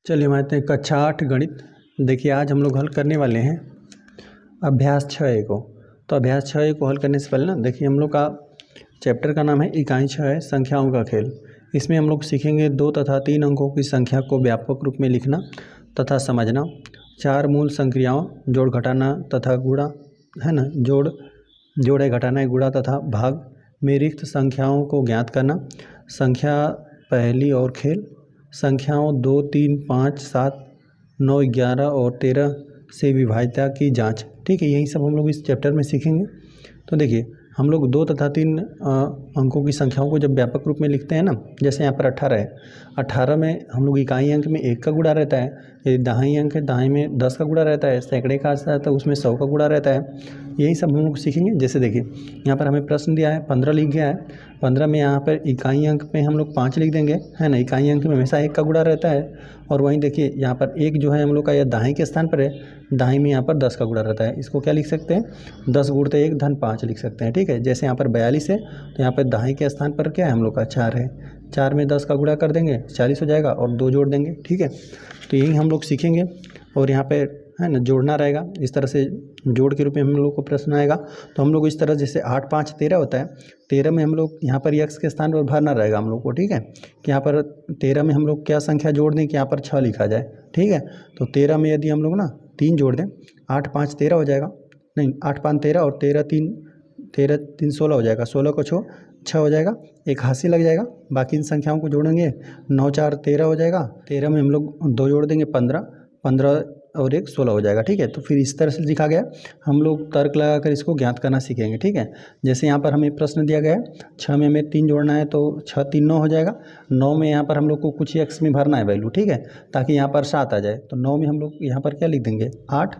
चलिए हम आते हैं कक्षा 8 गणित। देखिए आज हम लोग हल करने वाले हैं अभ्यास 6A को। तो अभ्यास 6A को हल करने से पहले ना देखिए हम लोग का चैप्टर का नाम है इकाई 6 है संख्याओं का खेल। इसमें हम लोग सीखेंगे 2 तथा 3 अंकों की संख्या को व्यापक रूप में लिखना तथा समझना, 4 मूल संक्रियाओं जोड़ घटाना तथा गुणा है ना, जोड़े घटाना गुणा तथा भाग में रिक्त संख्याओं को ज्ञात करना, संख्या पहली और खेल, संख्याओं 2, 3, 5, 7, 9, 11 और 13 से विभाज्यता की जांच। ठीक है, यही सब हम लोग इस चैप्टर में सीखेंगे। तो देखिए हम लोग 2 तथा 3 अंकों की संख्याओं को जब व्यापक रूप में लिखते हैं ना, जैसे यहाँ पर 18 है, 18 में हम लोग इकाई अंक में 1 का गुणा रहता है, यदि दहाई अंक है दहाई में 10 का गुणा रहता है, सैकड़े का आता है तो उसमें 100 का गुणा रहता है। यही सब हम लोग सीखेंगे। जैसे देखिए यहाँ पर हमें प्रश्न दिया है 15 लिख गया है, 15 में यहाँ पर इकाई अंक में हम लोग 5 लिख देंगे, है ना। इकाई अंक में हमेशा 1 का गुणा रहता है। और वहीं देखिए यहाँ पर 1 जो है हम लोग का यह दाएं के स्थान पर है, दाएं में यहाँ पर 10 का गुणा रहता है। इसको क्या लिख सकते हैं, 10 गुणते 1 धन 5 लिख सकते हैं। ठीक है, जैसे यहाँ पर 42 है तो यहाँ पर दाएं के स्थान पर क्या है हम लोग का 4 है, 4 में 10 का गुणा कर देंगे 40 हो जाएगा और 2 जोड़ देंगे। ठीक है, तो यही हम लोग सीखेंगे। और यहाँ पे है ना जोड़ना रहेगा, इस तरह से जोड़ के रूप में हम लोग को प्रश्न आएगा। तो हम लोग इस तरह जैसे 8, 5, 13 होता है, 13 में हम लोग यहाँ पर x के स्थान पर भरना रहेगा हम लोग को। ठीक है, कि यहाँ पर 13 में हम लोग क्या संख्या जोड़ दें कि यहाँ पर 6 लिखा जाए। ठीक है, तो 13 में यदि हम लोग ना 3 जोड़ दें, 8, 5, 13 हो जाएगा, नहीं 8, 5, 13 और 13, 3 16 हो जाएगा, 16 को 6 हो जाएगा, एक हासिल लग जाएगा। बाकी इन संख्याओं को जोड़ेंगे 9, 4, 13 हो जाएगा, 13 में हम लोग 2 जोड़ देंगे 15, 15 और 1 16 हो जाएगा। ठीक है, तो फिर इस तरह से लिखा गया। हम लोग तर्क लगाकर इसको ज्ञात करना सीखेंगे। ठीक है, जैसे यहाँ पर हमें प्रश्न दिया गया है 6 में हमें 3 जोड़ना है तो 6, 3, 9 हो जाएगा। 9 में यहाँ पर हम लोग को कुछ x में भरना है वैल्यू। ठीक है, ताकि यहाँ पर 7 आ जाए। तो 9 में हम लोग यहाँ पर क्या लिख देंगे 8,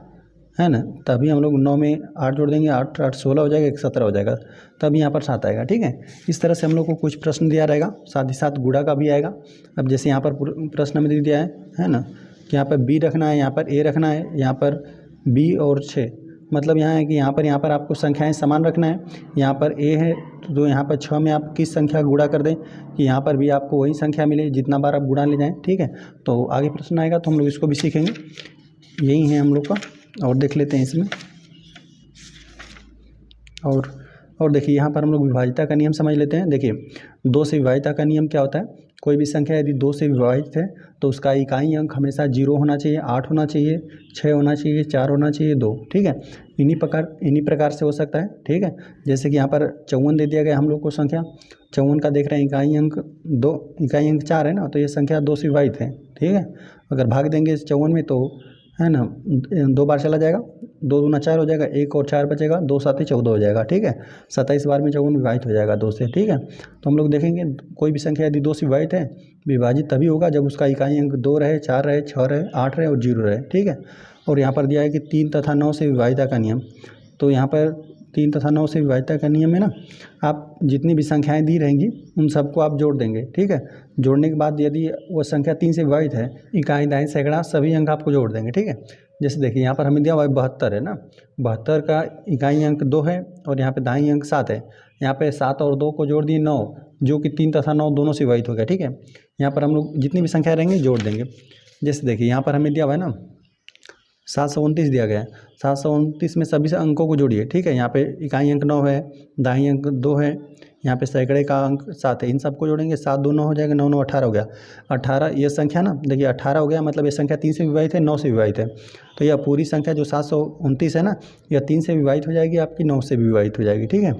है ना, तभी हम लोग 9 में 8 जोड़ देंगे, 8, 8 16 हो जाएगा, 1 17 हो जाएगा, तभी यहाँ पर 7 आएगा। ठीक है, इस तरह से हम लोग को कुछ प्रश्न दिया रहेगा, साथ ही साथ गुणा का भी आएगा। अब जैसे यहाँ पर प्रश्न में दे दिया है ना, कि यहाँ पर b रखना है, यहाँ पर a रखना है, यहाँ पर b और 6, मतलब यहाँ है कि यहाँ पर आपको संख्याएं समान रखना है। यहाँ पर a है तो यहाँ पर 6 में आप किस संख्या का गुणा कर दें कि यहाँ पर भी आपको वही संख्या मिले जितना बार आप गुणा ले जाएं। ठीक है, तो आगे प्रश्न आएगा तो हम लोग इसको भी सीखेंगे। यही है हम लोग का, और देख लेते हैं इसमें। और देखिए यहाँ पर हम लोग विभाज्यता का नियम समझ लेते हैं। देखिए 2 से विभाज्यता का नियम क्या होता है, कोई भी संख्या यदि 2 से विभाजित है तो उसका इकाई अंक हमेशा 0 होना चाहिए, 8 होना चाहिए, 6 होना चाहिए, 4 होना चाहिए, 2। ठीक है, इन्हीं प्रकार से हो सकता है। ठीक है, जैसे कि यहाँ पर 54 दे दिया गया हम लोग को संख्या, 54 का देख रहे हैं इकाई अंक 2, इकाई अंक 4 है ना, तो ये संख्या 2 से विभाजित है। ठीक है, अगर भाग देंगे 54 में तो है ना 2 बार चला जाएगा, 2 दूना 4 हो जाएगा, 1 और 4 बचेगा, 2 7 14 हो जाएगा। ठीक है, 27 बार में 54 विभाजित हो जाएगा 2 से। ठीक है, तो हम लोग देखेंगे कोई भी संख्या यदि 2 से विभाजित है, विभाजित तभी होगा जब उसका इकाई अंक 2 रहे, 4 रहे, 6 रहे, 8 रहे और 0 रहे। ठीक है, और यहाँ पर दिया है कि 3 तथा 9 से विभाज्यता का नियम। तो यहाँ पर 3 तथा 9 से विभाज्यता का नियम है ना, आप जितनी भी संख्याएं दी रहेंगी उन सबको आप जोड़ देंगे। ठीक है, जोड़ने के बाद यदि वो संख्या 3 से विभाजित है, इकाई दाएं सैकड़ा सभी अंक आपको जोड़ देंगे। ठीक है, जैसे देखिए यहाँ पर हमें दिया हुआ है 72 है ना, 72 का इकाई अंक 2 है और यहाँ पे दाईं अंक 7 है। यहाँ पे 7 और 2 को जोड़ दिए 9, जो कि 3 तथा 9 दोनों से विभाजित हो गया। ठीक है, यहाँ पर हम लोग जितनी भी संख्या रहेंगी जोड़ देंगे। जैसे देखिए यहाँ पर हमें दिया हुआ है ना 729 दिया गया है, 729 में सभी से अंकों को जोड़िए। ठीक है, यहाँ पे इकाई अंक 9 है, दाईं अंक 2 है, यहाँ पे सैकड़े का अंक 7 है, इन सबको जोड़ेंगे, 7 2 9 हो जाएगा, 9 9 18 हो गया। 18 ये संख्या ना देखिए 18 हो गया, मतलब ये संख्या 3 से विभाजित है, 9 से विभाजित है। तो यह पूरी संख्या जो 729 है ना, यह 3 से विभाजित हो जाएगी, आपकी 9 से भी विभाजित हो जाएगी। ठीक है,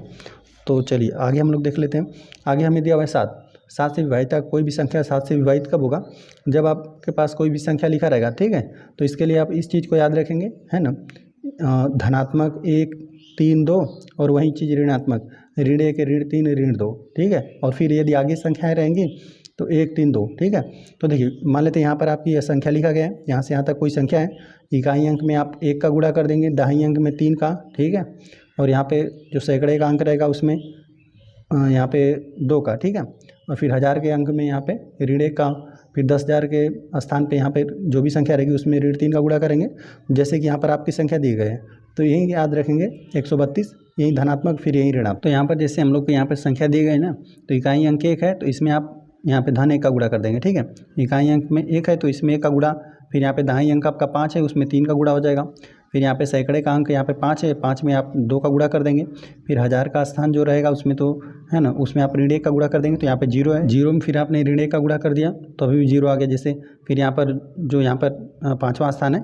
तो चलिए आगे हम लोग देख लेते हैं। आगे हमें दिया हुआ है 7, 7 से विभाज्यता। कोई भी संख्या 7 से विभाजित कब होगा, जब आपके पास कोई भी संख्या लिखा रहेगा। ठीक है, तो इसके लिए आप इस चीज़ को याद रखेंगे, है ना, धनात्मक 1 3 2 और वही चीज़ ऋणात्मक ऋण 1 ऋण 3 ऋण 2। ठीक है, और फिर यदि आगे संख्याएं रहेंगी तो 1 3 2। ठीक है, तो देखिए मान लेते हैं यहाँ पर आपकी यह संख्या लिखा गया है, यहाँ से यहाँ तक कोई संख्या है, इकाई अंक में आप 1 का गुणा कर देंगे, दाहिने अंक में 3 का। ठीक है, और यहाँ पे जो सैकड़े का अंक रहेगा उसमें यहाँ पे 2 का। ठीक है, और फिर 1000 के अंक में यहाँ पे ऋण 1 का, फिर 10,000 के स्थान पे यहाँ पे जो भी संख्या रहेगी उसमें ऋण 3 का गुणा करेंगे, जैसे कि यहाँ पर आपकी संख्या दी गई है। तो यही याद रखेंगे 132, यही धनात्मक फिर यही ऋणात्मक। तो यहाँ पर जैसे हम लोग को यहाँ पर संख्या दी गई ना, तो इकाई अंक 1 है तो इसमें आप यहाँ पे धन 1 का गुणा कर देंगे, ठीक है। इकाई अंक में 1 है तो इसमें 1 का गुणा, फिर यहाँ पे दहाई अंक आपका 5 है, उसमें 3 का गुणा हो जाएगा। फिर यहाँ पे सैकड़े का अंक यहाँ पे 5 है, 5 में आप 2 का गुणा कर देंगे। फिर हज़ार का स्थान जो रहेगा उसमें तो है ना, उसमें आप ऋण 1 का गुणा कर देंगे तो यहाँ पे 0 है, 0 में फिर आपने ऋण 1 का गुणा कर दिया तो अभी भी 0 आ गया जैसे। फिर यहाँ पर जो यहाँ पर 5वां स्थान है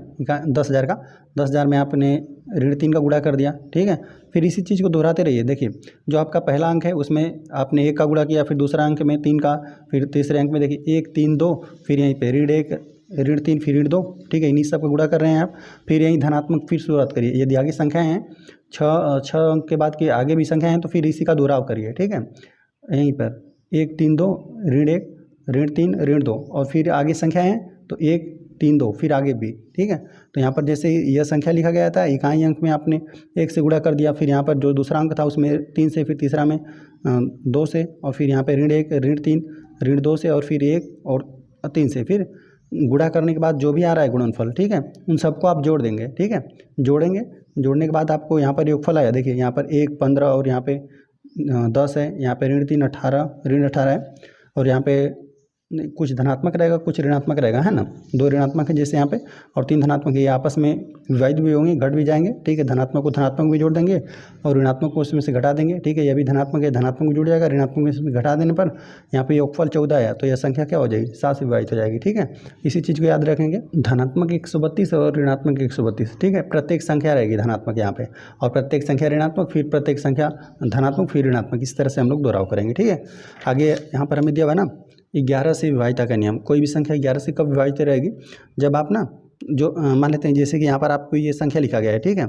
10,000 का, 10,000 में आपने ऋण 3 का गुणा कर दिया, ठीक है। फिर इसी चीज़ को दोहराते रहिए। देखिए जो आपका पहला अंक है उसमें आपने 1 का गुणा किया, फिर दूसरा अंक में 3 का, फिर तीसरे अंक में देखिए 1 3 2, फिर यहीं पे ऋण 1 ऋण 3 फिर ऋण 2, ठीक है। इन्हीं सब का गुणा कर रहे हैं आप। फिर यहीं धनात्मक फिर शुरुआत करिए। यदि आगे संख्याएं हैं 6 अंक के बाद की आगे भी संख्या हैं तो फिर इसी का दोहराव करिए, ठीक है। यहीं पर 1 3 2 ऋण 1 ऋण 3 ऋण 2, और फिर आगे संख्या है तो 1 3 2 फिर आगे भी, ठीक है। तो यहाँ पर जैसे यह संख्या लिखा गया था, इकाई अंक में आपने 1 से गुणा कर दिया, फिर यहाँ पर जो दूसरा अंक था उसमें 3 से, फिर तीसरा में 2 से, और फिर यहाँ पे ऋण 1 ऋण 3 ऋण 2 से, और फिर 1 और 3 से, फिर गुणा करने के बाद जो भी आ रहा है गुणनफल, ठीक है, उन सबको आप जोड़ देंगे, ठीक है। जोड़ेंगे, जोड़ने के बाद आपको यहाँ पर योगफल आया, देखिए यहाँ पर 1 15 और यहाँ पे 10 है, यहाँ पे ऋण 3 18 ऋण 18 है, और यहाँ पे कुछ धनात्मक रहेगा कुछ ऋणात्मक रहेगा, है ना। 2 ऋणात्मक है जैसे यहाँ पे, और 3 धनात्मक है, ये आपस में विभाजित भी होंगे, घट भी जाएंगे, ठीक है। धनात्मक को धनात्मक भी जोड़ देंगे और ऋणात्मक को उसमें से घटा देंगे, ठीक है। यह भी धनात्मक है, धनात्मक भी जुड़ जाएगा, ऋणात्मक में से घटा देने पर यहाँ पे योगफल 14 है, तो यह संख्या क्या हो जाएगी 7 से विभाजित हो जाएगी, ठीक है। इसी चीज़ को याद रखेंगे, धनात्मक 132 और ऋणात्मक 132, ठीक है। प्रत्येक संख्या रहेगी धनात्मक यहाँ पे, और प्रत्येक संख्या ऋणात्मक, फिर प्रत्येक संख्या धनात्मक, फिर ऋणात्मक, इस तरह से हम लोग दोहराव करेंगे, ठीक है। आगे यहाँ पर हमें दिया हुआ है ना 11 से विभाजिता का नियम। कोई भी संख्या 11 से कब विभाजित रहेगी, जब आप ना जो मान लेते हैं जैसे कि यहाँ पर आपको ये संख्या लिखा गया है, ठीक है,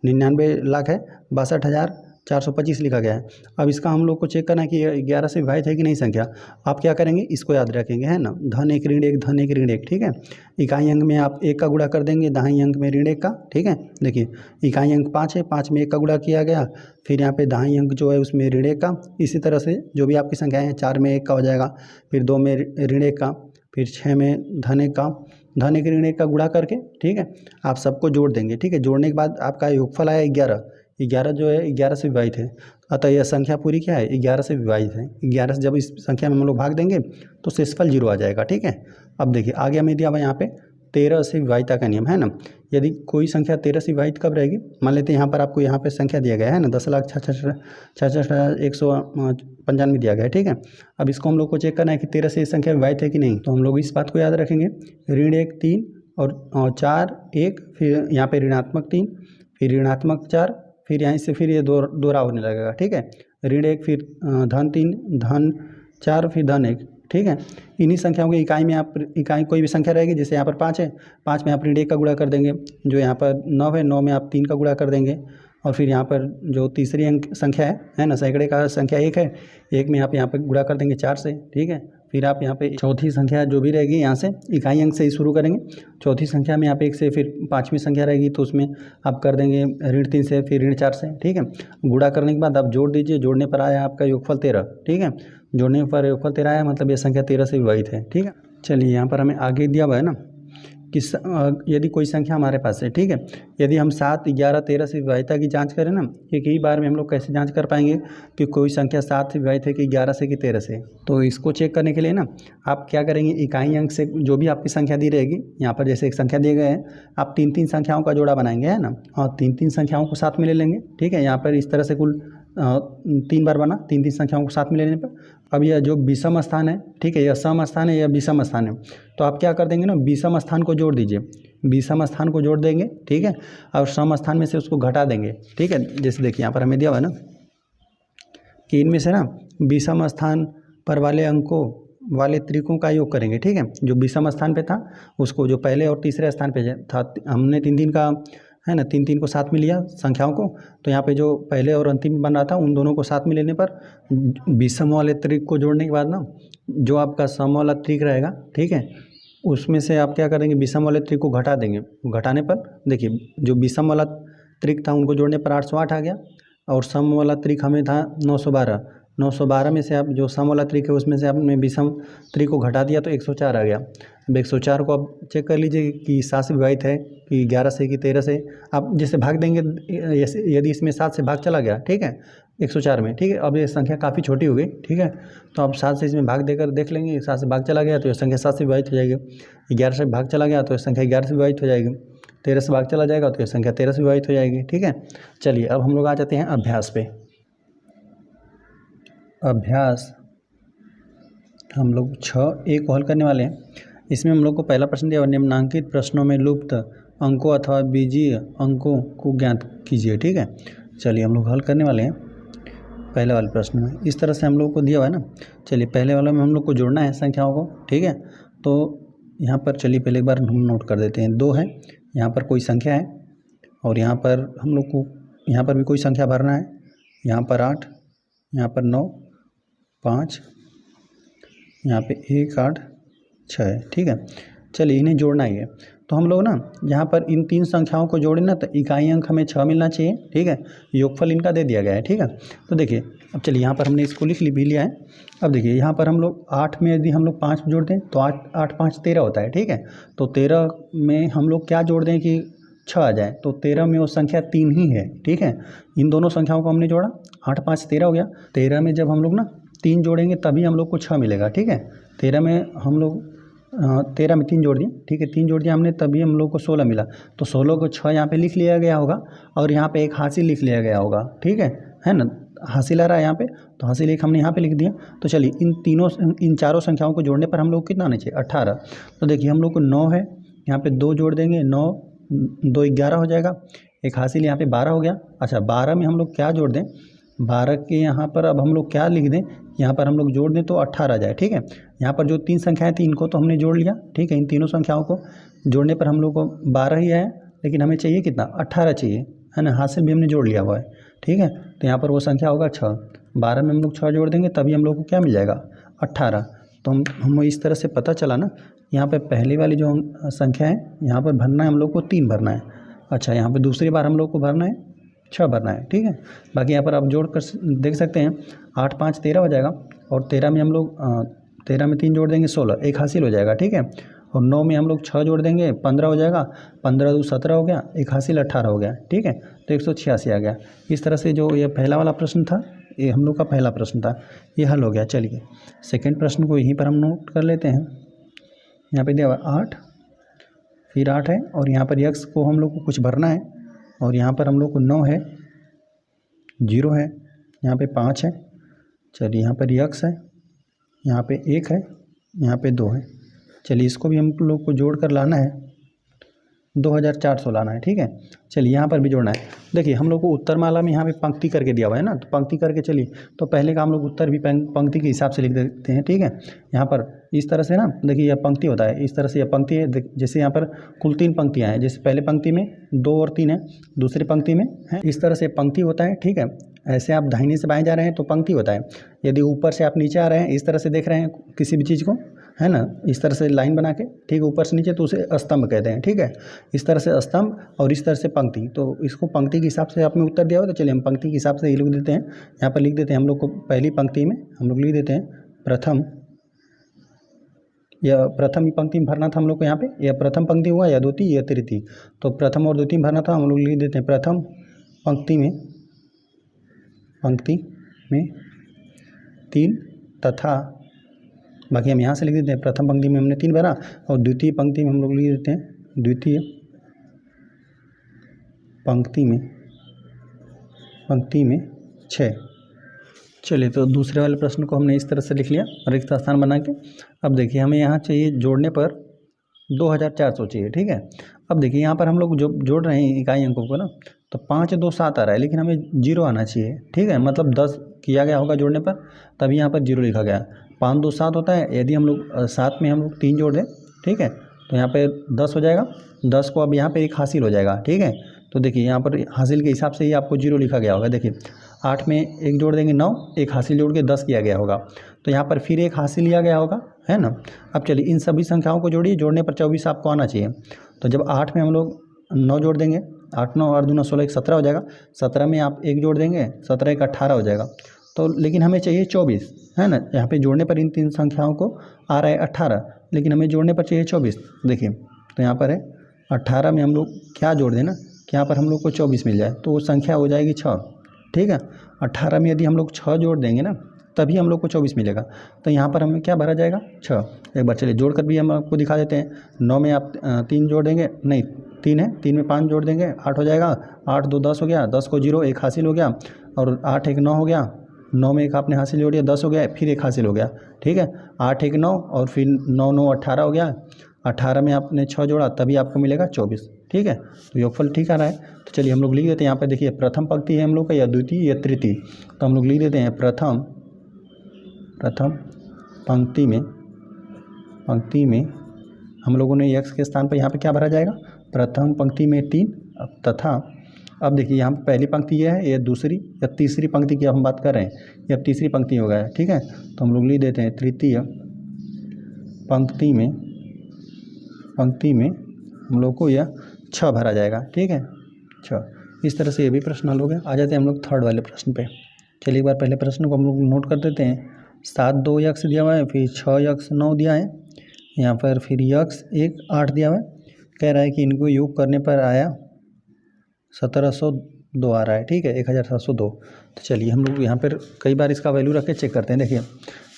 99 लाख है 62,425 लिखा गया है। अब इसका हम लोग को चेक करना है कि 11 से विभाजित है कि नहीं संख्या। आप क्या करेंगे, इसको याद रखेंगे, है ना, धन 1 ऋण 1 धन 1 ऋण 1, ठीक है। इकाई अंक में आप 1 का गुणा कर देंगे, दहाई अंक में ऋण 1 का, ठीक है। देखिए इकाई अंक 5 है, 5 में 1 का गुणा किया गया, फिर यहाँ पे दहाई अंक जो है उसमें ऋण 1 का। इसी तरह से जो भी आपकी संख्याएँ हैं, 4 में 1 का हो जाएगा, फिर 2 में ऋण 1 का, फिर 6 में धन 1 का, धन 1 ऋण 1 का गुणा करके, ठीक है, आप सबको जोड़ देंगे, ठीक है। जोड़ने के बाद आपका योगफल आया 11। 11 जो है 11 से विभाजित है, अतः यह संख्या पूरी क्या है 11 से विभाजित है। 11 से जब इस संख्या में हम लोग भाग देंगे तो शेषफल 0 आ जाएगा, ठीक है। अब देखिए आगे हमें दिया हुआ यहाँ पे 13 से विभाजिता का नियम, है ना। यदि कोई संख्या 13 से विभाजित कब रहेगी, मान लेते हैं यहाँ पर आपको यहाँ पे संख्या दिया गया है ना 10,66,195 दिया गया है, ठीक है। अब इसको हम लोग को चेक करना है कि 13 से ये संख्या विभाजित है कि नहीं, तो हम लोग इस बात को याद रखेंगे, ऋण 1 3 और 4 1, फिर यहाँ पे ऋणात्मक 3, फिर ऋणात्मक 4, फिर यहाँ से फिर ये दोहरा होने लगेगा, ठीक है। ऋण 1 फिर धन 3 धन 4 फिर धन 1, ठीक है। इन्हीं संख्याओं की इकाई में आप इकाई कोई भी संख्या रहेगी, जैसे यहाँ पर 5 है, 5 में आप ऋण 1 का गुणा कर देंगे, जो यहाँ पर 9 है 9 में आप 3 का गुणा कर देंगे, और फिर यहाँ पर जो तीसरी अंक संख्या है ना, सैकड़े का संख्या 1 है, 1 में आप यहाँ पर गुणा कर देंगे 4 से, ठीक है। फिर आप यहाँ पे चौथी संख्या जो भी रहेगी यहाँ से इकाई अंक से ही शुरू करेंगे। चौथी संख्या में आप 1 से, फिर 5वीं संख्या रहेगी तो उसमें आप कर देंगे ऋण 3 से, फिर ऋण 4 से, ठीक है। गुणा करने के बाद आप जोड़ दीजिए, जोड़ने पर आया आपका योगफल 13, ठीक है। जोड़ने पर योगफल 13 आया, मतलब ये संख्या 13 से विभाजित है, ठीक है। चलिए यहाँ पर हमें आगे दिया हुआ है ना कि यदि कोई संख्या हमारे पास है, ठीक है, यदि हम 7 11 13 से विभाजिता की जांच करें ना, एक ही बार में हम लोग कैसे जांच कर पाएंगे कि कोई संख्या 7 से विभाजित है कि 11 से कि 13 से। तो इसको चेक करने के लिए ना आप क्या करेंगे, इकाई अंक से जो भी आपकी संख्या दी रहेगी, यहाँ पर जैसे एक संख्या दिए गए हैं, आप 3-3 संख्याओं का जोड़ा बनाएंगे, है ना, और 3-3 संख्याओं को साथ में ले लेंगे, ठीक है। यहाँ पर इस तरह से कुल 3 बार बना, 3-3 संख्याओं को साथ में लेने पर। अब यह जो विषम स्थान है, ठीक है, यह सम स्थान है, यह विषम स्थान है, तो आप क्या कर देंगे ना, विषम स्थान को जोड़ दीजिए, विषम स्थान को जोड़ देंगे, ठीक है, और सम स्थान में से उसको घटा देंगे, ठीक है। जैसे देखिए यहाँ पर हमें दिया हुआ है ना कि इनमें से ना विषम स्थान पर वाले अंकों वाले त्रिकों का योग करेंगे, ठीक है। जो विषम स्थान पे था उसको, जो पहले और तीसरे स्थान पे था, हमने 3-3 का, है ना, 3-3 को साथ में लिया संख्याओं को, तो यहाँ पे जो पहले और अंतिम बन रहा था उन दोनों को साथ में लेने पर विषम वाले त्रिक को जोड़ने के बाद ना जो आपका सम वाला त्रिक रहेगा, ठीक है, उसमें से आप क्या करेंगे, विषम वाले त्रिक को घटा देंगे। घटाने पर देखिए जो विषम वाला त्रिक था उनको जोड़ने पर 808 आ गया, और सम वाला त्रिक हमें था 912 में से आप जो सम वाला त्रिक है उसमें से आपने विषम त्रिक को घटा दिया तो 104 आ गया। अब 104 को आप चेक कर लीजिए कि 7 से विभाजित है कि 11 से कि 13 से। आप जैसे भाग देंगे, यदि इसमें 7 से भाग चला गया, ठीक है, 104 में, ठीक है। अब ये संख्या काफ़ी छोटी हो गई, ठीक है। तो अब 7 से इसमें भाग देकर देख लेंगे, 7 से भाग चला गया तो ये संख्या 7 से विभाजित हो जाएगी। 11 से भाग चला गया तो ये संख्या 11 से विभाजित हो जाएगी। 13 से भाग चला जाएगा तो ये संख्या 13 से विभाजित हो जाएगी, ठीक है। चलिए अब हम लोग आ जाते हैं अभ्यास पे। अभ्यास हम लोग 6A को हल करने वाले हैं। इसमें हम लोग को पहला प्रश्न दिया हुआ, निम्नांकित प्रश्नों में लुप्त अंकों अथवा बीजीय अंकों को ज्ञात कीजिए, ठीक है। चलिए हम लोग हल करने वाले हैं पहले वाले प्रश्न में। इस तरह से हम लोग को दिया हुआ है ना। चलिए पहले वाले में हम लोग को जोड़ना है संख्याओं को, ठीक है। तो यहाँ पर चलिए पहले एक बार हम नोट कर देते हैं। 2 है, यहाँ पर कोई संख्या है और यहाँ पर हम लोग को यहाँ पर भी कोई संख्या भरना है। यहाँ पर 8, यहाँ पर 9, 5, यहाँ पे 1, 8, 6 है, ठीक है। चलिए इन्हें जोड़ना ही है। तो हम लोग ना यहाँ पर इन 3 संख्याओं को जोड़े ना तो इकाई अंक हमें 6 मिलना चाहिए, ठीक है। योगफल इनका दे दिया गया है, ठीक है। तो देखिए अब चलिए यहाँ पर हमने इसको लिख भी लिया है। अब देखिए यहाँ पर हम लोग 8 में यदि हम लोग 5 जोड़ दें तो 8 5 13 होता है, ठीक है। तो 13 में हम लोग क्या जोड़ दें कि 6 आ जाए, तो 13 में वो संख्या 3 ही है, ठीक है। इन दोनों संख्याओं को हमने जोड़ा, 8 5 13 हो गया। 13 में जब हम लोग ना 3 जोड़ेंगे तभी हम लोग को 6 मिलेगा, ठीक है। 13 में हम लोग 13 में 3 जोड़ दिए, ठीक है। 3 जोड़ दिया हमने तभी हम लोग को 16 मिला। तो 16 को 6 यहाँ पे लिख लिया गया होगा और यहाँ पे एक हासिल लिख लिया गया होगा, ठीक है ना। हासिल आ रहा है यहाँ पे, तो हासिल एक हमने यहाँ पे लिख दिया। तो चलिए इन चारों संख्याओं को जोड़ने पर हम लोग कितना आना चाहिए, 18। तो देखिए हम लोग को 9 है, यहाँ पे 2 जोड़ देंगे, 9 2 11 हो जाएगा। एक हासिल यहाँ पे 12 हो गया। अच्छा 12 में हम लोग क्या जोड़ दें, 12 के यहाँ पर अब हम लोग क्या लिख दें, यहाँ पर हम लोग जोड़ दें तो 18 आ जाए, ठीक है। यहाँ पर जो 3 संख्याएं थी इनको तो हमने जोड़ लिया, ठीक है। इन तीनों संख्याओं को जोड़ने पर हम लोग को 12 ही आया, लेकिन हमें चाहिए कितना, 18 चाहिए, है ना। हासिल भी हमने जोड़ लिया हुआ है, ठीक है। तो यहाँ पर वो संख्या होगा 6। 12 में हम लोग 6 जोड़ देंगे तभी हम लोग को क्या मिल जाएगा, 18। तो हम इस तरह से पता चला ना, यहाँ पर पहली वाली जो संख्या है यहाँ पर भरना है हम लोग को 3 भरना है। अच्छा यहाँ पर दूसरी बार हम लोग को भरना है 6 भरना है, ठीक है। बाकी यहाँ पर आप जोड़ कर देख सकते हैं, 8 5 13 हो जाएगा और 13 में हम लोग 13 में 3 जोड़ देंगे 16, एक हासिल हो जाएगा, ठीक है। और 9 में हम लोग 6 जोड़ देंगे 15 हो जाएगा, 15 2 17 हो गया, एक हासिल 18 हो गया, ठीक है। तो 186 आ गया। इस तरह से जो ये पहला वाला प्रश्न था, ये हम लोग का पहला प्रश्न था, ये हल हो गया। चलिए सेकेंड प्रश्न को यहीं पर हम नोट कर लेते हैं। यहाँ पर दिया हुआ 8, फिर 8 है और यहाँ पर यक्स को हम लोग को कुछ भरना है और यहाँ पर हम लोग को 9 है, 0 है, यहाँ पे 5 है। चलिए यहाँ पर यक्स है, यहाँ पे 1 है, यहाँ पे 2 है। चलिए इसको भी हम लोग को जोड़ कर लाना है, 2400 लाना है, ठीक है। चलिए यहाँ पर भी जोड़ना है। देखिए हम लोग को उत्तर माला में यहाँ पे पंक्ति करके दिया हुआ है ना, तो पंक्ति करके चलिए तो पहले का हम लोग उत्तर भी पंक्ति के हिसाब से लिख देते हैं, ठीक है। यहाँ पर इस तरह से ना देखिए यह पंक्ति होता है, इस तरह से यह पंक्ति है। जैसे यहाँ पर कुल 3 पंक्तियाँ हैं, जैसे पहले पंक्ति में 2 और 3 है, दूसरी पंक्ति में है, इस तरह से पंक्ति होता है, ठीक है। ऐसे आप दाहिने से बाएं जा रहे हैं तो पंक्ति होता है। यदि ऊपर से आप नीचे आ रहे हैं, इस तरह से देख रहे हैं किसी भी चीज़ को, है ना, इस तरह से लाइन बना के, ठीक है, ऊपर से नीचे, तो उसे स्तंभ कहते हैं, ठीक है। इस तरह से स्तंभ और इस तरह से पंक्ति, तो इसको पंक्ति के हिसाब से आपने उत्तर दिया हो, तो चलिए हम पंक्ति के हिसाब से ही लिख देते हैं। यहाँ पर लिख देते हैं हम लोग को, पहली पंक्ति में हम लोग लिख देते हैं प्रथम, या प्रथम ही पंक्ति में भरना था हम लोग को, यहाँ पे यह प्रथम पंक्ति हुआ या द्वितीय या तृतीय, तो प्रथम और द्वितीय भरना था, हम लोग लिख देते हैं प्रथम पंक्ति में 3 तथा, बाकी हम यहाँ से लिख देते हैं प्रथम पंक्ति में हमने 3 भरा और द्वितीय पंक्ति में हम लोग लिख देते हैं द्वितीय पंक्ति में 6। चलिए तो दूसरे वाले प्रश्न को हमने इस तरह से लिख लिया रिक्त स्थान बना के। अब देखिए हमें यहाँ चाहिए जोड़ने पर 2400 चाहिए, ठीक है। अब देखिए यहाँ पर हम लोग जो जोड़ रहे हैं इकाई अंकों को ना, तो 5 2 7 आ रहा है, लेकिन हमें 0 आना चाहिए, ठीक है। मतलब 10 किया गया होगा जोड़ने पर, तभी यहाँ पर 0 लिखा गया। 5 2 7 होता है, यदि हम लोग 7 में हम लोग 3 जोड़ दें, ठीक है, तो यहाँ पे 10 हो जाएगा। 10 को अब यहाँ पे एक हासिल हो जाएगा, ठीक है। तो देखिए यहाँ पर हासिल के हिसाब से ही आपको 0 लिखा गया होगा। देखिए 8 में 1 जोड़ देंगे 9, एक हासिल जोड़ के 10 किया गया होगा, तो यहाँ पर फिर एक हासिल लिया गया होगा, है ना। अब चलिए इन सभी संख्याओं को जोड़िए, जोड़ने पर 24 आपको आना चाहिए। तो जब 8 में हम लोग 9 जोड़ देंगे, 8 9 और 2 9 16 1 17 हो जाएगा। 17 में आप 1 जोड़ देंगे, 17 1 18 हो जाएगा। तो लेकिन हमें चाहिए 24, है ना। यहाँ पे जोड़ने पर इन 3 संख्याओं को आ रहा है 18, लेकिन हमें जोड़ने पर चाहिए 24। देखिए तो यहाँ पर है 18 में हम लोग क्या जोड़ दें ना, कि यहाँ पर हम लोग को 24 मिल जाए, तो वो संख्या हो जाएगी 6, ठीक है। 18 में यदि हम लोग 6 जोड़ देंगे ना तभी हम लोग को 24 मिलेगा। तो यहाँ पर हमें क्या भरा जाएगा 6। एक बार चलिए जोड़ कर भी हम आपको दिखा देते हैं। 9 में आप 3 जोड़ देंगे, नहीं 3 है, 3 में 5 जोड़ देंगे 8 हो जाएगा। 8 2 10 हो गया, 10 को 0 1 हासिल हो गया, और 8 1 9 हो गया। 9 में एक आपने हासिल जोड़ दिया 10 हो गया, फिर एक हासिल हो गया, ठीक है। 8 1 9 और फिर 9 9 18 हो गया। 18 में आपने 6 जोड़ा तभी आपको मिलेगा 24, ठीक है। तो योगफल ठीक आ रहा है। तो चलिए हम लोग लिख देते हैं यहाँ पर। देखिए प्रथम पंक्ति है हम लोग का, या द्वितीय या तृतीय, तो हम लोग लिख देते हैं प्रथम पंक्ति में हम लोगों ने x के स्थान पर यहाँ पे क्या भरा जाएगा, प्रथम पंक्ति में 3 तथा अब देखिए यहाँ पे पहली पंक्ति ये है, ये दूसरी या तीसरी पंक्ति की हम बात कर रहे हैं, ये अब तीसरी पंक्ति हो गया है, ठीक है। तो हम लोग लिख देते हैं तृतीय पंक्ति में हम लोग को यह 6 भरा जाएगा, ठीक है 6। इस तरह से ये भी प्रश्न हल हो गया। आ जाते हैं हम लोग थर्ड वाले प्रश्न पे। चलिए एक बार पहले प्रश्न को हम लोग नोट कर देते हैं। 7 2 x दिया हुआ है, फिर 6 x 9 दिया है, यहाँ पर फिर x 1 8 दिया हुआ है। कह रहा है कि इनको योग करने पर आया 1702 आ रहा है, ठीक है 1702। तो चलिए हम लोग यहाँ पर कई बार इसका वैल्यू रख के चेक करते हैं। देखिए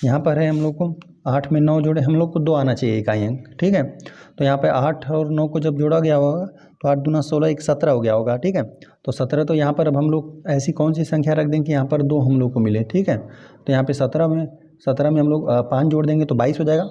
यहाँ पर है हम लोग को 8 में 9 जोड़े, हम लोग को 2 आना चाहिए इकाई अंक, ठीक है। तो यहाँ पे 8 और 9 को जब जोड़ा गया होगा तो 8 दूना 16 1 17 हो गया होगा, ठीक है। तो 17, तो यहाँ पर अब हम लोग ऐसी कौन सी संख्या रख दें कि यहाँ पर 2 हम लोग को मिले, ठीक है। तो यहाँ पे 17 में हम लोग 5 जोड़ देंगे तो 22 हो जाएगा।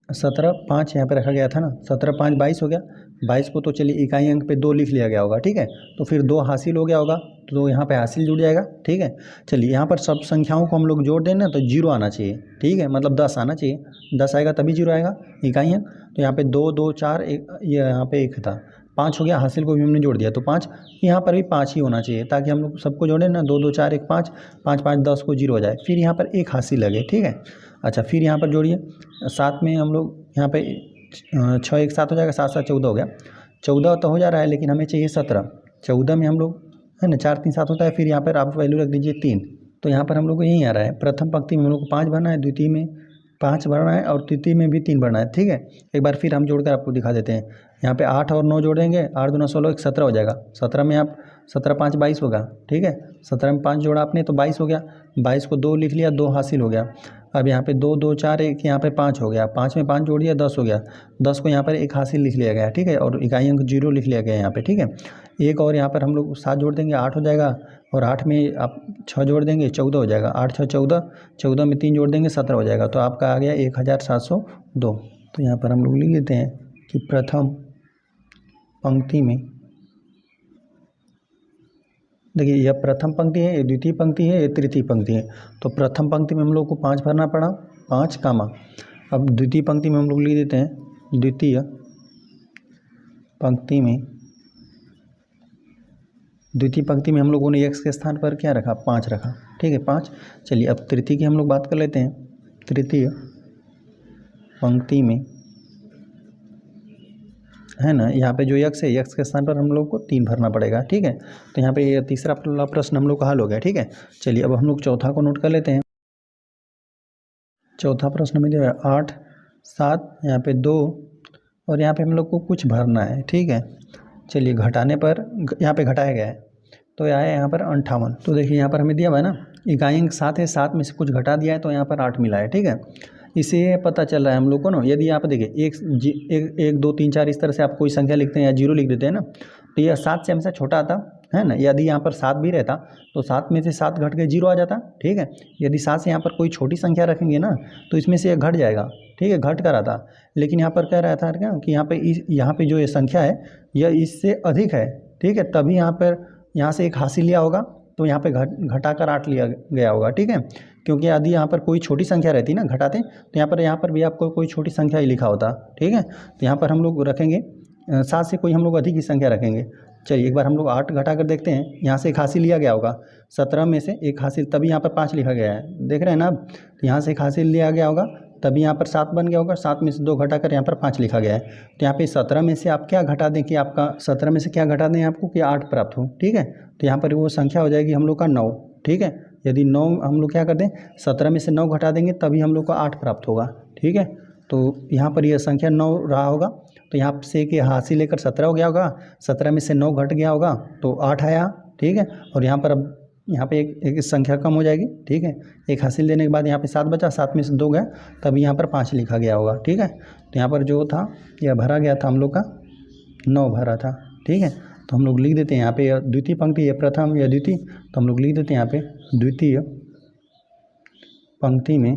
17 5 यहाँ पे रखा गया था ना, 17 5 22 हो गया। 22 को तो चलिए इकाई अंक पे 2 लिख लिया गया होगा, ठीक है। तो फिर 2 हासिल हो गया होगा, तो यहाँ पे हासिल जुड़ जाएगा, ठीक है। चलिए यहाँ पर सब संख्याओं को हम लोग जोड़ दें ना तो 0 आना चाहिए, ठीक है, मतलब 10 आना चाहिए। 10 आएगा तभी 0 आएगा इकाई अंक। तो यहाँ पे 2 2 4 1, ये यहाँ पे 1 था, 5 हो गया, हासिल को भी हमने जोड़ दिया तो 5, यहाँ पर भी 5 ही होना चाहिए, ताकि हम लोग सबको जोड़ें ना। 2 2 4 1 5 5 5 10 को 0 हो जाए, फिर यहाँ पर 1 हासिल लगे, ठीक है। अच्छा फिर यहाँ पर जोड़िए 7 में हम लोग यहाँ पे 6 1 7 हो जाएगा, 7 7 14 हो गया। 14 तो हो जा रहा है लेकिन हमें चाहिए 17। 14 में हम लोग है ना 4 3 7 होता है, फिर यहाँ पर आप वैल्यू रख दीजिए 3। तो यहाँ पर हम लोग को यही आ रहा है, प्रथम पंक्ति में हम लोग को 5 भरना है, द्वितीय में 5 भरना है, और तृतीय में भी 3 भरना है, ठीक है। एक बार फिर हम जोड़कर आपको दिखा देते हैं। यहाँ पे 8 और 9 जोड़ेंगे, 8 दूना 16 1 17 हो जाएगा। 17 में आप 17 5 22 होगा, ठीक है। 17 में 5 जोड़ा आपने तो 22 हो गया। 22 को 2 लिख लिया, 2 हासिल हो गया। अब यहाँ पे 2 2 4 1 यहाँ पे 5 हो गया। 5 में 5 जोड़िए 10 हो गया। 10 को यहाँ पर 1 हासिल लिख लिया गया, ठीक है, और इकाई अंक 0 लिख लिया गया यहाँ पे, ठीक है। एक और यहाँ पर हम लोग 7 जोड़ देंगे 8 हो जाएगा, और 8 में आप 6 जोड़ देंगे 14 हो जाएगा। 8 6 14, 14 में 3 जोड़ देंगे 17 हो जाएगा। तो आपका आ गया 1702। तो यहाँ पर हम लोग लिख लेते हैं कि प्रथम पंक्ति में, देखिए यह प्रथम पंक्ति है, ये द्वितीय पंक्ति है, ये तृतीय पंक्ति है। तो प्रथम पंक्ति में हम लोग को 5 भरना पड़ा, 5 कामा। अब द्वितीय पंक्ति में हम लोग लिख देते हैं, द्वितीय पंक्ति में हम लोगों ने x के स्थान पर क्या रखा, 5 रखा, ठीक है 5। चलिए अब तृतीय की हम लोग बात कर लेते हैं। तृतीय पंक्ति में है ना, यहाँ पे जो x है, x के स्थान पर हम लोग को 3 भरना पड़ेगा, ठीक है। तो यहाँ पे ये तीसरा प्रश्न हम लोग का हल हो गया, ठीक है। चलिए अब हम लोग चौथा को नोट कर लेते हैं। चौथा प्रश्न में जो है 8 7, यहाँ पे 2, और यहाँ पे हम लोग को कुछ भरना है, ठीक है। चलिए घटाने पर यहाँ पे घटाया गया है तो आया यहाँ पर 58। तो देखिए यहाँ पर हमें दिया हुआ है ना, इकाई अंक 7 है, 7 में से कुछ घटा दिया है तो यहाँ पर 8 मिला है, ठीक है। इससे पता चल रहा है हम लोग को ना, यदि आप देखिए 1 2 3 4 इस तरह से आप कोई संख्या लिखते हैं या 0 लिख देते हैं ना, तो यह 7 से हमेशा छोटा आता है ना। यदि यहाँ पर 7 भी रहता तो 7 में से 7 घट के 0 आ जाता, ठीक है। यदि 7 से यहाँ पर कोई छोटी संख्या रखेंगे ना तो इसमें से यह घट जाएगा, ठीक है, घट कर आता। लेकिन यहाँ पर कह रहा था क्या कि यहाँ पे जो ये संख्या है यह इससे अधिक है, ठीक है, तभी यहाँ से एक हासिल लिया होगा तो यहाँ पे घटाकर 8 लिया गया होगा, ठीक है। क्योंकि यदि यहाँ पर कोई छोटी संख्या रहती ना घटाते, तो यहाँ पर भी आपको कोई छोटी संख्या ही लिखा होता, ठीक है। तो यहाँ पर हम लोग रखेंगे 7 से कोई हम लोग अधिक ही संख्या रखेंगे। चलिए एक बार हम लोग 8 घटा कर देखते हैं। यहाँ से एक हासिल लिया गया होगा, 17 में से एक हासिल, तभी यहाँ पर 5 लिखा गया है, देख रहे हैं ना अब। तो यहाँ से एक हासिल लिया गया होगा तभी यहाँ पर 7 बन गया होगा, 7 में से 2 घटा कर यहाँ पर 5 लिखा गया है। तो यहाँ पे 17 में से आप क्या घटा दें कि आपका 17 में से क्या घटा दें आपको कि 8 प्राप्त हो, ठीक है। तो यहाँ पर वो संख्या हो जाएगी हम लोग का 9, ठीक है। यदि 9 हम लोग क्या कर दें, 17 में से 9 घटा देंगे तभी हम लोग को 8 प्राप्त होगा, ठीक है। तो यहाँ पर यह संख्या 9 रहा होगा, तो यहाँ से कि हासिल लेकर 17 हो गया होगा, 17 में से 9 घट गया होगा तो 8 आया, ठीक है। और यहाँ पर अब यहाँ पे एक संख्या कम हो जाएगी, ठीक है। एक हासिल देने के बाद यहाँ पे 7 बचा, 7 में से 2 गया, तब यहाँ पर 5 लिखा गया होगा, ठीक है। तो यहाँ पर जो था यह भरा गया था हम लोग का 9 भरा था, ठीक है। तो हम लोग लिख देते हैं यहाँ पे द्वितीय पंक्ति, यह प्रथम या द्वितीय, तो हम लोग लिख देते हैं यहाँ पे द्वितीय पंक्ति में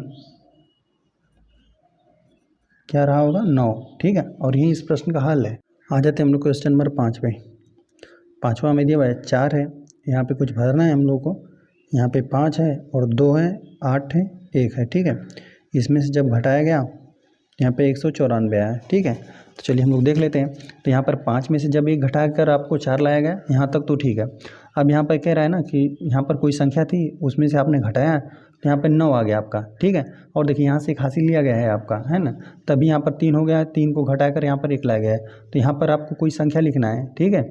क्या रहा होगा 9, ठीक है। और यही इस प्रश्न का हल है। आ जाते हैं हम लोग क्वेश्चन नंबर 5 पे। 5वां में दिया हुआ है 4 है, यहाँ पे कुछ भरना है हम लोग को। यहाँ पे 5 है और 2 है, 8 है, 1 है, ठीक है। इसमें से जब घटाया गया यहाँ पे 194 आया है, ठीक है। तो चलिए हम लोग देख लेते हैं। तो यहाँ पर 5 में से जब 1 घटा कर आपको 4 लाया गया, यहाँ तक तो ठीक है। अब यहाँ पर कह रहा है ना कि यहाँ पर कोई संख्या थी, उसमें से आपने घटाया तो यहाँ पर 9 आ गया आपका, ठीक है। और देखिए यहाँ से एक हासिल लिया गया है आपका, है ना। तभी यहाँ पर 3 हो गया है, 3 को घटाकर यहाँ पर 1 लाया गया है। तो यहाँ पर आपको कोई संख्या लिखना है, ठीक है।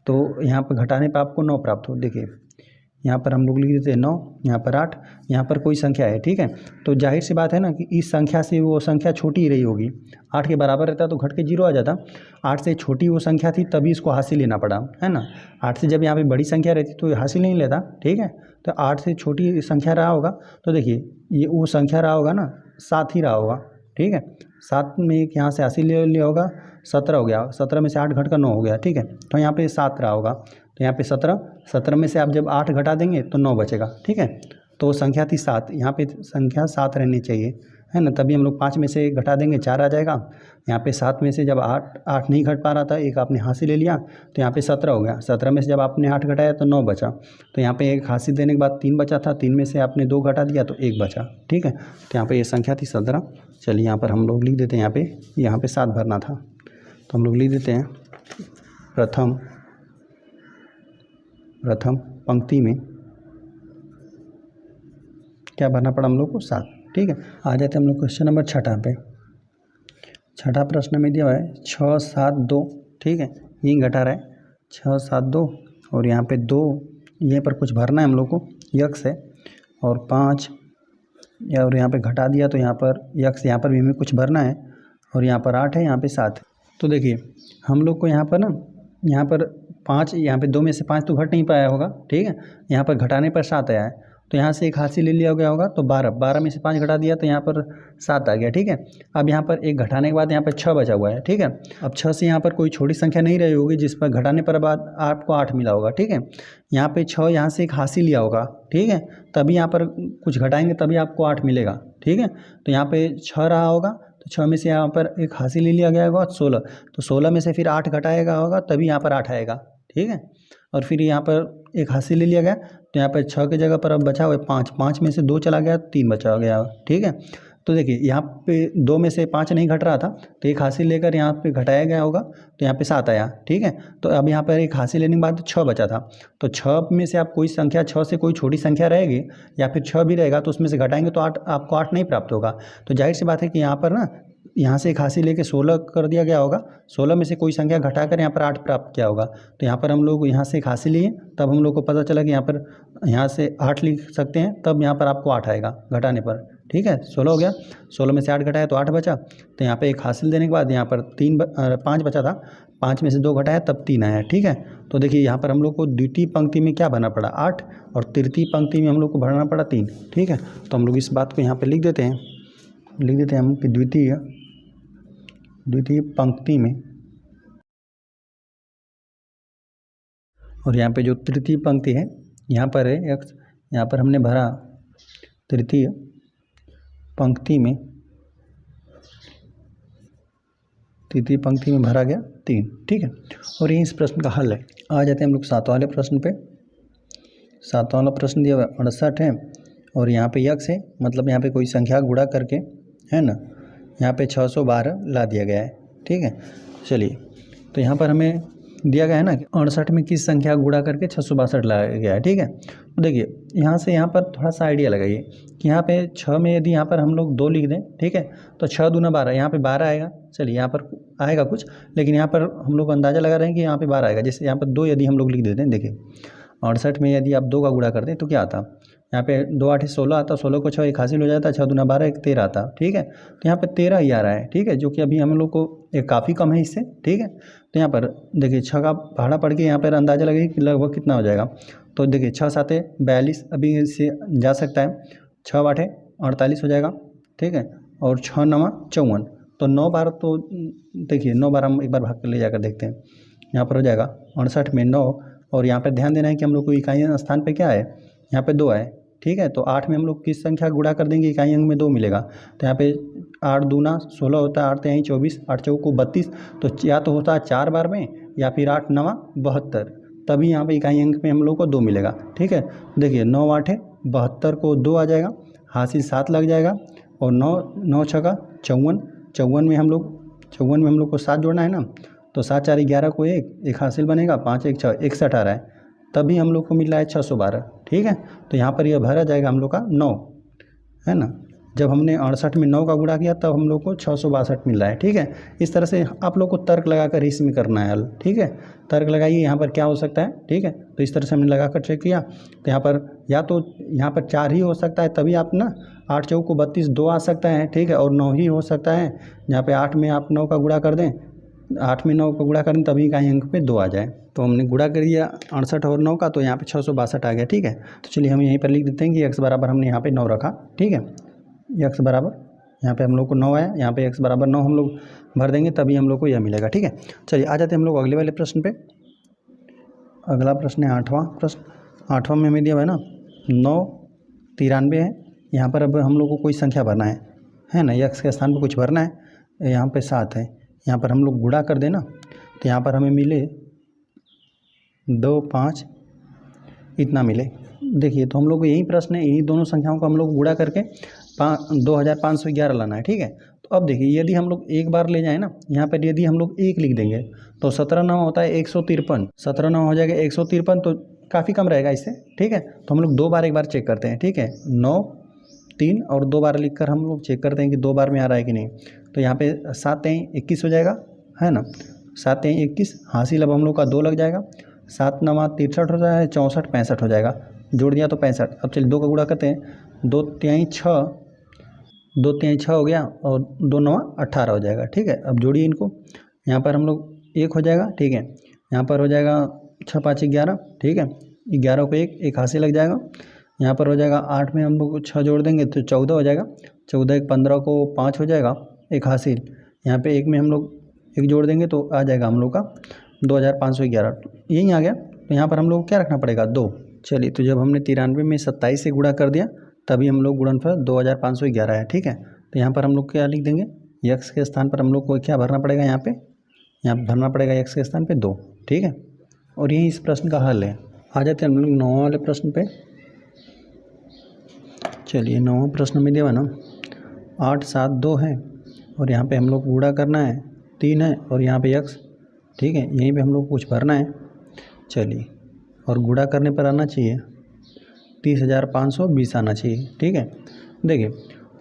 तो यहाँ पर घटाने पर आपको 9 प्राप्त हो। देखिए यहाँ पर हम लोग लिख देते हैं 9, यहाँ पर 8, यहाँ पर कोई संख्या है, ठीक है। तो जाहिर सी बात है ना कि इस संख्या से वो संख्या छोटी ही रही होगी। 8 के बराबर रहता तो घट के 0 आ जाता। 8 से छोटी वो संख्या थी तभी इसको हासिल लेना पड़ा, है ना। 8 से जब यहाँ पे बड़ी संख्या रहती तो हासिल नहीं लेता, ठीक है। तो 8 से छोटी संख्या रहा होगा, तो देखिए ये वो संख्या रहा होगा ना, 7 ही रहा होगा, ठीक है। 7 में एक यहाँ से हासिल ले लिया होगा, 17 हो गया। 17 में से 8 घट कर 9 हो गया, ठीक है। तो यहाँ पे 7 रहा होगा, तो यहाँ पे 17 में से आप जब 8 घटा देंगे तो 9 बचेगा, ठीक है। तो संख्या थी 7, यहाँ पे संख्या 7 रहनी चाहिए, है ना। तभी हम लोग 5 में से घटा देंगे 4 आ जाएगा। यहाँ पे 7 में से जब 8 नहीं घट पा रहा था, एक आपने हासिल ले लिया, तो यहाँ पे 17 हो गया। 17 में से जब आपने 8 घटाया तो 9 बचा। तो यहाँ पे एक हासिल देने के बाद 3 बचा था, 3 में से आपने 2 घटा दिया तो 1 बचा, ठीक है। तो यहाँ पे ये संख्या थी 17। चलिए यहाँ पर हम लोग लिख देते हैं, यहाँ पे 7 भरना था, तो हम लोग लिख देते हैं प्रथम पंक्ति में क्या भरना पड़ा हम लोग को 7, ठीक है। आ जाते हैं हम लोग क्वेश्चन नंबर 6 पे। 6 प्रश्न में दिया हुआ है 6, 7, 2, ठीक है। यही घटा रहा है 6, 7, 2 और यहाँ पे 2, यहाँ पर कुछ भरना है हम लोग को, यक्स है। और 5 और यहाँ पे घटा दिया तो यहाँ पर यक्स, यहाँ पर भी हमें कुछ भरना है। और यहाँ पर 8 है, यहाँ पे 7। तो देखिए हम लोग को यहाँ पर ना, यहाँ पर 5, यहाँ पे 2 में से 5 तो घट नहीं पाया होगा, ठीक है। यहाँ पर घटाने पर 7 आया है, तो यहाँ से एक हासिल ले लिया गया होगा, तो 12 में से 5 घटा दिया तो यहाँ पर 7 आ गया, ठीक है। अब यहाँ पर एक घटाने के बाद यहाँ पर 6 बचा हुआ है, ठीक है। अब 6 से यहाँ पर कोई छोटी संख्या नहीं रही होगी जिस पर घटाने पर बाद आपको 8 मिला होगा, ठीक है। यहाँ पे 6, यहाँ से एक हासिल लिया होगा, ठीक है। तभी यहाँ पर कुछ घटाएंगे तभी आपको 8 मिलेगा, ठीक है। तो यहाँ पे 6 रहा होगा, तो 6 में से यहाँ पर एक हासिल ले लिया गया होगा 16, तो 16 में से फिर 8 घटाएगा होगा तभी यहाँ पर 8 आएगा, ठीक है। और फिर यहाँ पर एक हासिल ले लिया गया, तो यहाँ पर 6 की जगह पर अब बचा हुआ है 5, 5 में से 2 चला गया, 3 बचा गया, ठीक है। तो देखिए यहाँ पे 2 में से 5 नहीं घट रहा था, तो एक हासिल लेकर यहाँ पे घटाया गया होगा, तो यहाँ पे 7 आया, ठीक है। तो अब यहाँ पर एक हासिल लेने के बाद 6 बचा था, तो 6 में से आप कोई संख्या, 6 से कोई छोटी संख्या रहेगी या फिर 6 भी रहेगा तो उसमें से घटाएंगे तो 8, आपको 8 नहीं प्राप्त होगा। तो जाहिर सी बात है कि यहाँ पर ना, यहाँ से एक हासिल लेके 16 कर दिया गया होगा, 16 में से कोई संख्या घटाकर यहाँ पर 8 प्राप्त किया होगा। तो यहाँ पर हम लोग यहाँ से एक हासिल लिए, तब हम लोग को पता चला कि यहाँ से 8 लिख सकते हैं, तब यहाँ पर आपको 8 आएगा घटाने पर, ठीक है। 16 हो गया, 16 में से 8 घटाया तो 8 बचा। तो यहाँ पे एक हासिल देने के बाद यहाँ पर 5 बचा था, 5 में से 2 घटाया तब 3 आया, ठीक है। तो देखिए यहाँ पर हम लोग को द्वितीय पंक्ति में क्या भरना पड़ा 8 और तृतीय पंक्ति में हम लोग को भरना पड़ा 3, ठीक है। तो हम लोग इस बात को यहाँ पर लिख देते हैं हम कि द्वितीय पंक्ति में, और यहाँ पे जो तृतीय पंक्ति है यहाँ पर है x, यहाँ पर हमने भरा तृतीय पंक्ति में भरा गया 3, ठीक है। और ये इस प्रश्न का हल है। आ जाते हैं हम लोग 7 वाले प्रश्न पे। 7 वाला प्रश्न दिया हुआ 68 है और यहाँ पे x है, मतलब यहाँ पे कोई संख्या गुणा करके, है ना, यहाँ पे 612 ला दिया गया है, ठीक है। चलिए तो यहाँ पर हमें दिया गया है ना कि 68 में किस संख्या गुणा करके 662 लाया गया है, ठीक है। तो देखिए यहाँ से यहाँ पर थोड़ा सा आइडिया लगाइए कि यहाँ पे 6 में यदि यहाँ पर हम लोग 2 लिख दें, ठीक है, तो 6 दूना 12, यहाँ पे 12 आएगा। चलिए यहाँ पर आएगा कुछ, लेकिन यहाँ पर हम लोग अंदाज़ा लगा रहे हैं कि यहाँ पे 12 आएगा। जैसे यहाँ पर 2 यदि हम लोग लिख देते हैं, देखिए 68 में यदि आप 2 का गुणा करते हैं तो क्या आता, यहाँ पे 2 8 16 आता, 16 को 6 एक हासिल हो जाता, 6 दूना 12 एक 13 आता, ठीक है। तो यहाँ पे 13 ही आ रहा है, ठीक है, जो कि अभी हम लोग को एक काफ़ी कम है इससे, ठीक है। तो यहाँ पर देखिए 6 का भाड़ा पड़ के यहाँ पर अंदाज़ा लगेगा कि लगभग कितना हो जाएगा, तो देखिए 6 7 42 अभी इससे जा सकता है, 6 8 48 हो जाएगा, ठीक है, और 6 9 54, तो 9 बार तो देखिए 9 बार हम एक बार भाग कर ले जाकर देखते हैं। यहाँ पर हो जाएगा 68 में 9, और यहाँ पर ध्यान देना है कि हम लोग को इकाई स्थान पे क्या है, यहाँ पे 2 है, ठीक है। तो 8 में हम लोग किस संख्या गुणा कर देंगे, इकाई अंक में 2 मिलेगा, तो यहाँ पे 8 दूना 16 होता है, 8 3 24, 8 चौको 32, तो या तो होता है 4 बार में, या फिर 8 9 72, तभी यहाँ पे इकाई अंक में हम लोग को 2 मिलेगा, ठीक है। देखिए 9 8 72 को 2 आ जाएगा, हासिल 7 लग जाएगा, और 9 9 6 54, 54 में हम लोग को 7 जोड़ना है ना, तो 7 4 11 को एक हासिल बनेगा, 5 1 6 61 आ रहा है, तभी हम लोग को मिल रहा है 612, ठीक है। तो यहाँ पर यह भरा जाएगा हम लोग का 9, है ना। जब हमने 68 में 9 का गुणा किया तब हम लोग को 662 मिल रहा है, ठीक है। इस तरह से आप लोग को तर्क लगाकर इसमें करना है हल, ठीक है। तर्क लगाइए यहाँ पर क्या हो सकता है, ठीक है। तो इस तरह से हमने लगाकर चेक किया, तो यहाँ पर या तो यहाँ पर 4 ही हो सकता है, तभी आप ना 8 चौको 32 2 आ सकता है, ठीक है, और 9 ही हो सकता है, जहाँ पे 8 में आप 9 का गुणा कर दें, 8 में 9 का गुणा करें तभी इकाई अंक पे 2 आ जाए। तो हमने गुणा कर दिया 68 और 9 का, तो यहाँ पे 662 आ गया, ठीक है। तो चलिए हम यहीं पर लिख देते हैं कि x बराबर हमने यहाँ पे 9 रखा, ठीक है। x बराबर यहाँ पे हम लोग को 9 आया, यहाँ पे x बराबर 9 हम लोग भर देंगे, तभी हम लोग को यह मिलेगा, ठीक है। चलिए आ जाते हैं हम लोग अगले वाले प्रश्न पे। अगला प्रश्न है 8वां प्रश्न। 8वां में हमें दिया हुआ है ना 9 93 है। यहाँ पर अब हम लोग को कोई संख्या भरना है ना, x के स्थान पर कुछ भरना है, यहाँ पे 7 है, यहाँ पर हम लोग गुणा कर देना, तो यहाँ पर हमें मिले 2 5 इतना मिले। देखिए तो हम लोग को यही प्रश्न है, यही दोनों संख्याओं को हम लोग गुणा करके 2511 लाना है, ठीक है। तो अब देखिए यदि हम लोग एक बार ले जाएँ ना, यहाँ पर यदि हम लोग 1 लिख देंगे तो 17 9 होता है 153, 17 9 हो जाएगा 153, तो काफ़ी कम रहेगा इससे, ठीक है। तो हम लोग 2 बार एक बार चेक करते हैं, ठीक है, 9 3 और 2 बार लिख कर हम लोग चेक करते हैं कि 2 बार में आ रहा है कि नहीं। तो यहाँ पे 7 3 21 हो जाएगा, है ना, 7 3 21, हासिल अब हम लोग का 2 लग जाएगा, 7 9 63 हो जाएगा, 64 65 हो जाएगा, जोड़ दिया तो 65। अब चलिए 2 का गुणा करते हैं, 2 3 6, 2 3 6 हो गया, और 2 9 18 हो जाएगा, ठीक है। अब जोड़िए इनको, यहाँ पर हम लोग 1 हो जाएगा, ठीक है, यहाँ पर हो जाएगा 6 5 11, ठीक है, 11 को 1 हासिल लग जाएगा, यहाँ पर हो जाएगा 8 में हम लोग 6 जोड़ देंगे तो 14 हो जाएगा, 14 1 15 को 5 हो जाएगा, 1 हासिल, यहाँ पे 1 में हम लोग 1 जोड़ देंगे तो आ जाएगा हम लोग का 2511, यही आ गया। तो यहाँ पर हम लोग को क्या रखना पड़ेगा 2। चलिए तो जब हमने 93 में 27 से गुणा कर दिया तभी हम लोग गुणनफल 2511 है, ठीक है। तो यहाँ पर हम लोग क्या लिख देंगे, x के स्थान पर हम लोग को क्या भरना पड़ेगा, यहाँ भरना पड़ेगा x के स्थान पे 2, ठीक है। और यही इस प्रश्न का हल है। आ जाते हैं हम लोग 9वां वाले प्रश्न पे। चलिए 9वां प्रश्न में दिया ना 8 7 2 है, और यहाँ पे हम लोग गुणा करना है 3 है, और यहाँ पे x, ठीक है, यहीं पे हम लोग कुछ भरना है। चलिए और गुणा करने पर आना चाहिए 30,520 आना चाहिए, ठीक है। देखिए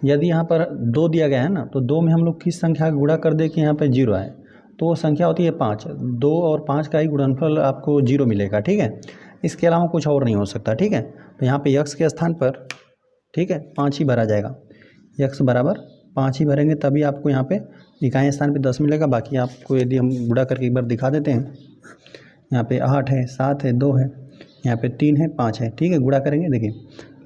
यदि यहाँ पर 2 दिया गया है ना, तो 2 में हम लोग किस संख्या का गुणा कर दे कि यहाँ पे 0 आए, तो वो संख्या होती है 5। 2 और 5 का ही गुणनफल आपको 0 मिलेगा, ठीक है, इसके अलावा कुछ और नहीं हो सकता, ठीक है। तो यहाँ पे x के स्थान पर, ठीक है, 5 ही भरा जाएगा, x बराबर 5 ही भरेंगे तभी आपको यहाँ पे इकाई स्थान पे 10 मिलेगा। बाकी आपको यदि हम गुणा करके एक बार दिखा देते हैं, यहाँ पे 8 है, 7 है, 2 है, यहाँ पे 3 है, 5 है, ठीक है। गुणा करेंगे, देखिए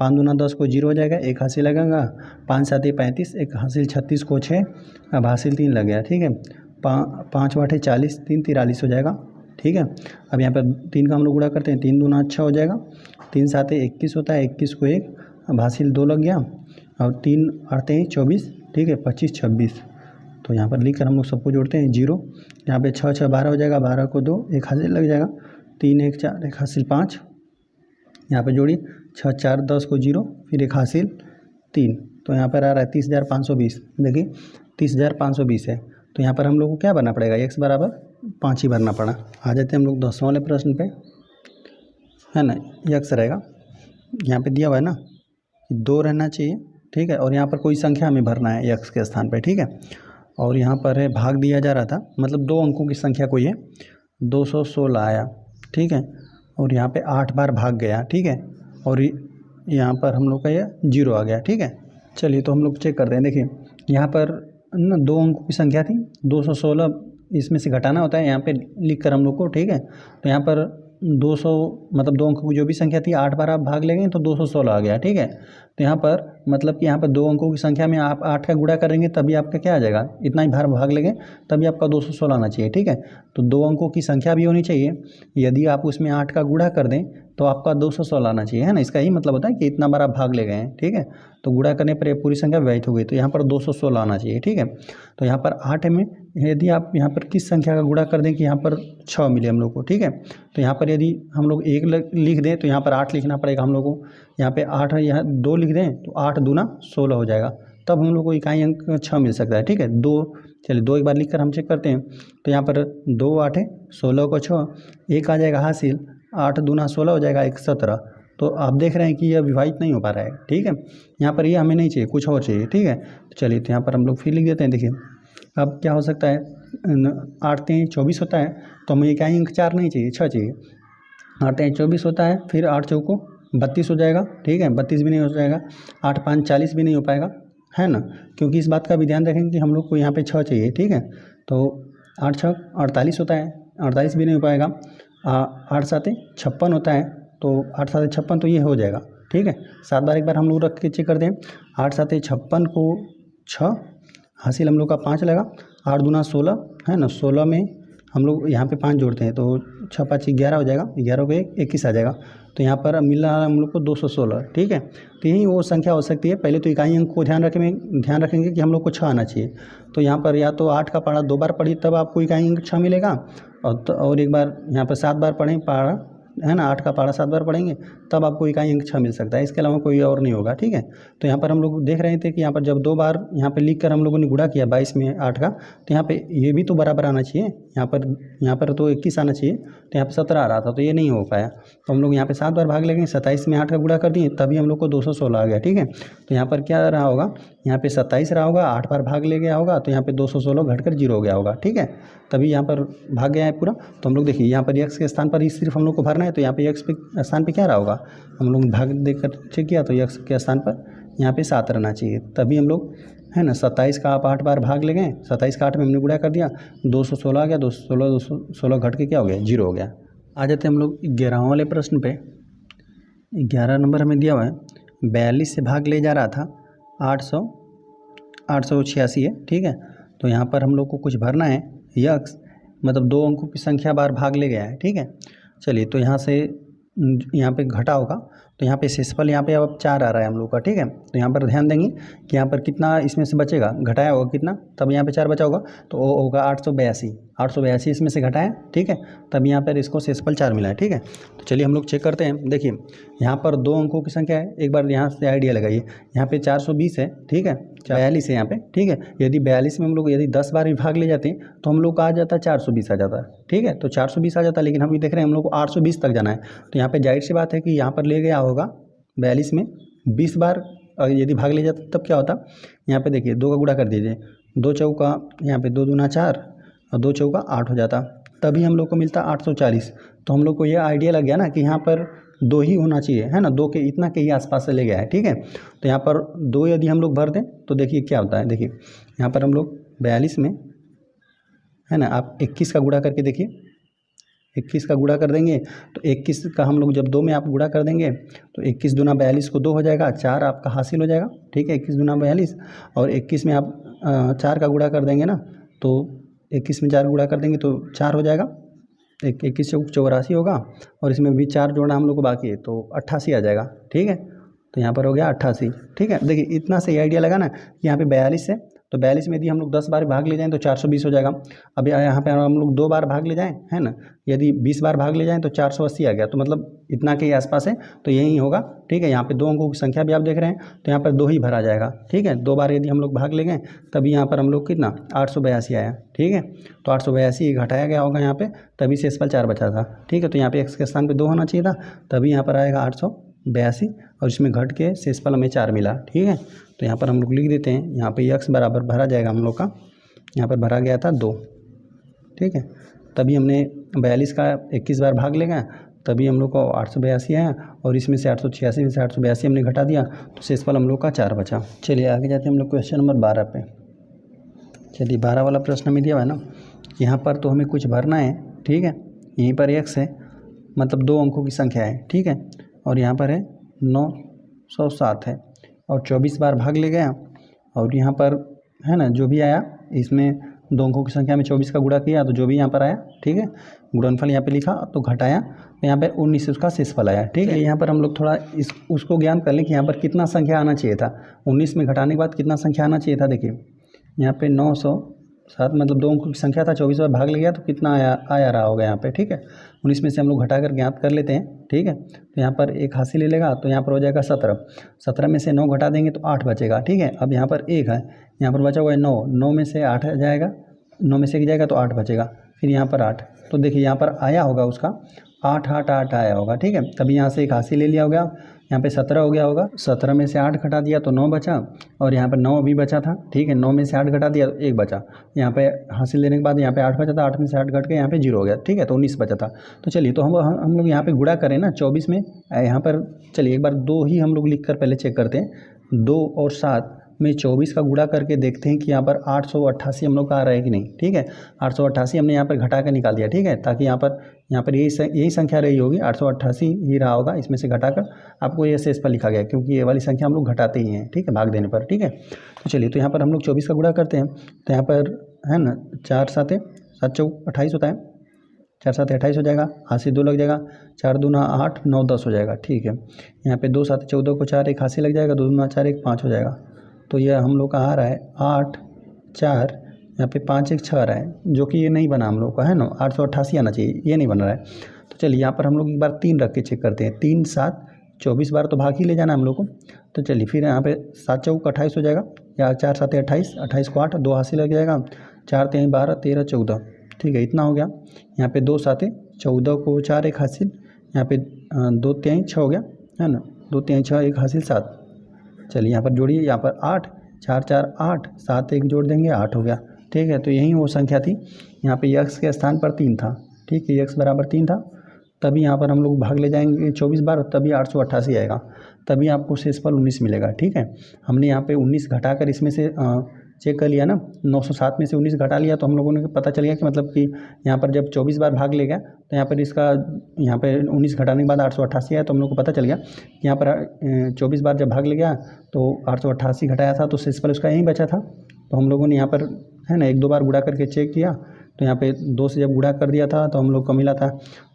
5 दूना 10 को 0 हो जाएगा, 1 हासिल लगेगा, 5 7 35, 1 हासिल 36 को 6, अब हासिल 3 लग गया, ठीक है। 5 8 40, 3 43 हो जाएगा, ठीक है। अब यहाँ पर 3 का हम लोग गुणा करते हैं, 3 दूना 6 हो जाएगा, 3 7 21 होता है, 21 को 1, अब हासिल 2 लग गया, और 3 8 24, ठीक है, 25 26। तो यहाँ पर लिख कर हम लोग सबको जोड़ते हैं 0, यहाँ पे 6 6 12 हो जाएगा, 12 को 2, 1 हासिल लग जाएगा, 3 1 4, 1 हासिल 5, यहाँ पे जोड़िए 6 4 10 को 0, फिर 1 हासिल 3, तो यहाँ पर आ रहा है 30,520। देखिए 30,520 है, तो यहाँ पर हम लोग को क्या भरना पड़ेगा, x बराबर 5 ही भरना पड़ा। आ जाते हैं हम लोग 10वां वाले प्रश्न पे, है ना, x रहेगा, यहाँ पे दिया हुआ है ना कि 2 रहना चाहिए, ठीक है, और यहाँ पर कोई संख्या हमें भरना है x के स्थान पे, ठीक है। और यहाँ पर है भाग दिया जा रहा था, मतलब 2 अंकों की संख्या कोई है, 216 आया, ठीक है, और यहाँ पे 8 बार भाग गया, ठीक है, और यहाँ पर हम लोग का ये 0 आ गया, ठीक है। चलिए तो हम लोग चेक करते हैं, देखिए यहाँ पर ना 2 अंकों की संख्या थी, 216 इसमें से घटाना होता है, यहाँ पे लिख कर हम लोग को, ठीक है। तो यहाँ पर 200 मतलब 2 अंकों की जो भी संख्या थी 8 बार आप भाग लेंगे तो 216 आ गया, ठीक है। तो यहाँ पर मतलब कि यहाँ पर 2 अंकों की संख्या में आप 8 का गुणा करेंगे तभी आपका क्या आ जाएगा, इतना ही बार भाग लेंगे तभी आपका 216 आना चाहिए, ठीक है। तो 2 अंकों की संख्या भी होनी चाहिए, यदि आप उसमें 8 का गुणा कर दें तो आपका 216 आना चाहिए, है ना। इसका ही मतलब होता है कि इतना बार आप भाग ले गए हैं, ठीक है। तो गुणा करने पर ये पूरी संख्या व्यक्त हो गई, तो यहाँ पर 216 आना चाहिए, ठीक है। तो यहाँ पर 8 में यदि आप यहाँ पर किस संख्या का गुणा कर दें कि यहाँ पर 6 मिले हम लोग को, ठीक है। तो यहाँ पर यदि हम लोग 1 लिख दें तो यहाँ पर 8 लिखना पड़ेगा हम लोग को। यहाँ पे 8 है, यहाँ 2 लिख दें तो 8 दूना 16 हो जाएगा, तब हम लोग को इकाई अंक 6 मिल सकता है, ठीक है। 2 चलिए 2 एक बार लिख कर हम चेक करते हैं। तो यहाँ पर 2 8 है, 16 को 6, 1 आ जाएगा हासिल, 8 दूना 16 हो जाएगा, 1 17। तो आप देख रहे हैं कि यह विभाजित नहीं हो पा रहा है, ठीक है। यहाँ पर ये हमें नहीं चाहिए, कुछ और चाहिए, ठीक है। तो चलिए तो यहाँ पर हम लोग फिर लिख देते हैं। देखिए अब क्या हो सकता है, 8 3 24 होता है, तो हमें इकाई अंक 4 नहीं चाहिए, 6 चाहिए। 8 3 24 होता है, फिर 8 चौको 32 हो जाएगा, ठीक है। 32 भी नहीं हो जाएगा, 8 5 40 भी नहीं हो पाएगा, है ना। क्योंकि इस बात का भी ध्यान रखेंगे कि हम लोग को यहाँ पे 6 चाहिए, ठीक है। तो 8 6 48 होता है, 48 भी नहीं हो पाएगा। 8 7 56 होता है, तो 8 7 56 तो ये हो जाएगा, ठीक है। 7 बार एक बार हम लोग रख के चेक करते हैं। 8 7 56 को 6 हासिल हम लोग का 5 लगा, 8 दूना 16, है ना। 16 में हम लोग यहाँ पे 5 जोड़ते हैं तो 6 5 11 हो जाएगा, 11 को 21 आ जाएगा। तो यहाँ पर मिल रहा है हम लोग को 216, ठीक है। तो यही वो संख्या हो सकती है। पहले तो इकाई अंक को ध्यान रखेंगे कि हम लोग को 6 आना चाहिए। तो यहाँ पर या तो 8 का पढ़ा 2 बार पढ़ी तब आपको इकाई अंक 6 मिलेगा, और एक बार यहाँ पर 7 बार पढ़ें पढ़ा, है ना। 8 का पढ़ा 7 बार पढ़ेंगे तब आपको इकाई अंक 6 मिल सकता है, इसके अलावा कोई और नहीं होगा, ठीक है। तो यहाँ पर हम लोग देख रहे थे कि यहाँ पर जब 2 बार यहाँ पे लिख कर हम लोगों ने गुणा किया 22 में 8 का, तो यहाँ पे ये भी तो बराबर आना चाहिए, यहाँ पर तो 21 आना चाहिए, तो यहाँ पे 17 आ रहा था, तो ये नहीं हो पाया। तो हम लोग यहाँ पे 7 बार भाग लेंगे, 27 में 8 का गुणा कर दिए तभी हम लोग को 216 आ गया, ठीक है। तो यहाँ पर क्या रहा होगा, यहाँ पे 27 रहा होगा, 8 बार भाग ले गया होगा, तो यहाँ पे 216 घटकर 0 हो गया होगा, ठीक है। तभी यहाँ पर भाग गया है पूरा। तो हम लोग देखिए यहाँ पर x के स्थान पर ही सिर्फ हम लोग को भरना है, तो यहाँ पे x पे स्थान पे क्या रहा होगा, हम लोग भाग देकर चेक किया तो x के स्थान पर यहाँ पे 7 रहना चाहिए, तभी हम लोग, है ना। 27 का आप 8 बार भाग ले गए, 27 का 8 में हमने गुणा कर दिया, 216 आ गया, 216 घट के क्या हो गया, 0 हो गया। आ जाते हैं हम लोग 11वां वाले प्रश्न पे। 11 नंबर हमें दिया हुआ है, 42 से भाग ले जा रहा था 886 है, ठीक है। तो यहाँ पर हम लोग को कुछ भरना है, यक्स मतलब 2 अंकों की संख्या बार भाग ले गया है, ठीक है। चलिए तो यहाँ से यहाँ पे घटा होगा, तो यहाँ पे शेषफल यहाँ पे अब 4 आ रहा है हम लोग का, ठीक है। तो यहाँ पर ध्यान देंगे कि यहाँ पर कितना इसमें से बचेगा, घटाया होगा कितना, तब यहाँ पे 4 बचा होगा, तो वो होगा 882 इसमें से घटाया, ठीक है। तब यहाँ पर इसको शेषफल 4 मिला है, ठीक है। तो चलिए हम लोग चेक करते हैं। देखिए यहाँ पर 2 अंकों की संख्या है, एक बार यहाँ से आइडिया लगाइए। यहाँ पे 420 है, ठीक है, 42 है यहाँ पे, ठीक है। यदि 42 में हम लोग यदि 10 बार भी भाग ले जाते हैं तो हम लोग का आ जाता है 420 आ जाता है, ठीक है। तो 420 आ जाता है, लेकिन हम ये देख रहे हैं हम लोग को 820 तक जाना है। तो यहाँ पे जाहिर सी बात है कि यहाँ पर ले गया होगा 42 में 20 बार यदि भाग ले जाता तब क्या होता, यहाँ पे देखिए 2 का गुणा कर दीजिए, 2 चौका यहाँ पे 2 दूना 4 और 2 चौका 8 हो जाता, तभी हम लोग को मिलता 840। तो हम लोग को ये आइडिया लग गया ना कि यहाँ पर 2 ही होना चाहिए, है ना, 2 के इतना के ही आसपास से ले गया है, ठीक है। तो यहाँ पर 2 यदि हम लोग भर दें तो देखिए क्या होता है। देखिए यहाँ पर हम लोग 42 में, है ना, आप 21 का गुणा करके देखिए, 21 का गुणा कर देंगे तो 21 का हम लोग जब 2 में आप गुणा कर देंगे तो 21 दूना 42 को 2 हो जाएगा, 4 आपका हासिल हो जाएगा, ठीक है। 21 दूना 42 और 21 में आप 4 का गुणा कर देंगे ना, तो 21 में 4 गुणा कर देंगे तो 4 हो जाएगा, 21 से 84 होगा, और इसमें भी 4 जोड़ना हम लोग को बाकी है तो 88 आ जाएगा, ठीक है। तो यहाँ पर हो गया 88, ठीक है। देखिए इतना सही आइडिया लगा ना कि यहाँ पे 42 है, तो 42 में यदि हम लोग 10 बार भाग ले जाएं तो 420 हो जाएगा। अब यहाँ पे हम लोग 2 बार भाग ले जाएं, है ना, यदि 20 बार भाग ले जाएं तो 480 आ गया, तो मतलब इतना के आसपास है, तो यही होगा, ठीक है। यहाँ पे 2 अंकों की संख्या भी आप देख रहे हैं, तो यहाँ पर 2 ही भरा जाएगा, ठीक है। 2 बार यदि हम लोग भाग ले गए तभी यहाँ पर हम लोग कितना 882 आया, ठीक है। तो 882 घटाया गया होगा यहाँ पे, तभी शेषफल 4 बचा था, ठीक है। तो यहाँ पे x के स्थान पे 2 होना चाहिए था, तभी यहाँ पर आएगा 882 और इसमें घट के शेषफल हमें 4 मिला, ठीक है। तो यहाँ पर हम लोग लिख देते हैं, यहाँ पे x बराबर भरा जाएगा हम लोग का, यहाँ पर भरा गया था 2, ठीक है। तभी हमने 42 का 21 बार भाग ले गए, तभी हम लोग को 882 आया, और इसमें से 886 में से 882 हमने घटा दिया तो शेषफल हम लोग का 4 बचा। चलिए आगे जाते हैं हम लोग क्वेश्चन नंबर 12 पे। चलिए 12 वाला प्रश्न में दिया हुआ है ना, यहाँ पर तो हमें कुछ भरना है, ठीक है। यहीं पर x है मतलब 2 अंकों की संख्या है, ठीक है। और यहाँ पर है 907 है और 24 बार भाग ले गया और यहाँ पर है ना जो भी आया इसमें 2 अंकों की संख्या में 24 का गुणा किया तो जो भी यहाँ पर आया, ठीक है, गुणनफल यहाँ पे लिखा तो घटाया तो यहाँ पर 19 उसका शेषफल आया, ठीक है। यहाँ पर हम लोग थोड़ा उसको ज्ञान कर लें कि यहाँ पर कितना संख्या आना चाहिए था। 19 में घटाने के बाद कितना संख्या आना चाहिए था। देखिए यहाँ पे 907 मतलब 2 अंकों की संख्या था, 24 बार भाग ले गया तो कितना आया रहा होगा यहाँ पे, ठीक है। 19 में से हम लोग घटा कर ज्ञात कर लेते हैं, ठीक है। तो यहाँ पर एक हासिल ले लेगा तो यहाँ पर हो जाएगा 17 में से 9 घटा देंगे तो 8 बचेगा, ठीक है। अब यहाँ पर 1 है, यहाँ पर बचा हुआ है 9 में से 8 जाएगा, 9 में से 1 जाएगा तो 8 बचेगा, फिर यहाँ पर 8, तो देखिए यहाँ पर आया होगा उसका 8 8 8 आया होगा, ठीक है। तभी यहाँ से एक हासिल ले लिया होगा, यहाँ पे 17 हो गया होगा, 17 में से 8 घटा दिया तो 9 बचा और यहाँ पर 9 भी बचा था, ठीक है। 9 में से 8 घटा दिया तो 1 बचा, यहाँ पे हासिल लेने के बाद यहाँ पे 8 बचा था, 8 में से 8 घट के यहाँ पे 0 हो गया, ठीक है। तो 19 बचा था। तो चलिए तो हम लोग यहाँ पे गुणा करें ना 24 में, यहाँ पर चलिए एक बार 2 ही हम लोग लिख कर पहले चेक करते हैं। 2 और 7 में 24 का गुणा करके देखते हैं कि यहाँ पर 888 हम लोग का आ रहा है कि नहीं, ठीक है। 888 हमने यहाँ पर घटा कर निकाल दिया, ठीक है, ताकि यहाँ पर यही संख्या रही होगी, 888 ही रहा होगा, इसमें से घटाकर आपको ये शेष पर लिखा गया क्योंकि ये वाली संख्या हम लोग घटाते ही हैं, ठीक है, भाग देने पर, ठीक है। तो चलिए तो यहाँ पर हम लोग 24 का गुणा करते हैं तो यहाँ पर है ना 4 7 7 चौक 28 होता है, 4 7 28 हो जाएगा, हाथ से 2 लग जाएगा, 4 दूना 8 9 10 हो जाएगा, ठीक है। यहाँ पे 2 7 14 को 4 एक हाथ से लग जाएगा, 2 दूना 4 1 5 हो जाएगा। तो यह हम लोग का आ रहा है 8 4, यहाँ पे 5 1 6 रहा है, जो कि ये नहीं बना हम लोग का, है ना, 888 आना चाहिए, ये नहीं बन रहा है। तो चलिए यहाँ पर हम लोग एक बार 3 रख के चेक करते हैं, 3 7 24 बार तो भाग ही ले जाना हम लोग को। तो चलिए फिर यहाँ पे 7 चौक 28 हो जाएगा, या 4 7 28, 28 को 8 2 हासिल लग जाएगा, 4 3 12 13 14, ठीक है, इतना हो गया। यहाँ पे 2 7 14 को 4 1 हासिल, यहाँ पे 2 3 6 हो गया, है ना, 2 3 6 1 हासिल 7। चलिए यहाँ पर जोड़िए, यहाँ पर 8 4 4 8 7 1 जोड़ देंगे 8 हो गया, ठीक है। तो यही वो संख्या थी, यहाँ पे x के स्थान पर 3 था, ठीक है, x बराबर 3 था, तभी यहाँ पर हम लोग भाग ले जाएंगे 24 बार, तभी 888 आएगा, तभी आपको शेषफल 19 मिलेगा, ठीक है। हमने यहाँ पे 19 घटाकर इसमें से चेक कर लिया ना, 907 में से 19 घटा लिया तो हम लोगों ने पता चल गया कि मतलब कि यहाँ पर जब 24 बार भाग ले गया तो यहाँ पर इसका यहाँ पे 19 घटाने के बाद 888 आया, तो हम लोग को पता चल गया कि यहाँ पर 24 बार जब भाग ले गया तो 888 घटाया था तो शेषफल उसका यहीं बचा था। तो हम लोगों ने यहाँ पर है ना 1 2 बार गुणा करके चेक किया, तो यहाँ पे 2 से जब गुणा कर दिया था तो हम लोग को मिला था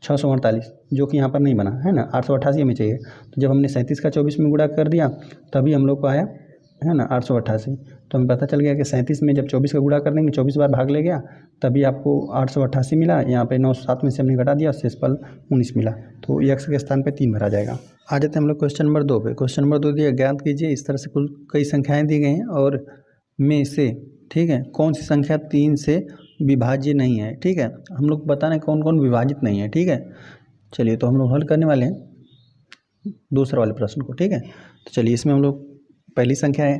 648, जो कि यहाँ पर नहीं बना, है ना, 888 हमें चाहिए। तो जब हमने 37 का 24 में गुणा कर दिया तभी हम लोग को आया, है ना, 888। तो हमें पता चल गया कि 37 में जब 24 का गुणा कर देंगे, 24 बार भाग ले गया, तभी आपको 888 मिला। यहाँ पे 907 में से हमने घटा दिया, शेषफल 19 मिला। तो x के स्थान पे 3 भरा जाएगा। आ जाते हैं हम लोग क्वेश्चन नंबर 2 पे। क्वेश्चन नंबर 2 दिया, ज्ञात कीजिए इस तरह से कुल कई संख्याएँ दी गई हैं और में से, ठीक है, कौन सी संख्या 3 से विभाज्य नहीं है, ठीक है। हम लोग बताना है कौन कौन विभाजित नहीं है, ठीक है। चलिए तो हम लोग हल करने वाले हैं दूसरा वाले प्रश्न को, ठीक है। तो चलिए इसमें हम लोग पहली संख्या है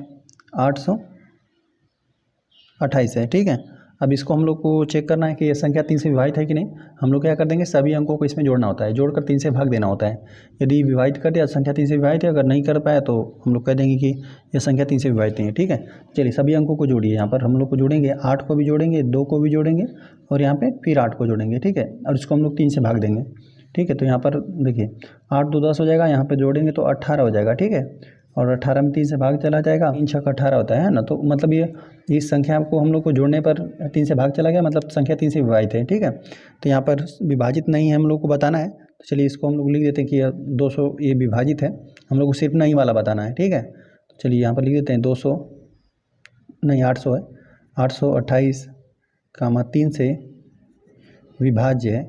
828 है, ठीक है। अब इसको हम लोग को चेक करना है कि ये संख्या 3 से विभाजित है कि नहीं। हम लोग क्या कर देंगे, सभी अंकों को इसमें जोड़ना होता है, जोड़कर 3 से भाग देना होता है। यदि विभाजित कर दिया संख्या 3 से विभाजित है, अगर नहीं कर पाया तो हम लोग कह देंगे कि यह संख्या 3 से विभाजित नहीं है, ठीक है। चलिए सभी अंकों को जोड़िए, यहाँ पर हम लोग को जोड़ेंगे 8 को भी जोड़ेंगे, 2 को भी जोड़ेंगे और यहाँ पर फिर 8 को जोड़ेंगे, ठीक है। और इसको हम लोग 3 से भाग देंगे, ठीक है। तो यहाँ पर देखिए 8 2 10 हो जाएगा, यहाँ पर जोड़ेंगे तो 18 हो जाएगा, ठीक है। और 18 में 3 से भाग चला जाएगा, 3 6 18 होता है ना। तो मतलब ये इस संख्या को हम लोग को जोड़ने पर 3 से भाग चला गया, मतलब संख्या 3 से विभाजित है, ठीक है। तो यहाँ पर विभाजित नहीं है हम लोग को बताना है। तो चलिए इसको हम लोग लिख देते हैं कि 200 ये विभाजित है, हम लोग को सिर्फ नहीं वाला बताना है, ठीक है। तो चलिए यहाँ पर लिख देते हैं 200 नहीं 800 है, 828 कामा 3 से विभाज्य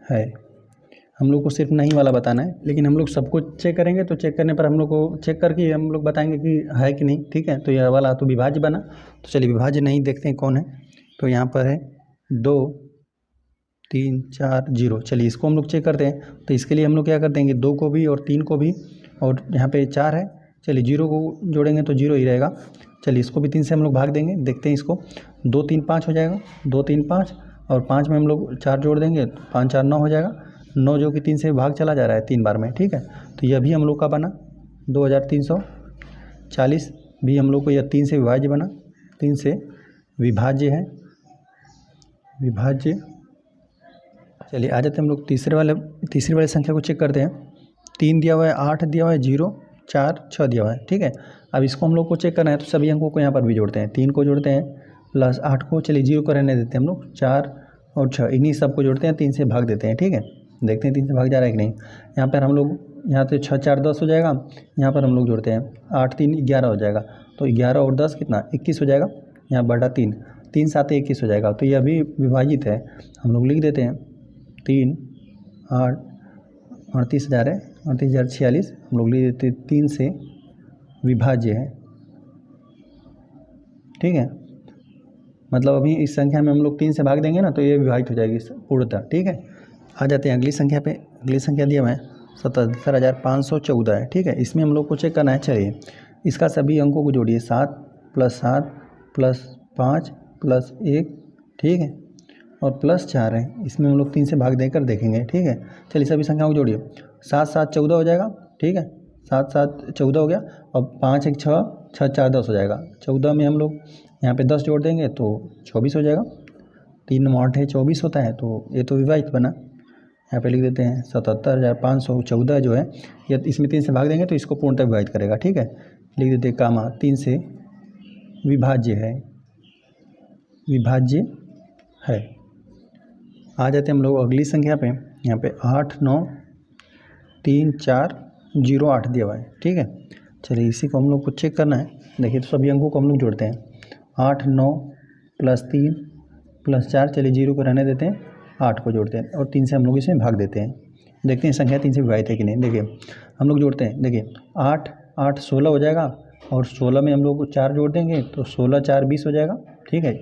है। हम लोग को सिर्फ नहीं वाला बताना है, लेकिन हम लोग सबको चेक करेंगे तो चेक करने पर हम लोग को चेक करके हम लोग बताएंगे कि है कि नहीं, ठीक है। तो यह वाला तो विभाज्य बना। तो चलिए विभाज्य नहीं देखते हैं कौन है। तो यहाँ पर है 2 3 4 0। चलिए इसको हम लोग चेक करते हैं। तो इसके लिए हम लोग क्या कर देंगे, 2 को भी और 3 को भी, और यहाँ पे 4 है, चलिए 0 को जोड़ेंगे तो 0 ही रहेगा। चलिए इसको भी 3 से हम लोग भाग देंगे, देखते हैं इसको। 2 3 5 हो जाएगा, 2 3 5 और 5 में हम लोग 4 जोड़ देंगे, 5 4 9 हो जाएगा। 9 जो कि 3 से भाग चला जा रहा है 3 बार में, ठीक है। तो यह भी हम लोग का बना 2340 भी हम लोग को यह 3 से विभाज्य बना, 3 से विभाज्य है, विभाज्य। चलिए आ जाते हैं हम लोग तीसरी वाली संख्या को चेक करते हैं। 3 दिया हुआ है, 8 दिया हुआ है, 0 4 6 दिया हुआ है, ठीक है। अब इसको हम लोग को चेक करना है तो सभी अंकों को यहाँ पर भी जोड़ते हैं। 3 को जोड़ते हैं प्लस 8 को, चलिए 0 को रहने देते हैं हम लोग, 4 और 6 इन्हीं सब को जोड़ते हैं, 3 से भाग देते हैं, ठीक है। देखते हैं 3 से भाग जा रहा है कि नहीं। यहाँ पर हम लोग यहाँ से 6 4 10 हो जाएगा, यहाँ पर हम लोग जोड़ते हैं 8 3 11 हो जाएगा, तो 11 और 10 कितना 21 हो जाएगा, यहाँ बटा 3 3 7 21 हो जाएगा, तो यह भी विभाजित है। हम लोग लिख देते हैं 3 8 38,000 है, 38,046 हम लोग लिख देते हैं 3 से विभाज्य है, ठीक है। मतलब अभी इस संख्या में हम लोग 3 से भाग देंगे ना तो ये विभाजित हो जाएगी पूर्णतः, ठीक है। आ जाते हैं अगली संख्या पे। अगली संख्या दिया हुआ है 77,514 है, ठीक है। इसमें हम लोग को चेक करना है। चलिए इसका सभी अंकों को जोड़िए, 7 + 7 + 5 + 1, ठीक है, और प्लस 4 है। इसमें हम लोग 3 से भाग देकर देखेंगे, ठीक है। चलिए सभी संख्याओं को जोड़िए, 7 7 14 हो जाएगा, ठीक है, 7 7 14 हो गया, और 5 1 6 6 4 10 हो जाएगा। 14 में हम लोग यहाँ पे 10 जोड़ देंगे तो 24 हो जाएगा। 3 9 8 है 24 होता है, तो ये तो विभाजित बना। यहाँ पे लिख देते हैं 77,514 जो है ये, इसमें 3 से भाग देंगे तो इसको पूर्णतः विभाजित करेगा, ठीक है। लिख देते हैं कामा 3 से विभाज्य है, विभाज्य है। आ जाते हैं हम लोग अगली संख्या पे। यहाँ पे 8 9 3 4 0 8 दिया हुआ है, ठीक है। चलिए इसी को हम लोग को चेक करना है। देखिए तो सभी अंकों को हम लोग जोड़ते हैं, 8 9 + 3 + 4, चलिए 0 को रहने देते हैं, 8 को जोड़ते हैं और 3 से हम लोग इसे भाग देते हैं। देखते हैं संख्या 3 से विभाजित है कि नहीं। देखिए हम लोग जोड़ते हैं, देखिए 8 8 16 हो जाएगा, और 16 में हम लोग 4 जोड़ देंगे तो 16 4 20 हो जाएगा, ठीक है।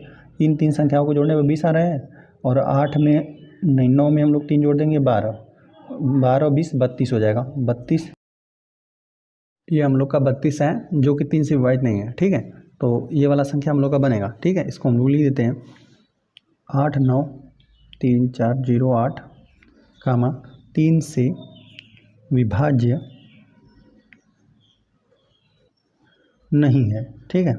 इन 3 संख्याओं को जोड़ने पर 20 आ रहे हैं, और 8 में नहीं 9 में हम लोग 3 जोड़ देंगे 12 12 20 32 हो जाएगा, 32। ये हम लोग का 32 है जो कि 3 से विभाजित नहीं है, ठीक है। तो ये वाला संख्या हम लोग का बनेगा, ठीक है। इसको हम लोग लिख देते हैं 8 9 3 4 0 8 कामा 3 से विभाज्य नहीं है, ठीक है।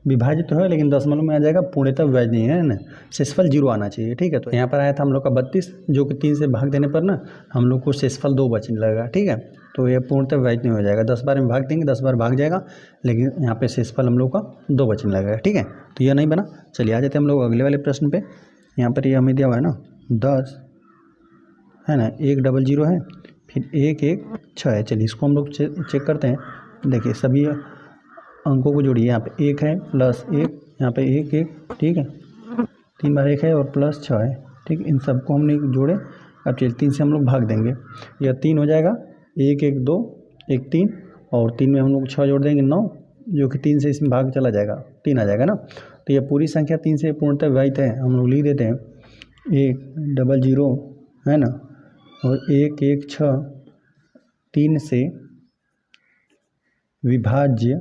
विभाजित तो है लेकिन दशमलव में आ जाएगा, पूर्णतः विभाजित नहीं है ना, शेषफल 0 आना चाहिए, ठीक है। तो यहाँ पर आया था हम लोग का 32 जो कि 3 से भाग देने पर ना हम लोग को शेषफल 2 बचने लगेगा, ठीक है। तो ये पूर्णतः विभाजित नहीं हो जाएगा, 10 बार में भाग देंगे 10 बार भाग जाएगा, लेकिन यहाँ पे शेषफल हम लोग का 2 बचने लगेगा, ठीक है। तो यह नहीं बना। चलिए आ जाते हैं हम लोग अगले वाले प्रश्न पे। यहाँ पर ये हमें दिया हुआ है ना 10 है ना, 1 डबल 0 है, फिर 1 1 6 है। चलिए इसको हम लोग चेक करते हैं। देखिए सभी अंकों को जोड़िए, यहाँ पे 1 है प्लस 1, यहाँ पे 1 1, ठीक है, 3 बार 1 है और प्लस 6 है, ठीक। इन सबको हमने जोड़े। अब चलिए 3 से हम लोग भाग देंगे, यह 3 हो जाएगा, 1 1 2 1 3, और 3 में हम लोग 6 जोड़ देंगे 9, जो कि 3 से इसमें भाग चला जाएगा, 3 आ जाएगा ना। तो यह पूरी संख्या 3 से पूर्णतः विभाजित है। हम लोग लिख देते हैं 1 डबल 0 है ना, और 1 1 6 3 से विभाज्य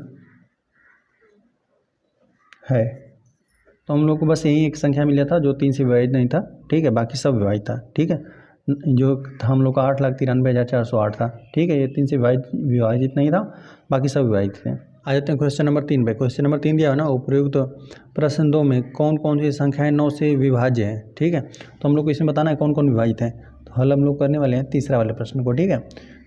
है। तो हम लोग को बस यही एक संख्या मिला था जो 3 से विभाजित नहीं था, ठीक है, बाकी सब विभाजित था, ठीक है। जो था हम लोग का 8,93,408 था, ठीक है। ये 3 से विभाजित नहीं था, बाकी सब विभाजित थे। आ जाते हैं क्वेश्चन नंबर 3 पे। क्वेश्चन नंबर 3 दिया है ना, उपयुक्त प्रश्न 2 में कौन कौन सी संख्याएं 9 से विभाज्य है, ठीक है। तो हम लोग को इसमें बताना है कौन कौन विभाजित है। तो हल हम लोग करने वाले हैं तीसरा वाले प्रश्न को, ठीक है।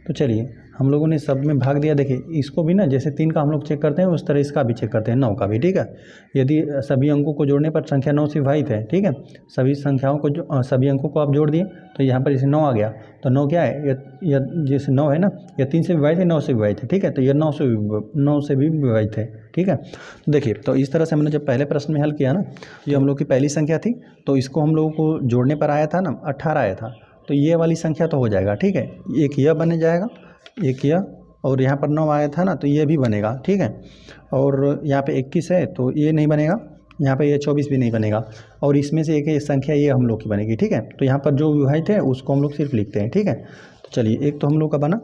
तो चलिए हम लोगों ने सब में भाग दिया। देखिए इसको भी ना जैसे 3 का हम लोग चेक करते हैं उस तरह इसका भी चेक करते हैं, 9 का भी, ठीक है। यदि सभी अंकों को जोड़ने पर संख्या 9 से विभाजित है, ठीक है, सभी संख्याओं को जो सभी अंकों को आप जोड़ दिए तो यहाँ पर जैसे 9 आ गया, तो 9 क्या है, यह जैसे 9 है ना, यह 3 से विभाजित है, 9 से विभाजित है, ठीक है। तो यह 9 से भी विभाजित है, ठीक है। तो देखिए तो इस तरह से हमने जब पहले प्रश्न में हल किया ना, ये हम लोग की पहली संख्या थी, तो इसको हम लोगों को जोड़ने पर आया था ना 18 आया था, तो ये वाली संख्या तो हो जाएगा, ठीक है। एक यह बन जाएगा, एक यह, और यहाँ पर 9 आया था ना तो ये भी बनेगा, ठीक है। और यहाँ पे 21 है तो ये नहीं बनेगा, यहाँ पे ये 24 भी नहीं बनेगा, और इसमें से एक संख्या ये हम लोग की बनेगी, ठीक है। तो यहाँ पर जो विभाजित है उसको हम लोग सिर्फ लिखते हैं, ठीक है। तो चलिए एक तो हम लोग का बना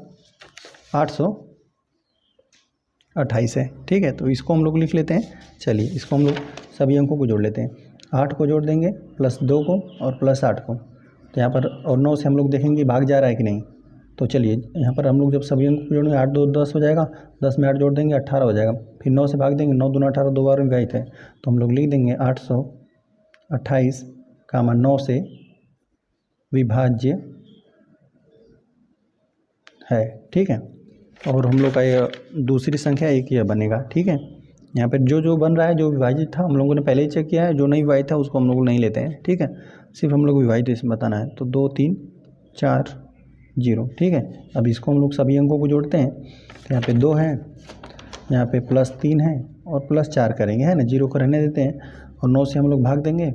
828 है, ठीक है। तो इसको हम लोग लिख लेते हैं। चलिए इसको हम लोग सभी अंकों को जोड़ लेते हैं, 8 को जोड़ देंगे प्लस 2 को और प्लस 8 को, तो यहाँ पर और 9 से हम लोग देखेंगे भाग जा रहा है कि नहीं। तो चलिए यहाँ पर हम लोग जब सभी अंकों को जोड़ेंगे 8 2 10 हो जाएगा, 10 में 8 जोड़ देंगे 18 हो जाएगा, फिर 9 से भाग देंगे, 9 दूना 18, 2 बार में विभाजित है, तो हम लोग लिख देंगे 28 कामा 9 से विभाज्य है। ठीक है, और हम लोग का ये दूसरी संख्या एक यह बनेगा। ठीक है, यहाँ पर जो जो बन रहा है, जो विभाजित था हम लोगों ने पहले ही चेक किया है, जो नहीं विभाजित था उसको हम लोग नहीं लेते हैं। ठीक है, सिर्फ हम लोग विभाजित इसमें बताना है। तो 2 3 4 0। ठीक है, अब इसको हम लोग सभी अंकों को जोड़ते हैं। तो यहाँ पे 2 है, यहाँ पे +3 है और +4 करेंगे, है ना। 0 को रहने देते हैं और 9 से हम लोग भाग देंगे।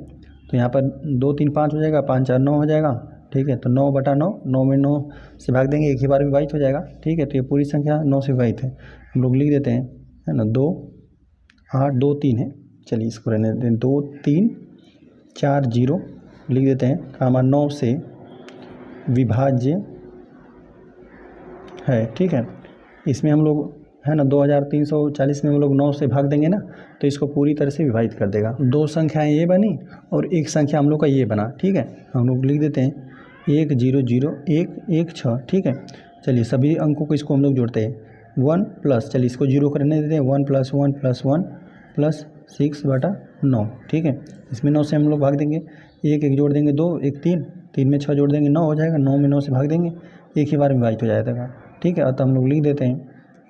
तो यहाँ पर 2 3 5 हो जाएगा, 5 4 9 हो जाएगा। ठीक है, तो 9/9, 9 में 9 से भाग देंगे, एक ही बार विभाजित हो जाएगा। ठीक है, तो ये पूरी संख्या 9 से विभाजित है, हम लोग लिख देते हैं, है ना। 2 8 2 3 है, चलिए इसको रहने देते हैं। 2 3 4 0 लिख देते हैं, कामा 9 से विभाज्य है। ठीक है, इसमें हम लोग, है ना, 2340 में हम लोग 9 से भाग देंगे ना, तो इसको पूरी तरह से विभाजित कर देगा। 2 संख्याएं ये बनी और एक संख्या हम लोग का ये बना। ठीक है, हम लोग लिख देते हैं 1 0 0 1 1 6। ठीक है, चलिए सभी अंकों को इसको हम लोग जोड़ते हैं। 1 प्लस, चलिए इसको 0 करने देते हैं। 1 + 1 + 1 + 6/9। ठीक है, इसमें 9 से हम लोग भाग देंगे, 1 1 जोड़ देंगे 2 1 3, 3 में 6 जोड़ देंगे 9 हो जाएगा। 9 में 9 से भाग देंगे, एक ही बार विभाजित हो जाएगा। ठीक है, अतः हम लोग लिख देते हैं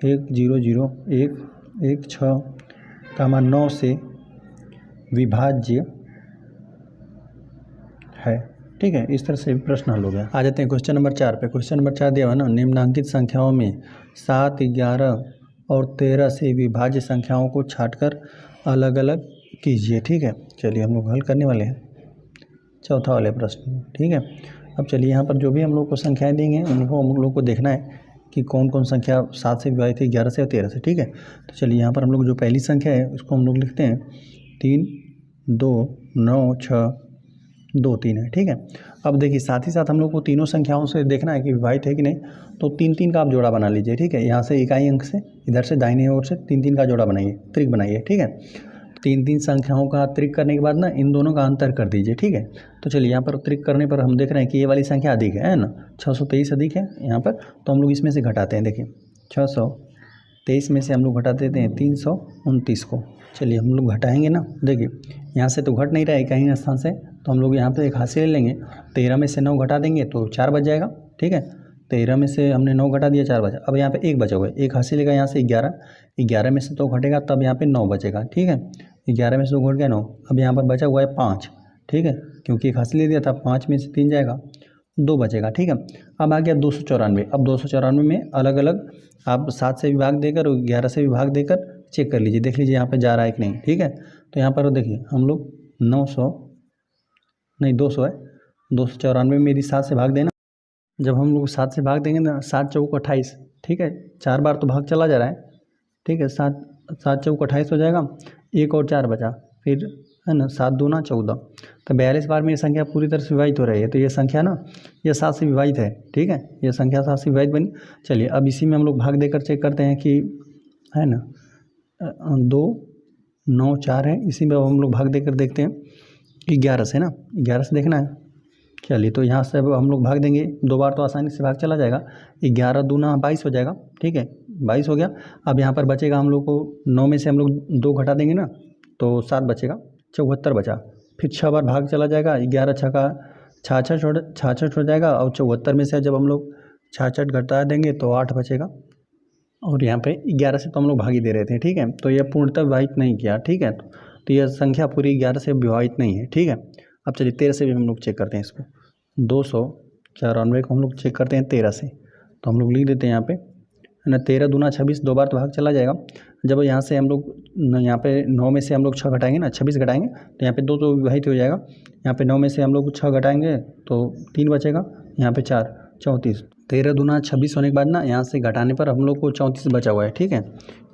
1 0 0 1 1 6 कामा 9 से विभाज्य है। ठीक है, इस तरह से प्रश्न हल हो गया। आ जाते हैं क्वेश्चन नंबर 4 पे। क्वेश्चन नंबर 4 दिया हुआ ना, निम्नांकित संख्याओं में 7 11 और 13 से विभाज्य संख्याओं को छांटकर अलग अलग कीजिए। ठीक है, चलिए हम लोग हल करने वाले हैं चौथा वाले प्रश्न। ठीक है, अब चलिए यहाँ पर जो भी हम लोग को संख्याएं देंगे उनको हम लोग को देखना है कि कौन कौन संख्या 7 से विभाजित है, 11 से और 13 से। ठीक है, तो चलिए यहाँ पर हम लोग जो पहली संख्या है उसको हम लोग लिखते हैं 3 2 9 6 2 3 है। ठीक है, अब देखिए साथ ही साथ हम लोग को तीनों संख्याओं से देखना है कि विभाजित है कि नहीं। तो 3 3 का आप जोड़ा बना लीजिए। ठीक है, यहाँ से इकाई अंक से, इधर से दाहिनी ओर से 3 3 का जोड़ा बनाइए, त्रिक बनाइए। ठीक है, 3 3 संख्याओं का त्रिक करने के बाद ना इन दोनों का अंतर कर दीजिए। ठीक है, तो चलिए यहाँ पर त्रिक करने पर हम देख रहे हैं कि ये वाली संख्या अधिक है ना, 623 अधिक है यहाँ पर। तो हम लोग इसमें से घटाते हैं। देखिए 623 में से हम लोग घटा देते हैं 329 को। चलिए हम लोग घटाएंगे ना, देखिए यहाँ से तो घट नहीं रहा है कहीं स्थान से, तो हम लोग यहाँ पे एक हासिल ले लेंगे। 13 में से 9 घटा देंगे तो 4 बच जाएगा। ठीक है, 13 में से हमने 9 घटा दिया, 4 बचा। अब यहाँ पे 1 बचा हुआ है, एक हासिल लेगा यहाँ से 11, 11 में से 2 घटेगा तब यहाँ पे 9 बचेगा। ठीक है, 11 में से 2 घट गया 9, अब यहाँ पर बचा हुआ है 5। ठीक है, क्योंकि एक हासिल ले दिया था, 5 में से 3 जाएगा, 2 बचेगा। ठीक है, अब आ गया 294। अब 294 में अलग अलग आप 7 से विभाग देकर और 11 से विभाग देकर चेक कर लीजिए, देख लीजिए यहाँ पे जा रहा है कि नहीं। ठीक है, तो यहाँ पर देखिए हम लोग 200 है, 294 में यदि 7 से भाग देना, जब हम लोग 7 से भाग देंगे ना, 7 चौक 28। ठीक है, 4 बार तो भाग चला जा रहा है। ठीक है, 7 चौक 28 हो जाएगा, 1 और 4 बचा, फिर है ना 7 दूना 14, तो 42 बार में ये संख्या पूरी तरह से विभाजित हो रही है। तो ये संख्या ना ये 7 से विभाजित है। ठीक है, ये संख्या 7 से विभाजित बनी। चलिए अब इसी में हम लोग भाग देकर चेक करते हैं कि, है ना, 2 9 4 है, इसी में अब हम लोग भाग देकर देखते हैं 11 से ना, 11 से देखना है। चलिए तो यहाँ से अब हम लोग भाग देंगे, 2 बार तो आसानी से भाग चला जाएगा, 11 दूना 22 हो जाएगा। ठीक है, 22 हो गया। अब यहाँ पर बचेगा हम लोग को 9 में से हम लोग 2 घटा देंगे ना, तो 7 बचेगा, 74 बचा। फिर 6 बार भाग चला जाएगा, 11 6 का 66 हो जाएगा, और 74 में से जब हम लोग 66 घटा देंगे तो 8 बचेगा। और यहाँ पे 11 से तो हम लोग भाग ही दे रहे थे। ठीक है, तो यह पूर्णतः विभाजित नहीं किया। ठीक है, तो यह संख्या पूरी 11 से विभाजित नहीं है। ठीक है, अब चलिए 13 से भी हम लोग चेक करते हैं इसको। 294 को हम लोग चेक करते हैं 13 से, तो हम लोग लिख देते हैं यहाँ पे, है ना, 13 दूना 26, 2 बार तो भाग चला जाएगा। जब यहाँ से हम लोग यहाँ पे 9 में से हम लोग 6 घटाएंगे ना, 26 घटाएंगे तो यहाँ पे 2 तो विभाजित हो जाएगा। यहाँ पे 9 में से हम लोग 6 घटाएंगे तो 3 बचेगा, यहाँ पे 4 34, 13 दूना 26 होने के बाद ना यहाँ से घटाने पर हम लोग को 34 बचा हुआ है। ठीक है,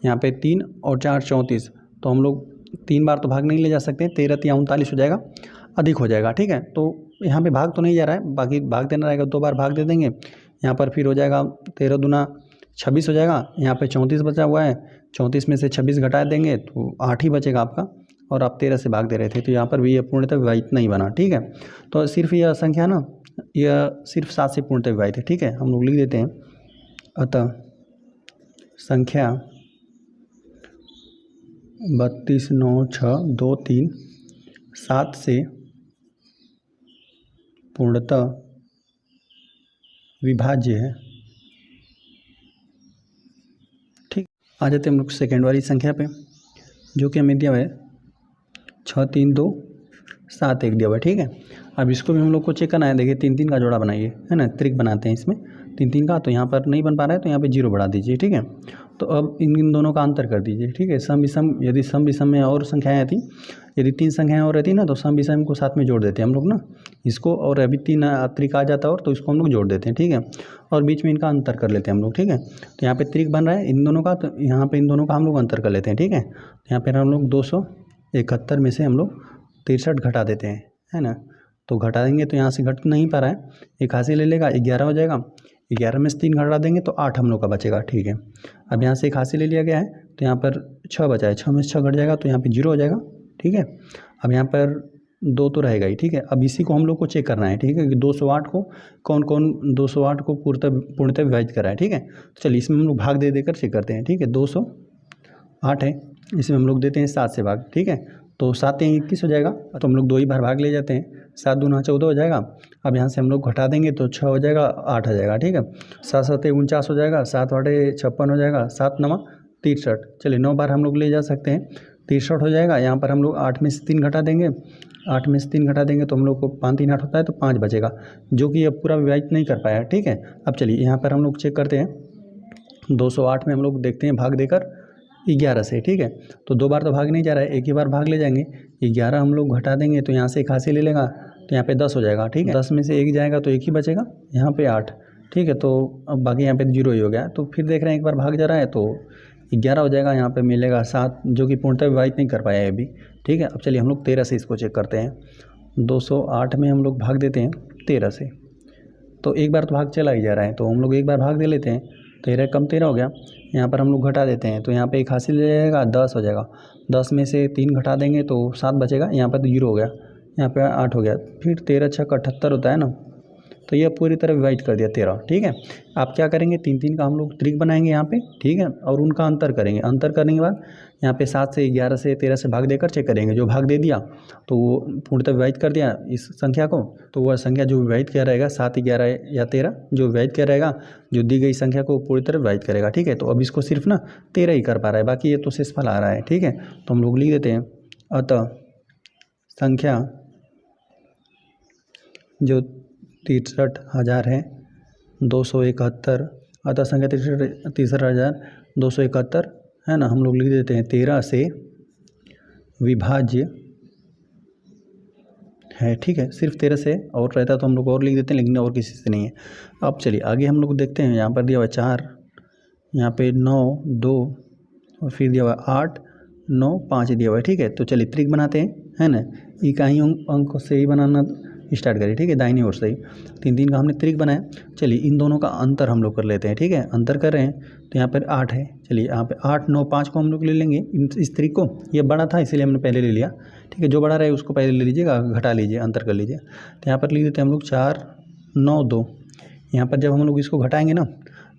यहाँ पे 3 और 4 34, तो हम लोग 3 बार तो भाग नहीं ले जा सकते, 13 3 39 हो जाएगा, अधिक हो जाएगा। ठीक है, तो यहाँ पे भाग तो नहीं जा रहा है, बाकी भाग देना रहेगा, 2 बार भाग दे देंगे। यहाँ पर फिर हो जाएगा 13 दूना 26 हो जाएगा, यहाँ पे 34 बचा हुआ है, 34 में से 26 घटा देंगे तो 8 ही बचेगा आपका, और आप 13 से भाग दे रहे थे, तो यहाँ पर भी यह पूर्णतः विभाजित नहीं बना। ठीक है, तो सिर्फ यह संख्या ना यह सिर्फ 7 से पूर्णतः विभाजित है। ठीक है, हम लोग लिख देते हैं, अतः संख्या 32 9 6 2 3 7 से पूर्णतः विभाज्य है। ठीक, आ जाते हम लोग सेकेंड वाली संख्या पे, जो कि हमें दिया हुआ है 6 3 2 7 1 दिया हुआ है। ठीक है, अब इसको भी हम लोग को चेक करना है। देखिए 3 3 का जोड़ा बनाइए, है ना, त्रिक बनाते हैं इसमें 3 3 का। तो यहाँ पर नहीं बन पा रहा है तो यहाँ पे 0 बढ़ा दीजिए। ठीक है, तो अब इन दोनों का अंतर कर दीजिए। ठीक है, सम विषम, यदि सम विषम में और संख्याएँ आती, यदि 3 संख्याएँ और रहती ना तो सम विषम को साथ में जोड़ देते हैं हम लोग ना इसको, और अभी 3 त्रिक आ जाता और तो इसको हम लोग जोड़ देते हैं। ठीक है, और बीच में इनका अंतर कर लेते हैं हम लोग। ठीक है, तो यहाँ पे त्रिक बन रहा है इन दोनों का, तो यहाँ पे इन दोनों का हम लोग अंतर कर लेते हैं। ठीक है, यहाँ पर हम लोग 271 में से हम लोग 63 घटा देते हैं, है ना। तो घटा देंगे तो यहाँ से घट नहीं पा रहा है, एक हासिल ले लेगा, 11 हो जाएगा। 11 में से 3 घटा देंगे तो 8 हम लोग का बचेगा। ठीक है, अब यहाँ से एक हासिल ले लिया गया है तो यहाँ पर 6 बचा है, 6 में से 6 घट जाएगा तो यहाँ पे 0 हो जाएगा। ठीक है, अब यहाँ पर 2 तो रहेगा ही। ठीक है, अब इसी को हम लोग को चेक करना है। ठीक है, कि 208 को कौन कौन 208 को पूर्णतः विभाजित करा है। ठीक है, तो चलिए इसमें हम लोग भाग दे देकर चेक करते हैं। ठीक है, 208 है, इसमें हम लोग देते हैं 7 से भाग। ठीक है, तो 7 21 हो जाएगा, तो हम लोग 2 ही बार भाग ले जाते हैं। 7 दूना 14 हो जाएगा। अब यहाँ से हम लोग घटा देंगे तो 6 हो जाएगा, 8 हो जाएगा। ठीक है, 7 7 49 हो जाएगा, 7 8 56 हो जाएगा, 7 9 63। चलिए 9 बार हम लोग ले जा सकते हैं, 63 हो जाएगा। यहाँ पर हम लोग 8 में से 3 घटा देंगे, 8 में से 3 घटा देंगे तो हम लोग को 5 3 8 होता है, तो 5 बचेगा, जो कि अब पूरा विभाजित नहीं कर पाया। ठीक है, अब चलिए यहाँ पर हम लोग चेक करते हैं। 208 में हम लोग देखते हैं भाग देकर 11 से। ठीक है, तो 2 बार तो भाग नहीं जा रहा है, एक ही बार भाग ले जाएंगे। 11 हम लोग घटा देंगे तो यहाँ से एक हासिल ले लेगा तो यहाँ पे 10 हो जाएगा। ठीक है, 10 में से 1 जाएगा तो 1 ही बचेगा, यहाँ पे 8। ठीक है, तो अब बाकी यहाँ पे 0 ही हो गया। तो फिर देख रहे हैं एक बार भाग जा रहा है तो 11 हो जाएगा, यहाँ पे मिलेगा 7, जो कि पूर्णतः विभाजित नहीं कर पाया है अभी। ठीक है, अब चलिए हम लोग 13 से इसको चेक करते हैं। 208 में हम लोग भाग देते हैं 13 से, तो एक बार तो भाग चला ही जा रहा है, तो हम लोग एक बार भाग दे लेते हैं। 13 कम 13 हो गया, यहाँ पर हम लोग घटा देते हैं तो यहाँ पे एक हासिल ले जाएगा, 10 हो जाएगा। 10 में से 3 घटा देंगे तो 7 बचेगा, यहाँ पर तो 0 हो गया, यहाँ पे 8 हो गया। फिर 13 6 78 होता है ना, तो यह पूरी तरह विभाजित कर दिया 13। ठीक है, आप क्या करेंगे, 3 3 का हम लोग त्रिक बनाएंगे यहाँ पे। ठीक है, और उनका अंतर करेंगे। अंतर करने के बाद यहाँ पे 7 से 11 से 13 से भाग देकर चेक करेंगे। जो भाग दे दिया तो वो पूर्णतः विभाजित कर दिया इस संख्या को, तो वह संख्या जो विभाजित किया रहेगा 7 11 या 13 जो विभाजित किया रहेगा, जो दी गई संख्या को पूरी तरह विभाजित करेगा। ठीक है, तो अब इसको सिर्फ ना 13 ही कर पा रहा है, बाकी ये तो शेषफल आ रहा है। ठीक है, तो हम लोग लिख देते हैं, अतः संख्या जो 63,000 है 271, अतः संख्या 63,271 है ना, हम लोग लिख देते हैं 13 से विभाज्य है। ठीक है, सिर्फ 13 से, और रहता तो हम लोग और लिख देते हैं, लेकिन और किसी से नहीं है। अब चलिए आगे हम लोग देखते हैं। यहाँ पर दिया हुआ 4, यहाँ पे 9 2, और फिर दिया हुआ 8 9 5 दिया हुआ है। ठीक है, तो चलिए त्रिक बनाते हैं, है ना। इकाई अंक से ही बनाना स्टार्ट करिए। ठीक है, दाहिनी ओर से ही 3 3 का हमने त्रिक बनाया। चलिए इन दोनों का अंतर हम लोग कर लेते हैं। ठीक है, अंतर कर रहे हैं तो यहाँ पर 8 है। चलिए यहाँ पे 8 9 5 को हम लोग ले लेंगे इस त्रिक को, ये बड़ा था इसीलिए हमने पहले ले लिया। ठीक है, जो बड़ा रहे उसको पहले ले लीजिएगा, घटा लीजिए, अंतर कर लीजिए। तो यहाँ पर लिख देते हैं हम लोग 4 9 2। यहाँ पर जब हम लोग इसको घटाएंगे ना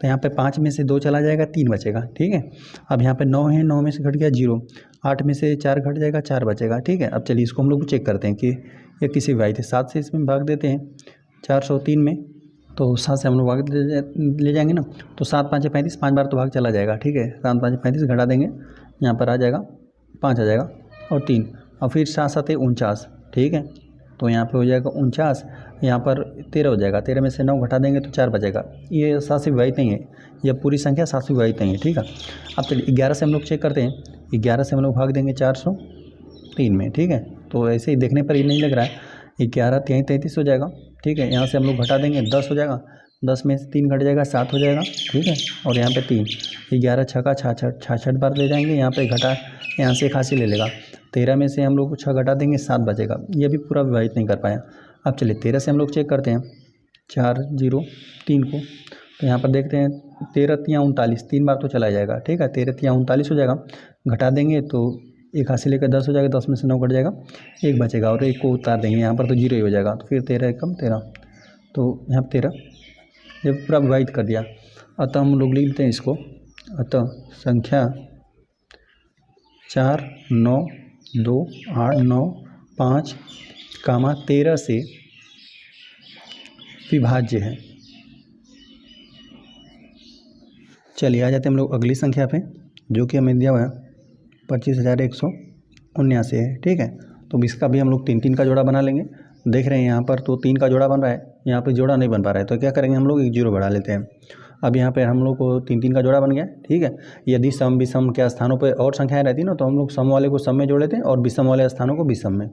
तो यहाँ पे 5 में से 2 चला जाएगा, 3 बचेगा। ठीक है, अब यहाँ पे 9 है, 9 में से घट गया 0, 8 में से 4 घट जाएगा, 4 बचेगा। ठीक है, अब चलिए इसको हम लोग चेक करते हैं कि ये किसी विभाजित है। 7 से इसमें भाग देते हैं 403 में, तो 7 से हम लोग भाग ले जाएंगे ना, तो 7 5 35, 5 बार तो भाग चला जाएगा। ठीक है, 7 5 35 घटा देंगे, यहाँ पर आ जाएगा 5 आ जाएगा और 3, और फिर 7 7 49। ठीक है, तो यहाँ पे हो जाएगा 49, यहाँ पर 13 हो जाएगा। 13 में से 9 घटा देंगे तो 4 बचेगा। ये 7 से विभाजित नहीं है, यह पूरी संख्या 7 से विभाजित नहीं है। ठीक है, अब चलिए 11 से हम लोग चेक करते हैं। 11 से हम लोग भाग देंगे 403 में। ठीक है, तो ऐसे ही देखने पर ये नहीं लग रहा है, 11 33 हो जाएगा। ठीक है, यहाँ से हम लोग घटा देंगे 10 हो जाएगा, 10 में से 3 घट जाएगा, 7 हो जाएगा। ठीक है, और यहाँ पे 3, 11 छक्का 66 बार ले जाएंगे, यहाँ पे घटा, यहाँ से एक हासिल ले लेगा। 13 में से हम लोग 6 घटा देंगे, 7 बचेगा, ये भी पूरा विभाजित नहीं कर पाया। अब चलिए 13 से हम लोग चेक करते हैं 4 0 3 को, तो यहाँ पर देखते हैं 13 3 39, 3 बार तो चला जाएगा। ठीक है, 13 3 39 हो जाएगा, घटा देंगे तो एक हासिल लेकर 10 हो जाएगा, 10 में से 9 घट जाएगा, 1 बचेगा, और 1 को उतार देंगे, यहाँ पर तो 0 ही हो जाएगा। तो फिर 13 कम 13, तो यहाँ 13 ये पूरा विभाजित कर दिया। अतः हम लोग लिख देते हैं इसको, अतः संख्या 4 9 2 8 9 5 13 से विभाज्य है। चलिए आ जाते हैं हम लोग अगली संख्या पे, जो कि हमें दिया हुआ है 25,179 है। ठीक है, तो इसका भी हम लोग 3 3 का जोड़ा बना लेंगे। देख रहे हैं यहाँ पर तो 3 का जोड़ा बन रहा है, यहाँ पे जोड़ा नहीं बन पा रहा है, तो क्या करेंगे हम लोग एक जीरो बढ़ा लेते हैं। अब यहाँ पे हम लोग को 3 3 का जोड़ा बन गया। ठीक है, यदि सम विषम के स्थानों पे और संख्याएं रहती ना, तो हम लोग सम वाले को सम में जोड़ लेते हैं और विषम वाले स्थानों को विषम में,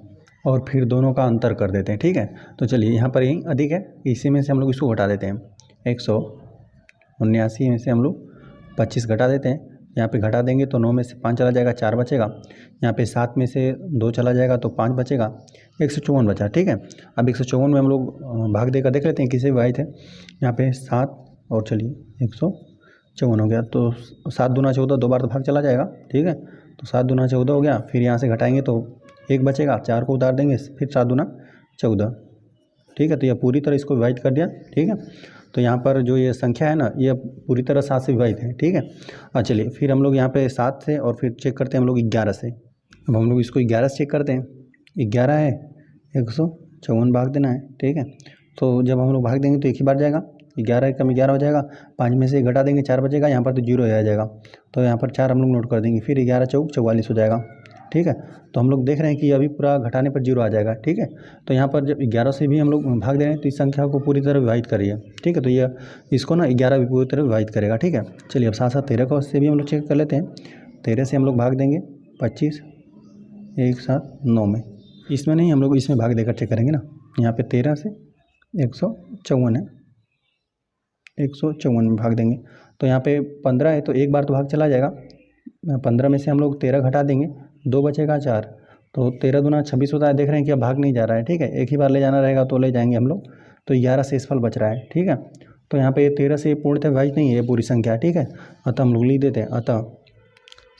और फिर दोनों का अंतर कर देते हैं। ठीक है, तो चलिए यहाँ पर यही अधिक है, इसी में से हम लोग इसको घटा देते हैं। 179 में से हम लोग 25 घटा देते हैं। यहाँ पे घटा देंगे तो 9 में से 5 चला जाएगा, 4 बचेगा। यहाँ पे 7 में से 2 चला जाएगा तो 5 बचेगा, 154 बचा। ठीक है, अब 154 में हम लोग भाग देकर देख लेते हैं किसे विभाजित है। यहाँ पे 7 और चलिए 154 हो गया, तो 7 दूना 14, 2 बार तो भाग चला जाएगा। ठीक है, तो 7 दूना 14 हो गया, फिर यहाँ से घटाएंगे तो 1 बचेगा, 4 को उतार देंगे, फिर 7 दूना 14। ठीक है, तो यह पूरी तरह इसको विभाजित कर दिया। ठीक है, तो यहाँ पर जो ये संख्या है ना, ये पूरी तरह 7 से विभाजित है। ठीक है, और चलिए फिर हम लोग यहाँ पे 7 से और फिर चेक करते हैं हम लोग 11 से। अब हम लोग इसको 11 से चेक करते हैं। 11 है, 154 भाग देना है। ठीक है, तो जब हम लोग भाग देंगे तो एक ही बार जाएगा, 11 कम 11 हो जाएगा, 5 में से घटा देंगे 4 बचेगा, यहाँ पर तो 0 आ जाएगा, तो यहाँ पर 4 हम लोग नोट कर देंगे, फिर 11 चौक 44 हो जाएगा। ठीक है, तो हम लोग देख रहे हैं कि अभी पूरा घटाने पर 0 आ जाएगा। ठीक है, तो यहाँ पर जब 11 से भी हम लोग भाग दे रहे हैं तो इस संख्या को पूरी तरह विभाजित करिए। ठीक है, तो यह इसको ना 11 भी पूरी तरह विभाजित करेगा। ठीक है, चलिए अब साथ साथ 13 को से भी हम लोग चेक कर लेते हैं। 13 से हम लोग भाग देंगे 25, एक साथ 9 में, इसमें नहीं, हम लोग इसमें भाग देकर चेक करेंगे ना। यहाँ पे 13 से 154 है, 154 में भाग देंगे तो यहाँ पे 15 है, तो एक बार तो भाग चला जाएगा। 15 में से हम लोग 13 घटा देंगे, 2 बचेगा 4, तो 13 दूना 26 होता है। देख रहे हैं कि अब भाग नहीं जा रहा है। ठीक है, एक ही बार ले जाना रहेगा तो ले जाएंगे हम लोग, तो 11 शेषफल बच रहा है। ठीक है, तो यहाँ पे 13 से पूर्णतः विभाजित नहीं है ये पूरी संख्या। ठीक है, अतः हम लोग लिख देते हैं, अतः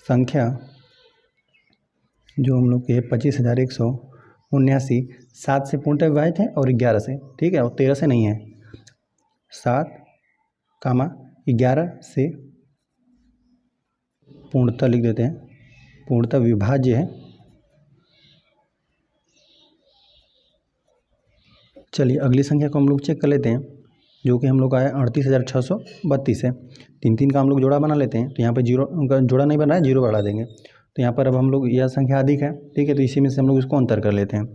संख्या जो हम लोग की है 25,179 7 से पूर्णतः विभाजित है और 11 से। ठीक है, और 13 से नहीं है। 7, 11 से पूर्णतः लिख देते हैं, पूर्णतः विभाज्य है। चलिए अगली संख्या को हम लोग चेक कर लेते हैं, जो कि हम लोग का है 38,632 है। 3 3 का हम लोग जोड़ा बना लेते हैं, तो यहाँ पे 0 का जोड़ा नहीं बन रहा है, 0 बढ़ा देंगे, तो यहाँ पर अब हम लोग यह संख्या अधिक है। ठीक है, तो इसी में से हम लोग इसको अंतर कर लेते हैं।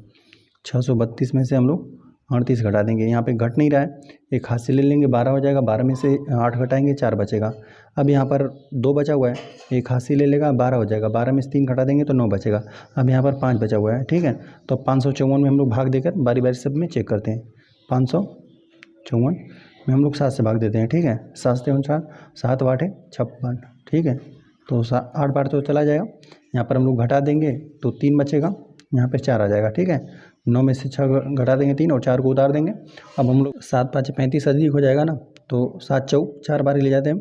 632 में से हम लोग 38 घटा देंगे, यहाँ पे घट नहीं रहा है, एक हाथ से ले लेंगे, 12 हो जाएगा, 12 में से 8 घटाएंगे, 4 बचेगा। अब यहाँ पर 2 बचा हुआ है, एक हाथ से ले लेगा, 12 हो जाएगा, 12 में से 3 घटा देंगे तो 9 बचेगा। अब यहाँ पर 5 बचा हुआ है। ठीक है, तो 554 में हम लोग भाग देकर बारी बारी सब में चेक करते हैं। 554 में हम लोग 7 से भाग देते हैं। ठीक है, 7 से 4, 7 8 है 56। ठीक है, तो 8 बार तो चला जाएगा, यहाँ पर हम लोग घटा देंगे तो 3 बचेगा, यहाँ पर 4 आ जाएगा। ठीक है, 9 में से 6 घटा देंगे 3 और 4 को उतार देंगे। अब हम लोग 7 5 35 अधिक हो जाएगा ना, तो 7 चौक 4 बार ले जाते हैं,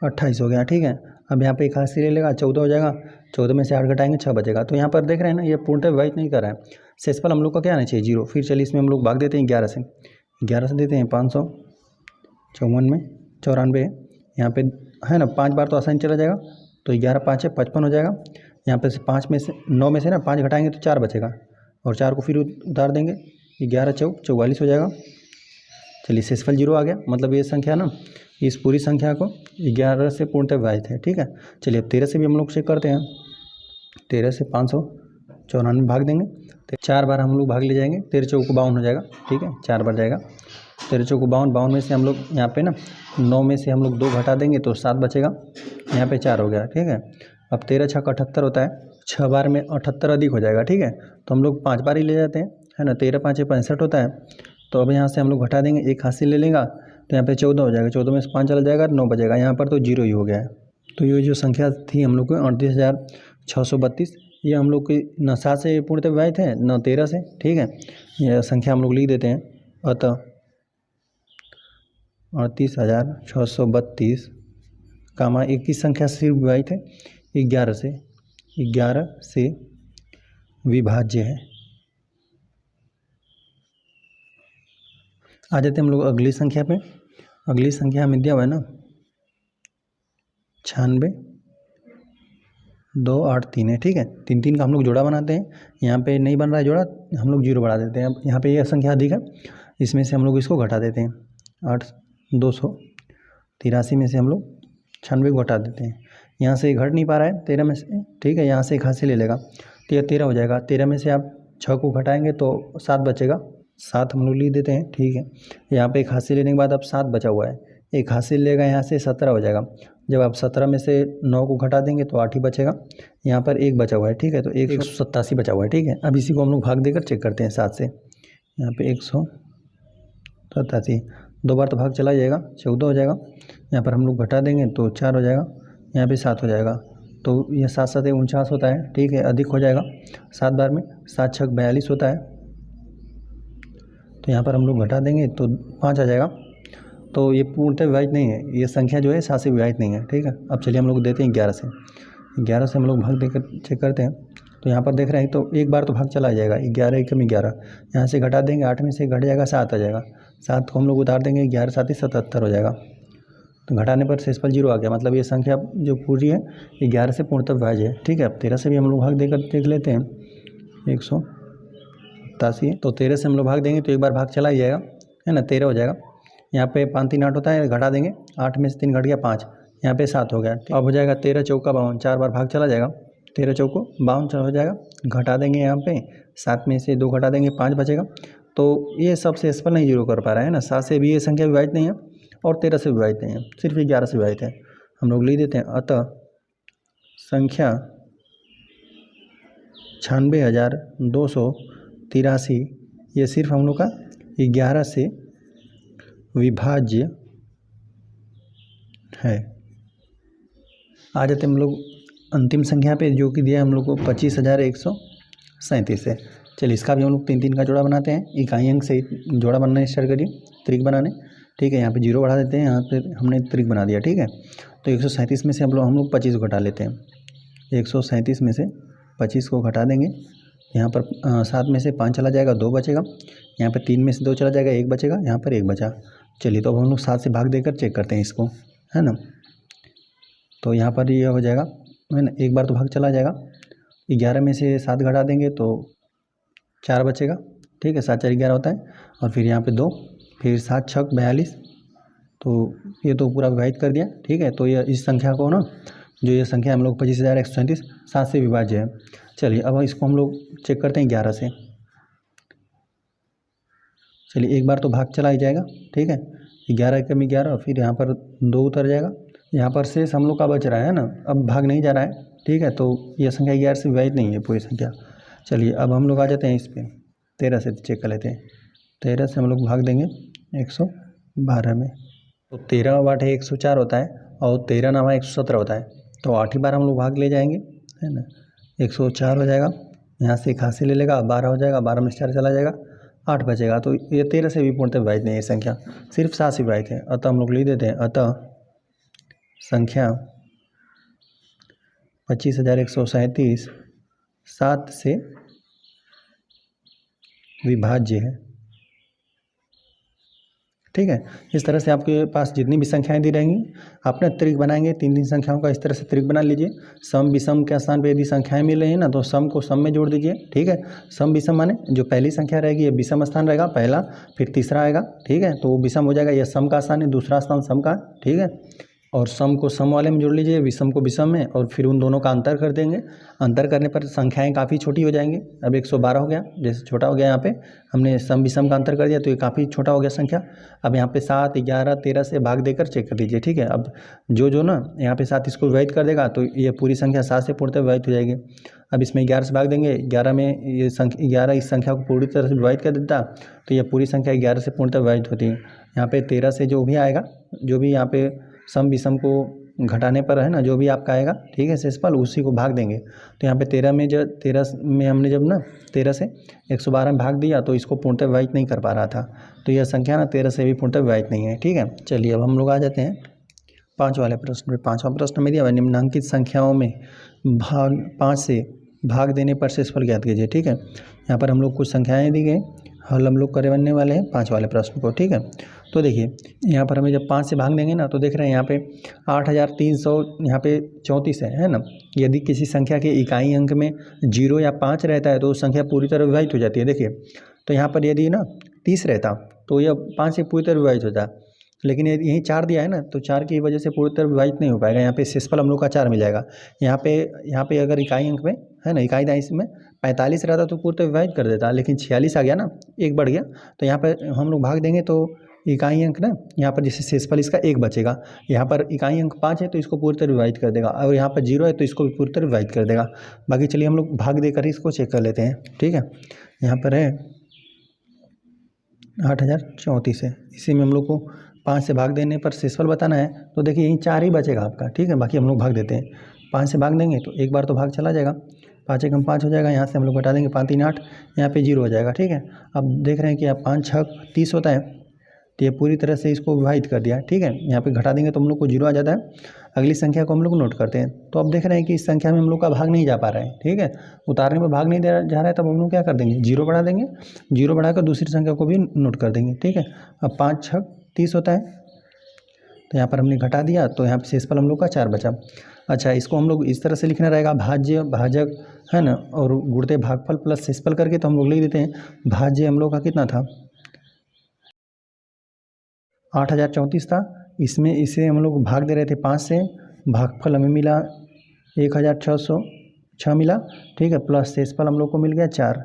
28 हो गया। ठीक है, अब यहाँ पे एक हाथ से ले लेगा, 14 हो जाएगा, 14 में से 8 घटाएंगे, 6 बचेगा। तो यहाँ पर देख रहे हैं ना, ये पूर्णतः विभाजित नहीं कर रहा है, शेषफल हम लोग का क्या आना चाहिए 0। फिर चलिए इसमें हम लोग भाग देते हैं 11 से, 11 से देते हैं 554 में 94 है, यहाँ पे है ना 5 बार तो आसानी चला जाएगा, तो 11 5 है 55 हो जाएगा। यहाँ पे से 5 में से 9 में से ना 5 घटाएंगे तो 4 बचेगा, और 4 को फिर उतार देंगे, 11 चौक 44 हो जाएगा। चलिए शेषफल 0 आ गया, मतलब ये संख्या ना इस पूरी संख्या को 11 से पूर्णतः विभाजित है। ठीक है, चलिए अब 13 से भी हम लोग चेक करते हैं। 13 से 594 भाग देंगे, तो 4 बार हम लोग भाग ले जाएंगे, 13 चौक 52 हो जाएगा। ठीक है, 4 बार जाएगा, 13 चौक 52, 52 में से हम लोग यहाँ पे ना 9 में से हम लोग 2 घटा देंगे तो 7 बचेगा, यहाँ पे 4 हो गया। ठीक है, अब 13 6 78 होता है, 6 बार में 78 अधिक हो जाएगा। ठीक है, तो हम लोग 5 बार ही ले जाते हैं, है ना, 13 5 65 होता है, तो अब यहाँ से हम लोग घटा देंगे, एक हाथ से ले लेगा, तो यहाँ पे 14 हो जाएगा, 14 में से 5 चला जाएगा, 9 बचेगा, यहाँ पर तो 0 ही हो गया है। तो ये जो संख्या थी हम लोग को 38,632, ये हम लोग की न 7 से पूर्णतः विभाजित है न 13 से। ठीक है, यह संख्या हम लोग लिख देते हैं, अतः 38,632 कामा एक ही संख्या से विभाजित है 11 से, 11 से विभाज्य है। आ जाते हैं हम लोग अगली संख्या पे। अगली संख्या हमें दिया हुआ है ना 96,283 है। ठीक है, 3 3 का हम लोग जोड़ा बनाते हैं, यहाँ पे नहीं बन रहा है जोड़ा, हम लोग 0 बढ़ा देते हैं। अब यहाँ पे यह संख्या अधिक है, इसमें से हम लोग इसको घटा देते हैं 283 में से हम लोग 96 को घटा देते हैं। यहाँ से घट नहीं पा रहा है 13 में से, ठीक है, यहाँ से एक हासिल ले लेगा तो यह 13 हो जाएगा। 13 में से आप 6 को घटाएंगे तो 7 बचेगा, 7 हम लोग लिख देते हैं, ठीक है। यहाँ पे एक हासिल लेने के बाद अब 7 बचा हुआ है, एक हासिल लेगा यहाँ से 17 हो जाएगा। जब आप 17 में से 9 को घटा देंगे तो 8 ही बचेगा। यहाँ पर 1 बचा हुआ है, ठीक है, तो 187 बचा हुआ है, ठीक है। अब इसी को हम लोग भाग देकर चेक करते हैं 7 से। यहाँ पे 187, 2 बार तो भाग चला जाएगा, 14 हो जाएगा। यहाँ पर हम लोग घटा देंगे तो 4 हो जाएगा, यहाँ पे 7 हो जाएगा। तो यह 7 7 49 होता है, ठीक है, अधिक हो जाएगा 7 बार में, 7 6 42 होता है। तो यहाँ पर हम लोग घटा देंगे तो 5 आ जाएगा। तो ये पूर्णतः विभाजित नहीं है, ये संख्या जो है 7 से विभाजित नहीं है, ठीक है। अब चलिए हम लोग देते हैं 11 से। 11 से हम लोग भाग देकर चेक करते हैं। तो यहाँ पर देख रहे हैं तो एक बार तो भाग चला जाएगा, 11 एकम 11, यहाँ से घटा देंगे, 8 में से घट जाएगा 7 आ जाएगा, 7 को हम लोग उतार देंगे, 11 7 77 हो जाएगा। तो घटाने पर शेषफल 0 आ गया, मतलब ये संख्या जो पूरी है 11 से पूर्णतः विभाज्य है, ठीक है। अब 13 से भी हम लोग भाग देकर देख लेते हैं। 187, तो 13 से हम लोग भाग देंगे तो एक बार भाग चला ही जाएगा, है ना, 13 हो जाएगा। यहाँ पे 5 3 8 होता है, घटा देंगे, 8 में से 3 घट गया 5, यहाँ पे 7 हो गया। अब हो जाएगा 13 चौका 52, 4 बार भाग चला जाएगा, 13 चौको 52 हो जाएगा। घटा देंगे यहाँ पे 7 में से 2 घटा देंगे, 5 बचेगा। तो ये सब शेषफल नहीं 0 कर पा रहा है ना, 7 से भी ये संख्या विभाजित नहीं है और 13 से विभाजित नहीं है, सिर्फ 11 से विभाजित है। हम लोग लिख देते हैं, अतः संख्या 96,283 ये सिर्फ हम लोग का 11 से विभाज्य है। आ जाते हम लोग अंतिम संख्या पे, जो कि दिया हम लोग को 25,137 है। चलिए इसका भी हम लोग 3 3 का जोड़ा बनाते हैं। इकाई अंक से जोड़ा बनाने स्टार्ट करिए, त्रिक बनाने, ठीक है। यहाँ पे 0 बढ़ा देते हैं, यहाँ पे हमने त्रिक बना दिया, ठीक है। तो 137 में से हम लोग 25 को घटा लेते हैं। 137 में से 25 को घटा देंगे, यहाँ पर 7 में से 5 चला जाएगा, 2 बचेगा। यहाँ पर 3 में से 2 चला जाएगा, 1 बचेगा, यहाँ पर 1 बचा। चलिए तो अब हम लोग 7 से भाग देकर चेक करते हैं इसको, है ना। तो यहाँ पर ये हो जाएगा, है ना, एक बार तो भाग चला जाएगा। 11 में से 7 घटा देंगे तो 4 बचेगा, ठीक है, 7 4 11 होता है। और फिर यहाँ पे 2, फिर 7 6 42, तो ये तो पूरा विभाजित कर दिया, ठीक है। तो ये इस संख्या को ना, जो ये संख्या हम लोग 25,137 7 से विभाज्य है। चलिए अब इसको हम लोग चेक करते हैं 11 से। चलिए एक बार तो भाग चला ही जाएगा, ठीक है, 11 एकम 11, और फिर यहाँ पर 2 उतर जाएगा। यहाँ पर शेष हम लोग का बच रहा है ना, अब भाग नहीं जा रहा है, ठीक है। तो यह संख्या 11 से विभाजित नहीं है पूरी संख्या। चलिए अब हम लोग आ जाते हैं इस पर, 13 से चेक कर लेते हैं। 13 से हम लोग भाग देंगे 112 में, तो 13 बाटे 104 होता है और 13 नामा 117 होता है। तो 8 ही बार हम लोग भाग ले जाएंगे, है ना, 104 हो जाएगा। यहाँ से 81 ले लेगा, 12 हो जाएगा, 12 में 4 चला जाएगा, 8 बचेगा। तो ये 13 से भी पूर्णतः विभाजित नहीं है संख्या, सिर्फ 7 से विभाजित है। अतः हम लोग लिख देते हैं, अतः संख्या 25,137 7 से विभाज्य है, ठीक है। इस तरह से आपके पास जितनी भी संख्याएं दी रहेंगी, आप ना त्रिक बनाएंगे, 3 3 संख्याओं का इस तरह से त्रिक बना लीजिए। सम विषम के स्थान पे यदि संख्याएं मिल रही हैं ना, तो सम को सम में जोड़ दीजिए, ठीक है। सम विषम माने जो पहली संख्या रहेगी ये विषम स्थान रहेगा पहला, फिर तीसरा आएगा, ठीक है, तो वो विषम हो जाएगा। यह सम का स्थान है, दूसरा स्थान सम का, ठीक है। और सम को सम वाले में जोड़ लीजिए, विषम को विषम में, और फिर उन दोनों का अंतर कर देंगे। अंतर करने पर संख्याएं काफ़ी छोटी हो जाएंगी। अब 112 हो गया, जैसे छोटा हो गया, यहाँ पे हमने सम विषम का अंतर कर दिया तो ये काफ़ी छोटा हो गया संख्या। अब यहाँ पे 7 11 13 से भाग देकर चेक कर लीजिए, ठीक है। अब जो ना यहाँ पे 7 इसको विभाजित कर देगा तो ये पूरी संख्या 7 से पूर्णतः विभाजित हो जाएगी। अब इसमें 11 से भाग देंगे, 11 में ये संख्या 11 इस संख्या को पूरी तरह से विभाजित कर देता तो यह पूरी संख्या 11 से पूर्णतः विभाजित होती है। यहाँ पे 13 से जो भी आएगा, जो भी यहाँ पे सम विषम को घटाने पर है ना, जो भी आपका आएगा, ठीक है, शेषफल उसी को भाग देंगे। तो यहाँ पे 13 में हमने जब ना 13 से 112 में भाग दिया तो इसको पूर्णतः विभाजित नहीं कर पा रहा था। तो यह संख्या ना 13 से भी पूर्णतः विभाजित नहीं है, ठीक है। चलिए अब हम लोग आ जाते हैं 5 वाले प्रश्न में। 5वां प्रश्न में दिया हुआ निम्नलिखित संख्याओं में 5 से भाग देने पर शेषफल ज्ञात कीजिए, ठीक है। यहाँ पर हम लोग कुछ संख्याएँ दी गई, हल हम लोग करने वाले हैं 5 वाले प्रश्न को, ठीक है। तो देखिए यहाँ पर हमें जब 5 से भाग देंगे ना, तो देख रहे हैं यहाँ पे 8,300 यहाँ पे 34 है ना। यदि किसी संख्या के इकाई अंक में 0 या 5 रहता है तो संख्या पूरी तरह विभाजित हो जाती है। देखिए तो यहाँ पर यदि ना 30 रहता तो यह 5 से पूरी तरह विभाजित होता है। लेकिन यहीं 4 दिया है ना, तो 4 की वजह से पूरी तरह विभाजित नहीं हो पाएगा। यहाँ पे शेषफल हम लोग का 4 मिल जाएगा। यहाँ पे अगर इकाई अंक में है ना, इकाई दाई में 45 रहता तो पूरी तरह विभाजित कर देता, लेकिन 46 आ गया ना, 1 बढ़ गया, तो यहाँ पर हम लोग भाग देंगे तो इकाई अंक ना, यहाँ पर जैसे शेषफल इसका 1 बचेगा। यहाँ पर इकाई अंक 5 है तो इसको पूरी तरह विभाजित कर देगा, और यहाँ पर 0 है तो इसको भी पूरी तरह विभाजित कर देगा। बाकी चलिए हम लोग भाग देकर इसको चेक कर लेते हैं। ठीक है, यहाँ पर है 8034 है, इसी में हम लोग को 5 से भाग देने पर शेषफल बताना है। तो देखिए यहीं 4 ही बचेगा आपका। ठीक है, बाकी हम लोग भाग देते हैं। 5 से भाग देंगे तो एक बार तो भाग चला जाएगा, 5 एकम 5 हो जाएगा। यहाँ से हम लोग घटा देंगे 5 3 8, यहाँ पे 0 हो जाएगा। ठीक है, अब देख रहे हैं कि 5 6 30 होता है, तो ये पूरी तरह से इसको विभाजित कर दिया। ठीक है, यहाँ पे घटा देंगे तो हम लोग को 0 आ जाता है। अगली संख्या को हम लोग नोट करते हैं। तो अब देख रहे हैं कि इस संख्या में हम लोग का भाग नहीं जा पा रहा है। ठीक है, उतारने में भाग नहीं जा रहा है, तब हम लोग क्या कर देंगे, 0 बढ़ा देंगे। 0 बढ़ाकर दूसरी संख्या को भी नोट कर देंगे। ठीक है, अब 5 6 30 होता है, तो यहाँ पर हमने घटा दिया, तो यहाँ पर शेषफल हम लोग का 4 बचा। अच्छा, इसको हम लोग इस तरह से लिखना रहेगा, भाज्य भाजक है ना, और गुणते भागफल प्लस शेषफल करके तो हम लोग लिख देते हैं। भाज्य हम लोग का कितना था, 8034 था। इसमें इसे हम लोग भाग दे रहे थे 5 से, भागफल हमें मिला 1606 मिला। ठीक है, प्लस शेषफल हम लोग को मिल गया 4,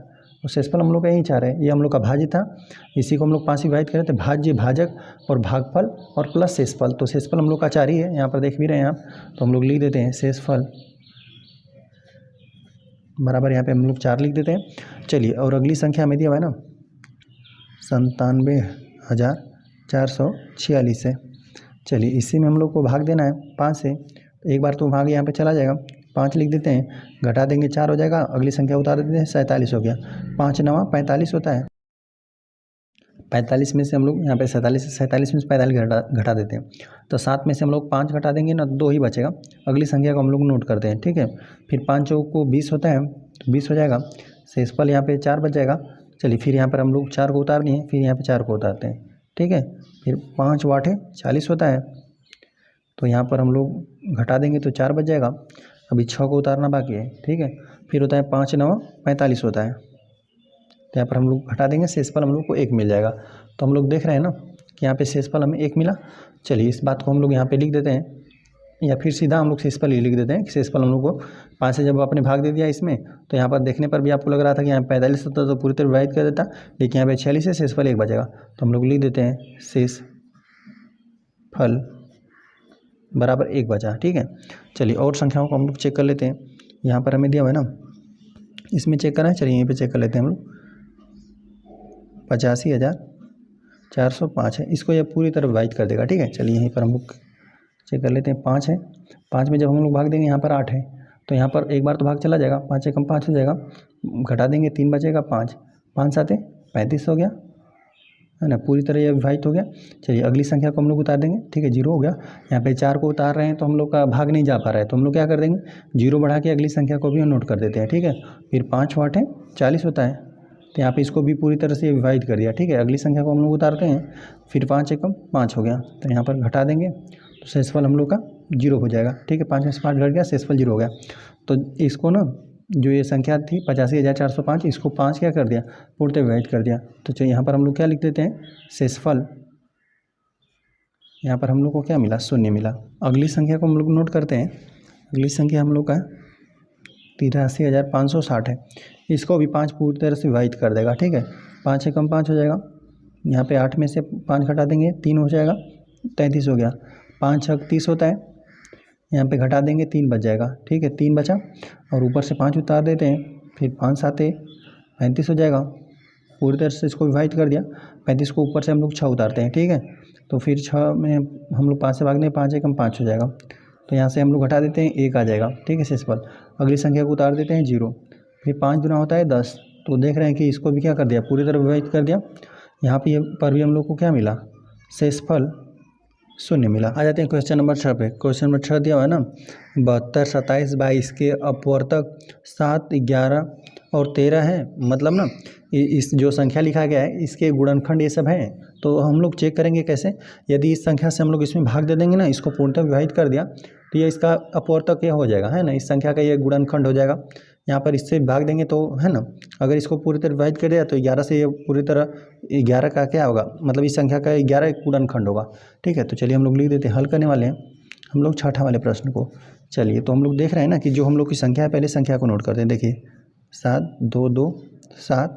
और शेषफल हम लोग का यही 4 है, ये हम लोग का भाज्य था। इसी को हम लोग 5 से विभाजित करे थे, भाज्य भाजक और भागफल और प्लस शेषफल। तो शेषफल हम लोग का 4 ही है, यहाँ पर देख भी रहे हैं आप, तो हम लोग लिख देते हैं शेषफल बराबर, यहाँ पे हम लोग 4 लिख देते हैं। चलिए, और अगली संख्या हमें दिया हुआ है ना 97,446 है। चलिए, इसी में हम लोग को भाग देना है 5 से, तो एक बार तो भाग यहाँ पे चला जाएगा, 5 लिख देते हैं, घटा देंगे 4 हो जाएगा। अगली संख्या उतार देते हैं, 47 हो गया। 5 9 45 होता है, 45 में से हम लोग यहाँ पे 47 में से 45 घटा देते हैं, तो 7 में से हम लोग 5 घटा देंगे ना, 2 ही बचेगा। अगली संख्या को हम लोग नोट करते हैं। ठीक है, फिर 5 चौक को 20 होता है, तो 20 हो जाएगा। शेषफल यहाँ पे 4 बच जाएगा। चलिए, फिर यहाँ पर हम लोग 4 को उतार दिए, फिर यहाँ पे 4 को उतारते हैं। ठीक है, फिर 5 8 40 होता है, तो यहाँ पर हम लोग घटा देंगे तो 4 बच जाएगा। अभी 6 को उतारना बाकी है। ठीक है, फिर होता है 5 9 45 होता है, तो यहाँ पर हम लोग घटा देंगे, शेषफल हम लोग को 1 मिल जाएगा। तो हम लोग देख रहे हैं ना कि यहाँ पे शेषफल हमें 1 मिला। चलिए, इस बात को हम लोग यहाँ पे लिख देते हैं, या फिर सीधा हम लोग शेषफल ही लिख देते हैं कि शेषफल हम लोग को 5 से जब आपने भाग दे दिया इसमें, तो यहाँ पर देखने पर भी आपको लग रहा था कि यहाँ 45 होता तो पूरी तरह विभाजित कर देता, लेकिन यहाँ पे 46 से शेषफल 1 बचेगा। तो हम लोग लिख देते हैं शेषफल बराबर 1 बचा। ठीक है, चलिए, और संख्याओं को हम लोग चेक कर लेते हैं। यहाँ पर हमें दिया हुआ है ना, इसमें चेक करना है। चलिए, यहीं पर चेक कर लेते हैं हम लोग। 85,405 है, इसको यह पूरी तरह विभाजित कर देगा। ठीक है, चलिए यहीं पर हम लोग चेक कर लेते हैं। 5 है, 5 में जब हम लोग भाग देंगे, यहाँ पर 8 है, तो यहाँ पर एक बार तो भाग चला जाएगा, 5 एकम 5 हो जाएगा, घटा देंगे 3 बचेगा, 5 5 7 35 हो गया, है ना, पूरी तरह यह विभाजित हो गया। चलिए, अगली संख्या को हम लोग उतार देंगे। ठीक है, 0 हो गया। यहाँ पे 4 को उतार रहे हैं तो हम लोग का भाग नहीं जा पा रहा है, तो हम लोग क्या कर देंगे, 0 बढ़ा के अगली संख्या को भी हम नोट कर देते हैं। ठीक है, फिर 5 8 40 होता है, तो यहाँ पे इसको भी पूरी तरह से विभाजित कर दिया। ठीक है, अगली संख्या को हम लोग उतारते हैं, फिर 5 एकम 5 हो गया, तो यहाँ पर घटा देंगे तो शेषफल हम लोग का 0 हो जाएगा। ठीक है, 5 में से 5 घट गया, शेषफल 0 हो गया। तो इसको ना, जो ये संख्या थी 85,405, इसको 5 क्या कर दिया, पूर्णतः विभाजित कर दिया। तो चलिए, यहाँ पर हम लोग क्या लिख देते हैं, शेषफल, यहाँ पर हम लोग को क्या मिला, 0 मिला। अगली संख्या को हम लोग नोट करते हैं। अगली संख्या हम लोग का 83,560 है, इसको भी 5 पूरी तरह से विभाजित कर देगा। ठीक है, 5 एकम 5 हो जाएगा, यहाँ पे 8 में से 5 घटा देंगे, 3 हो जाएगा, 33 हो गया। 5 6 30 होता है, यहाँ पे घटा देंगे, 3 बच जाएगा। ठीक है, 3 बचा, और ऊपर से 5 उतार देते हैं, फिर 5 7 35 हो जाएगा। पूरी तरह से इसको विभाजित कर दिया। 35 को ऊपर से हम लोग 6 उतारते हैं। ठीक है, तो फिर 6 में हम लोग 5 से भाग दें, 5 एकम 5 हो जाएगा, तो यहाँ से हम लोग घटा देते हैं, 1 आ जाएगा। ठीक है, शेषफल। अगली संख्या को उतार देते हैं, 0, फिर 5 गुना होता है 10, तो देख रहे हैं कि इसको भी क्या कर दिया, पूरी तरह विभाजित कर दिया। यहाँ पर भी हम लोग को क्या मिला, शेषफल 0 मिला। आ जाते हैं क्वेश्चन नंबर 6 पे। क्वेश्चन नंबर 6 दिया हुआ है ना, 72 27 22 के अपवर्तक 7 11 और 13 है। मतलब ना, इस जो संख्या लिखा गया है इसके गुणनखंड ये सब हैं। तो हम लोग चेक करेंगे कैसे, यदि इस संख्या से हम लोग इसमें भाग दे देंगे ना, इसको पूर्णतः विभाजित कर दिया, तो ये इसका अपवर्तक यह हो जाएगा, है ना, इस संख्या का ये गुणनखंड हो जाएगा। यहाँ पर इससे भाग देंगे तो है ना, अगर इसको पूरी तरह डिवाइड कर दिया तो 11 से ये पूरी तरह 11 का क्या होगा, मतलब इस संख्या का 11 एक गुणनखंड होगा। ठीक है, तो चलिए हम लोग लिख देते हैं, हल करने वाले हैं हम लोग छठा वाले प्रश्न को। चलिए, तो हम लोग देख रहे हैं ना कि जो हम लोग की संख्या है, पहले संख्या को नोट करते हैं। देखिए 7 2 2 7,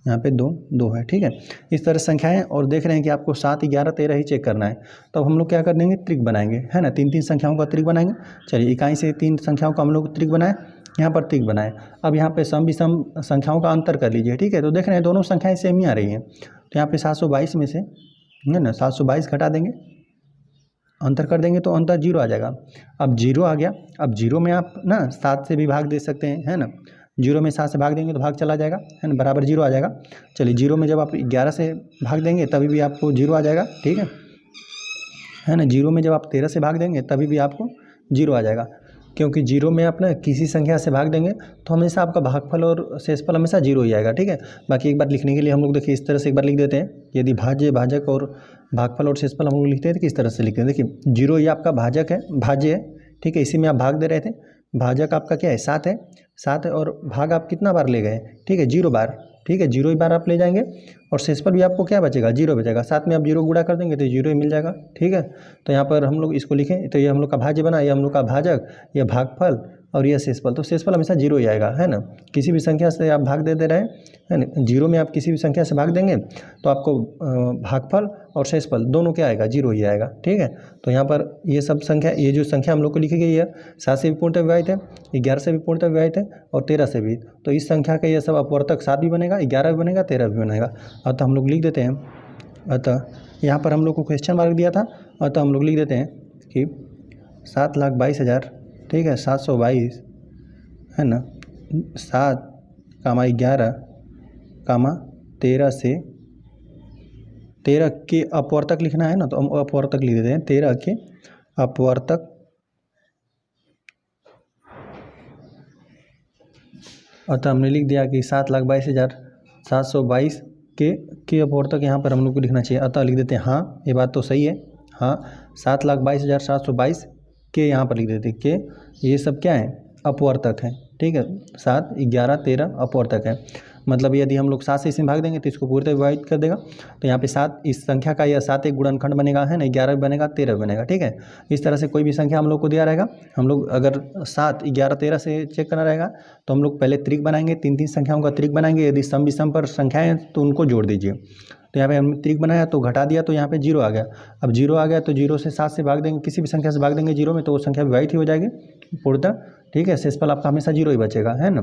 यहाँ पे 2 2 है। ठीक है, इस तरह संख्याएं, और देख रहे हैं कि आपको 7 11 13 ही चेक करना है। तो अब हम लोग क्या कर देंगे, त्रिक बनाएंगे, है ना, 3 संख्याओं का त्रिक बनाएंगे। चलिए, इकाई से 3 संख्याओं का हम लोग त्रिक बनाए, यहाँ पर त्रिक बनाए। अब यहाँ पे सम विषम संख्याओं का अंतर कर लीजिए। ठीक है, तो देख रहे हैं दोनों संख्याएं सेम ही आ रही हैं। तो यहाँ पे 722 में से, है ना, 722 घटा देंगे, अंतर कर देंगे तो अंतर 0 आ जाएगा। अब 0 आ गया। अब 0 में आप ना 7 से भी भाग दे सकते हैं, है ना, 0 में 7 से भाग देंगे तो भाग चला जाएगा, है ना, बराबर 0 आ जाएगा। चलिए, 0 में जब आप 11 से भाग देंगे तभी भी आपको 0 आ जाएगा। ठीक है ना, 0 में जब आप 13 से भाग देंगे तभी भी आपको 0 आ जाएगा, क्योंकि 0 में आप ना किसी संख्या से भाग देंगे तो हमेशा आपका भागफल और शेषफल हमेशा 0 ही आएगा। ठीक है, बाकी एक बार लिखने के लिए हम लोग देखिए इस तरह से एक बार लिख देते हैं। यदि भाज्य, भाजक और भागफल और शेषफल हम लोग लिखते हैं तो किस तरह से लिखते हैं, देखिए 0 ये आपका भाजक है, भाज्य है। ठीक है, इसी में आप भाग दे रहे थे, भाजक आपका क्या है, 7 है, 7 है, और भाग आप कितना बार ले गए, ठीक है, 0 बार। ठीक है, 0 ही बार आप ले जाएंगे, और शेषफल भी आपको क्या बचेगा, 0 बचेगा। 7 में आप 0 गुणा कर देंगे तो 0 ही मिल जाएगा। ठीक है, तो यहाँ पर हम लोग इसको लिखें, तो ये हम लोग का भाज्य बना, ये हम लोग का भाजक, ये भागफल और ये शेषफल। तो शेषफल हमेशा 0 ही आएगा, है ना, किसी भी संख्या से आप भाग दे रहे हैं, है ना, 0 में आप किसी भी संख्या से भाग देंगे तो आपको भागफल और शेषफल दोनों क्या आएगा, 0 ही आएगा। ठीक है, तो यहाँ पर ये सब संख्या, ये जो संख्या हम लोग को लिखी गई है, 7 से भी पूर्णतः विभाजित है, 11 से भी पूर्णतः विभाजित है, और 13 से भी। तो इस संख्या का ये सब अपवर्तक 7 भी बनेगा, 11 भी बनेगा, 13 भी बनेगा। अतः हम लोग लिख देते हैं, अतः यहाँ पर हम लोग को क्वेश्चन मार्क दिया था, अतः हम लोग लिख देते हैं कि 7,22,000, ठीक है, 722, है ना, 7, 11, 13 से 13 के अपवर्तक लिखना है ना, तो हम अपवर्तक लिख देते हैं, 13 के अपवर्तक, अतः हमने लिख दिया कि 7,22,722 के अपवर्तक यहाँ पर हम लोग को लिखना चाहिए। अतः लिख देते हैं हाँ, ये बात तो सही है, हाँ, 7,22,722 के यहाँ पर लिख देते हैं कि ये सब क्या है, अपवर्तक है। ठीक है, 7, 11, 13 अपवर्तक है, मतलब यदि हम लोग 7 से इसमें भाग देंगे तो इसको पूरी तरह विभाजित कर देगा, तो यहाँ पे 7 इस संख्या का, यह 7 एक गुणनखंड बनेगा, है ना, 11 भी बनेगा, 13 भी बनेगा। ठीक है, इस तरह से कोई भी संख्या हम लोग को दिया रहेगा, हम लोग अगर 7, 11, 13 से चेक करना रहेगा तो हम लोग पहले त्रिक बनाएंगे, 3 संख्याओं का त्रिक बनाएंगे। यदि सम विषम पर संख्याएँ तो उनको जोड़ दीजिए। तो यहाँ पे हमने त्रिक बनाया तो घटा दिया, तो यहाँ पे 0 आ गया। अब 0 आ गया तो 0 से 7 से भाग देंगे, किसी भी संख्या से भाग देंगे 0 में, तो वो संख्या विभाजित ही हो जाएगी पूर्णतः। ठीक है, शेषफल आपका हमेशा 0 ही बचेगा, है ना।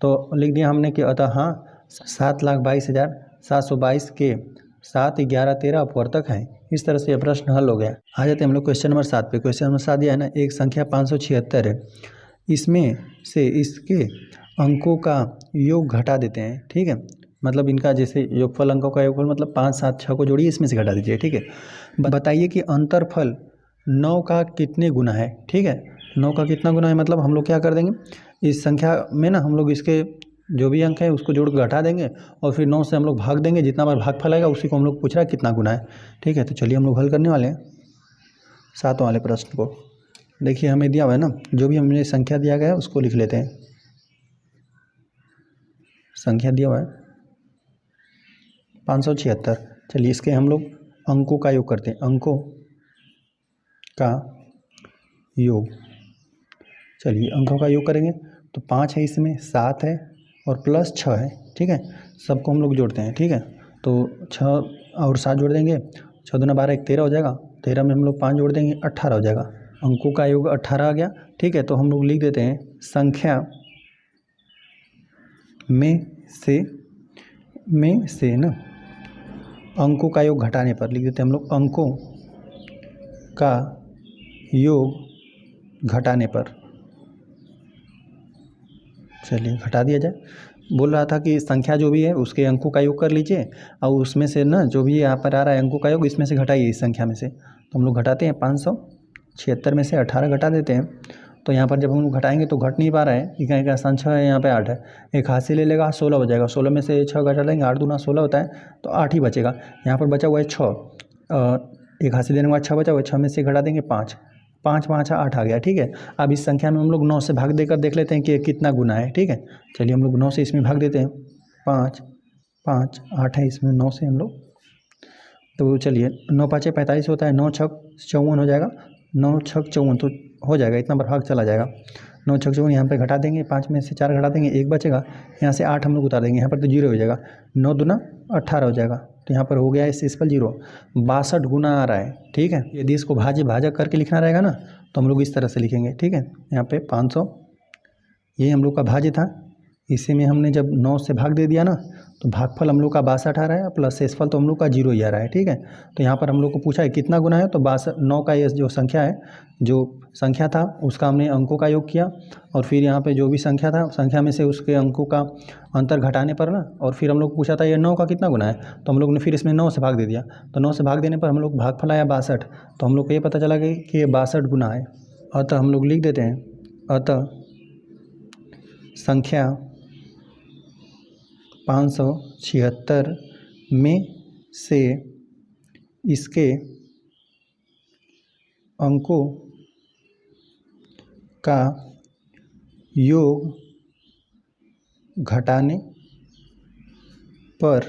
तो लिख दिया हमने कि अतः हाँ, 7,22,722 के 7, 11, 13 अपवर्तक हैं। इस तरह से यह प्रश्न हल हो गया। आ जाते हैं हम लोग क्वेश्चन नंबर 7 पे। क्वेश्चन नंबर 7 दिया है ना, एक संख्या 576 है, इसमें से इसके अंकों का योग घटा देते हैं। ठीक है, मतलब इनका जैसे योगफल, अंकों का योगफल मतलब 5, 7, 6 को जोड़िए, इसमें से घटा दीजिए। ठीक है, बताइए कि अंतरफल 9 का कितने गुना है। ठीक है, 9 का कितना गुना है, मतलब हम लोग क्या कर देंगे, इस संख्या में ना हम लोग इसके जो भी अंक है उसको जोड़ के घटा देंगे, और फिर 9 से हम लोग भाग देंगे, जितना बार भागफल आएगा उसी को हम लोग पूछ रहा है कितना गुना है। ठीक है, तो चलिए हम लोग हल करने वाले हैं 7 वाले प्रश्न को। देखिए हमें दिया हुआ है ना, जो भी हमने संख्या दिया गया है उसको लिख लेते हैं। संख्या दिया हुआ है 576। चलिए इसके हम लोग अंकों का योग करते हैं, अंकों का योग। चलिए अंकों का योग करेंगे तो 5 है, इसमें 7 है और प्लस 6 है। ठीक है, सबको हम लोग जोड़ते हैं। ठीक है, तो 6 और 7 जोड़ देंगे, 6 दूना 12, 1 13 हो जाएगा, 13 में हम लोग 5 जोड़ देंगे, 18 हो जाएगा। अंकों का योग 18 आ गया। ठीक है, तो हम लोग लिख देते हैं संख्या में से ना अंकों का योग घटाने पर, लिख देते हैं हम लोग अंकों का योग घटाने पर। चलिए घटा दिया जाए। बोल रहा था कि संख्या जो भी है उसके अंकों का योग कर लीजिए, और उसमें से ना जो भी यहाँ पर आ रहा है अंकों का योग, इसमें से घटाइए इस संख्या में से। तो हम लोग घटाते हैं, 576 में से 18 घटा देते हैं। तो यहाँ पर जब हम लोग घटाएंगे तो घट नहीं पा रहा है, इकाई का स्थान 6 है, यहाँ पे 8 है, एक हाथ से ले लेगा, 16 हो जाएगा। 16 में से 6 घटा देंगे, 8 दूना 16 होता है, तो 8 ही बचेगा। यहाँ पर बचा हुआ है 6, एक हाथ से देने के बाद 6 बचा हुआ है, 6 में से घटा देंगे 5, 5 5 8 आ गया, ठीक है। अब इस संख्या में हम लोग 9 से भाग देकर देख लेते हैं कि कितना गुना है, ठीक है। चलिए हम लोग 9 से इसमें भाग देते हैं। 5 5 8 है, इसमें 9 से हम लोग, तो चलिए 9 5 45 होता है, 9 6 54 हो जाएगा, 9 6 54 तो हो जाएगा, इतना बार भाग चला जाएगा। 9 6 54 यहाँ पे घटा देंगे, 5 में से 4 घटा देंगे, 1 बचेगा, यहाँ से 8 हम लोग उतार देंगे, यहाँ पर तो 0 हो जाएगा, 9 दूना 18 हो जाएगा, तो यहाँ पर हो गया इस पर 0, 62 गुना आ रहा है, ठीक है। यदि इसको भाजक करके लिखना रहेगा ना तो हम लोग इस तरह से लिखेंगे, ठीक है। यहाँ पे 500 ये हम लोग का भाज्य था, इसी में हमने जब 9 से भाग दे दिया ना तो भागफल हम लोग का 62 आ रहा है, प्लस शेषफल तो हम लोग का 0 ही आ रहा है, ठीक है। तो यहाँ पर हम लोग को पूछा है कितना गुना है, तो 9 का ये जो संख्या है, जो संख्या था उसका हमने अंकों का योग किया, और फिर यहाँ पे जो भी संख्या था संख्या में से उसके अंकों का अंतर घटाने पर ना, और फिर हम लोग पूछा था ये 9 का कितना गुना है, तो हम लोग ने फिर इसमें 9 से भाग दे दिया, तो 9 से भाग देने पर हम लोग भागफल आया 62, तो हम लोग को ये पता चला कि ये 62 गुना है। अतः हम लोग लिख देते हैं, अतः संख्या 576 में से इसके अंकों का योग घटाने पर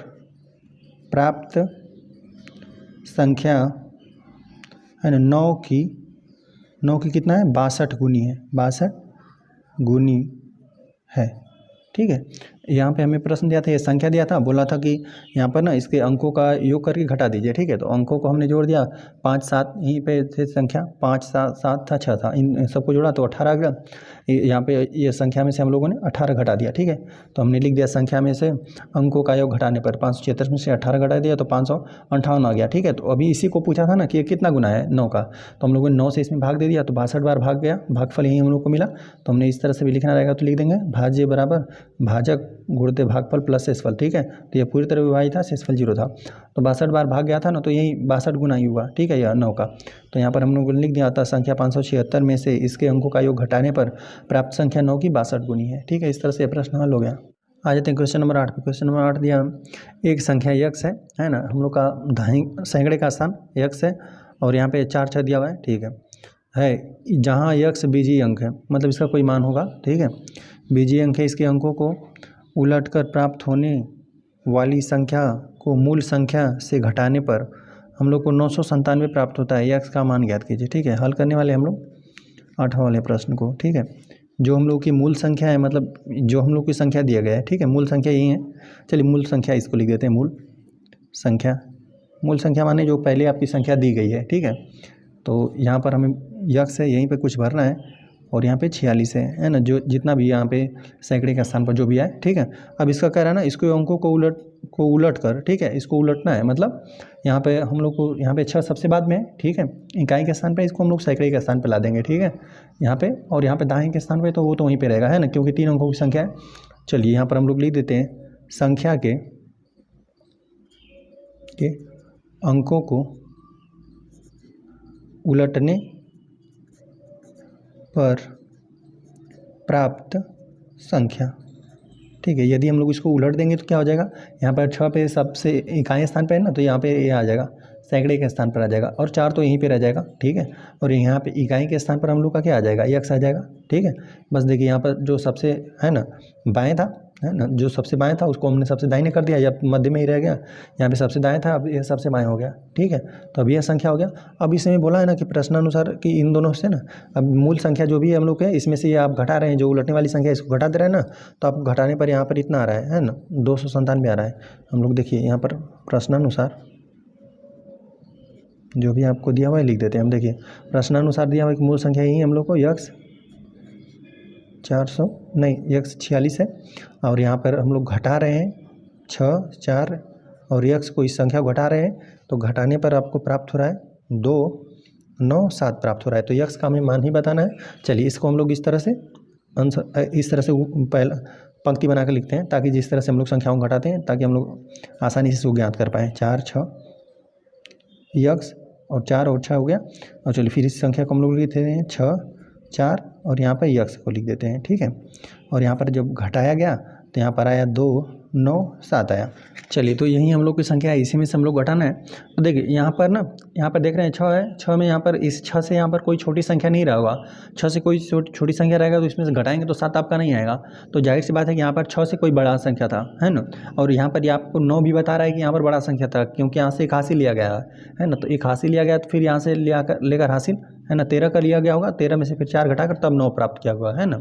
प्राप्त संख्या है ना 9 की कितना है, 62 गुनी है, 62 गुनी है, ठीक है। यहाँ पे हमें प्रश्न दिया था, ये संख्या दिया था, बोला था कि यहाँ पर ना इसके अंकों का योग करके घटा दीजिए, ठीक है। तो अंकों को हमने जोड़ दिया, 5 7 यहीं पे थे संख्या, 5 7 था, 6 था, इन सबको जोड़ा तो 18 आ गया। यहाँ पे ये संख्या में से हम लोगों ने 18 घटा दिया, ठीक है। तो हमने लिख दिया संख्या में से अंकों का योग घटाने पर 576 में से 18 घटा दिया तो 558 आ गया, ठीक है। तो अभी इसी को पूछा था ना कि ये कितना गुना है 9 का, तो हम लोगों ने 9 से इसमें भाग दे दिया तो 62 बार भाग गया, भागफल यही हम लोग को मिला। तो हमने इस तरह से भी लिखना रहेगा तो लिख देंगे भाज्य बराबर भाजक गुणित भागफल प्लस शेषफल, ठीक है। तो ये पूरी तरह विभाजित था, शेषफल 0 था, तो 62 बार भाग गया था ना, तो यही 62 गुना ही हुआ, ठीक है, यह 9 का। तो यहाँ पर हम लोगों ने लिख दिया था संख्या 576 में से इसके अंकों का योग घटाने पर प्राप्त संख्या 9 की 62 गुनी है, ठीक है। इस तरह से प्रश्न हल हो गया। आ जाते हैं क्वेश्चन नंबर 8 पे। क्वेश्चन नंबर 8 दिया, एक संख्या x है ना, हम लोग का दाहिने सैकड़े का स्थान x है, और यहाँ पे 4 6 दिया हुआ है, ठीक है जहाँ x बीजीय अंक है, मतलब इसका कोई मान होगा, ठीक है, बीजीय अंक है, इसके अंकों को उलटकर प्राप्त होने वाली संख्या को मूल संख्या से घटाने पर हम लोग को 997 प्राप्त होता है, x का मान ज्ञात कीजिए, ठीक है। हल करने वाले हम लोग 8 वाले प्रश्न को, ठीक है। जो हम लोग की मूल संख्या है, मतलब जो हम लोग की संख्या दिया गया है, ठीक है, मूल संख्या यही है। चलिए मूल संख्या इसको लिख देते हैं, मूल संख्या माने जो पहले आपकी संख्या दी गई है, ठीक है। तो यहाँ पर हमें x है, यहीं पे कुछ भरना है, और यहाँ पे 46 है ना, जो जितना भी यहाँ पे सैकड़े के स्थान पर जो भी आए, ठीक है। अब इसका कह रहा है ना, इसको अंकों को उलट कर, ठीक है, इसको उलटना है, मतलब यहाँ पे हम लोग को यहाँ पे 6 सबसे बाद में है, ठीक है, इकाई के स्थान पे इसको हम लोग सैकड़े के स्थान पे ला देंगे, ठीक है, यहाँ पे, और यहाँ पे दाहिने के स्थान पे तो वो तो वहीं पे रहेगा, है ना, क्योंकि 3 अंकों की संख्या है। चलिए यहाँ पर हम लोग लिख देते हैं संख्या के अंकों को उलटने पर प्राप्त संख्या, ठीक है। यदि हम लोग इसको उलट देंगे तो क्या हो जाएगा, यहाँ पर 6 पे सबसे इकाई स्थान पे है ना, तो यहाँ पे ये आ जाएगा, सैकड़े के स्थान पर आ जाएगा, और 4 तो यहीं पे रह जाएगा, ठीक है। और यहाँ पे इकाई के स्थान पर हम लोग का क्या आ जाएगा, x आ जाएगा, ठीक है। बस देखिए यहाँ पर जो सबसे है ना बाएँ था, है ना, जो सबसे बाएँ था उसको हमने सबसे दाहिने कर दिया, या मध्य में ही रह गया, यहाँ पे सबसे दाएँ था, अब ये सबसे बाएँ हो गया, ठीक है। तो अब यह संख्या हो गया। अब इसमें बोला है ना कि प्रश्नानुसार कि इन दोनों से ना, अब मूल संख्या जो भी है हम लोग के, इसमें से ये आप घटा रहे हैं, जो उलटने वाली संख्या इसको घटा दे रहे हैं ना, तो आप घटाने पर यहाँ पर इतना आ रहा है ना, 297 आ रहा है। हम लोग देखिए यहाँ पर प्रश्नानुसार जो भी आपको दिया हुआ है लिख देते हैं हम। देखिए प्रश्नानुसार दिया हुआ है कि मूल संख्या यही हम लोग को x 46 है, और यहाँ पर हम लोग घटा रहे हैं 6 4 और x को इस संख्या को घटा रहे हैं, तो घटाने पर आपको प्राप्त हो रहा है 297 प्राप्त हो रहा है। तो x का हमें मान ही बताना है। चलिए इसको हम लोग इस तरह से पहला पंक्ति बनाकर लिखते हैं, ताकि जिस तरह से हम लोग संख्याओं को घटाते हैं ताकि हम लोग आसानी से इसको ज्ञात कर पाएँ। 4 6 x और 4 और 6 हो गया, और चलिए फिर इस संख्या को हम लोग लिखते हैं 6 4 और यहाँ पर x को लिख देते हैं, ठीक है। और यहाँ पर जब घटाया गया तो यहाँ पर आया 2 9 7 आया। चलिए तो यही हम लोग की संख्या है, इसी में से हम लोग घटाना है। तो देखिए यहाँ पर ना, यहाँ पर देख रहे हैं 6 है, 6 में यहाँ पर इस 6 से यहाँ पर कोई छोटी संख्या नहीं रहा होगा। 6 से कोई छोटी संख्या रहेगा तो इसमें से घटाएंगे तो 7 आपका नहीं आएगा। तो जाहिर सी बात है कि यहाँ पर 6 से कोई बड़ा संख्या था, है ना। और यहाँ पर ये आपको 9 भी बता रहा है कि यहाँ पर बड़ा संख्या था, क्योंकि यहाँ से एक हासिल लिया गया है ना। तो एक हासिल लिया गया तो फिर यहाँ से लेकर हासिल, है ना, 13 का लिया गया होगा, 13 में से फिर 4 घटाकर तब 9 प्राप्त किया हुआ है ना।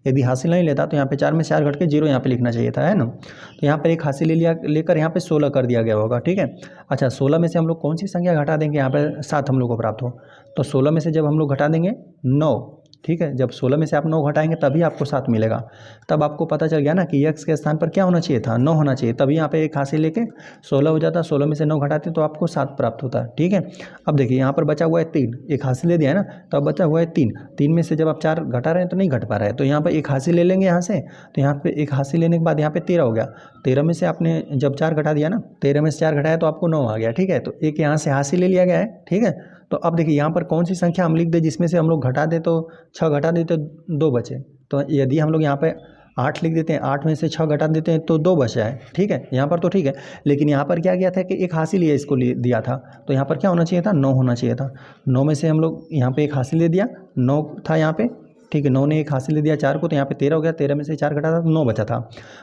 यदि हासिल नहीं लेता तो यहाँ पे 4 में 4 घट के 0 यहाँ पे लिखना चाहिए था, है ना। तो यहाँ पर एक हासिल लेकर यहाँ पे 16 कर दिया गया होगा, ठीक है। अच्छा 16 में से हम लोग कौन सी संख्या घटा देंगे, यहाँ पर 7 हम लोग को प्राप्त हो। तो 16 में से जब हम लोग घटा देंगे 9, ठीक है, जब 16 में से आप 9 घटाएंगे तभी आपको 7 मिलेगा। तब आपको पता चल गया ना कि x के स्थान पर क्या होना चाहिए था, 9 होना चाहिए, तभी यहाँ पे एक हासिल लेके 16 हो जाता। 16 में से 9 घटाते तो आपको 7 प्राप्त होता है, ठीक है। अब देखिए यहाँ पर बचा हुआ है 3, एक हासिल ले दिया है ना, तो अब बचा हुआ है 3। 3 में से जब आप 4 घटा रहे हैं तो नहीं घट पा रहा है, तो यहाँ पर एक हासिल ले लेंगे यहाँ से। तो यहाँ पर एक हासिल लेने के बाद यहाँ पर 13 हो गया। 13 में से आपने जब 4 घटा दिया ना, 13 में से 4 घटाया तो आपको 9 आ गया, ठीक है। तो एक यहाँ से हासिल ले लिया गया है, ठीक है। तो अब देखिए यहाँ पर कौन सी संख्या हम लिख दे जिसमें से हम लोग घटा दे तो 6 घटा देते तो 2 बचे। तो यदि हम लोग यहाँ पे 8 लिख देते हैं, 8 में से 6 घटा देते हैं तो 2 बचा है, ठीक है। यहाँ पर तो ठीक है, लेकिन यहाँ पर क्या किया था कि एक हासिल ये इसको दिया था, तो यहाँ पर क्या होना चाहिए था, 9 होना चाहिए था। 9 में से हम लोग यहाँ पे एक हासिल दे दिया, 9 था यहाँ पे, ठीक है। 9 ने एक हासिल दे दिया 4 को, तो यहाँ पे 13 हो गया। 13 में से 4 घटा था तो 9 बचा था।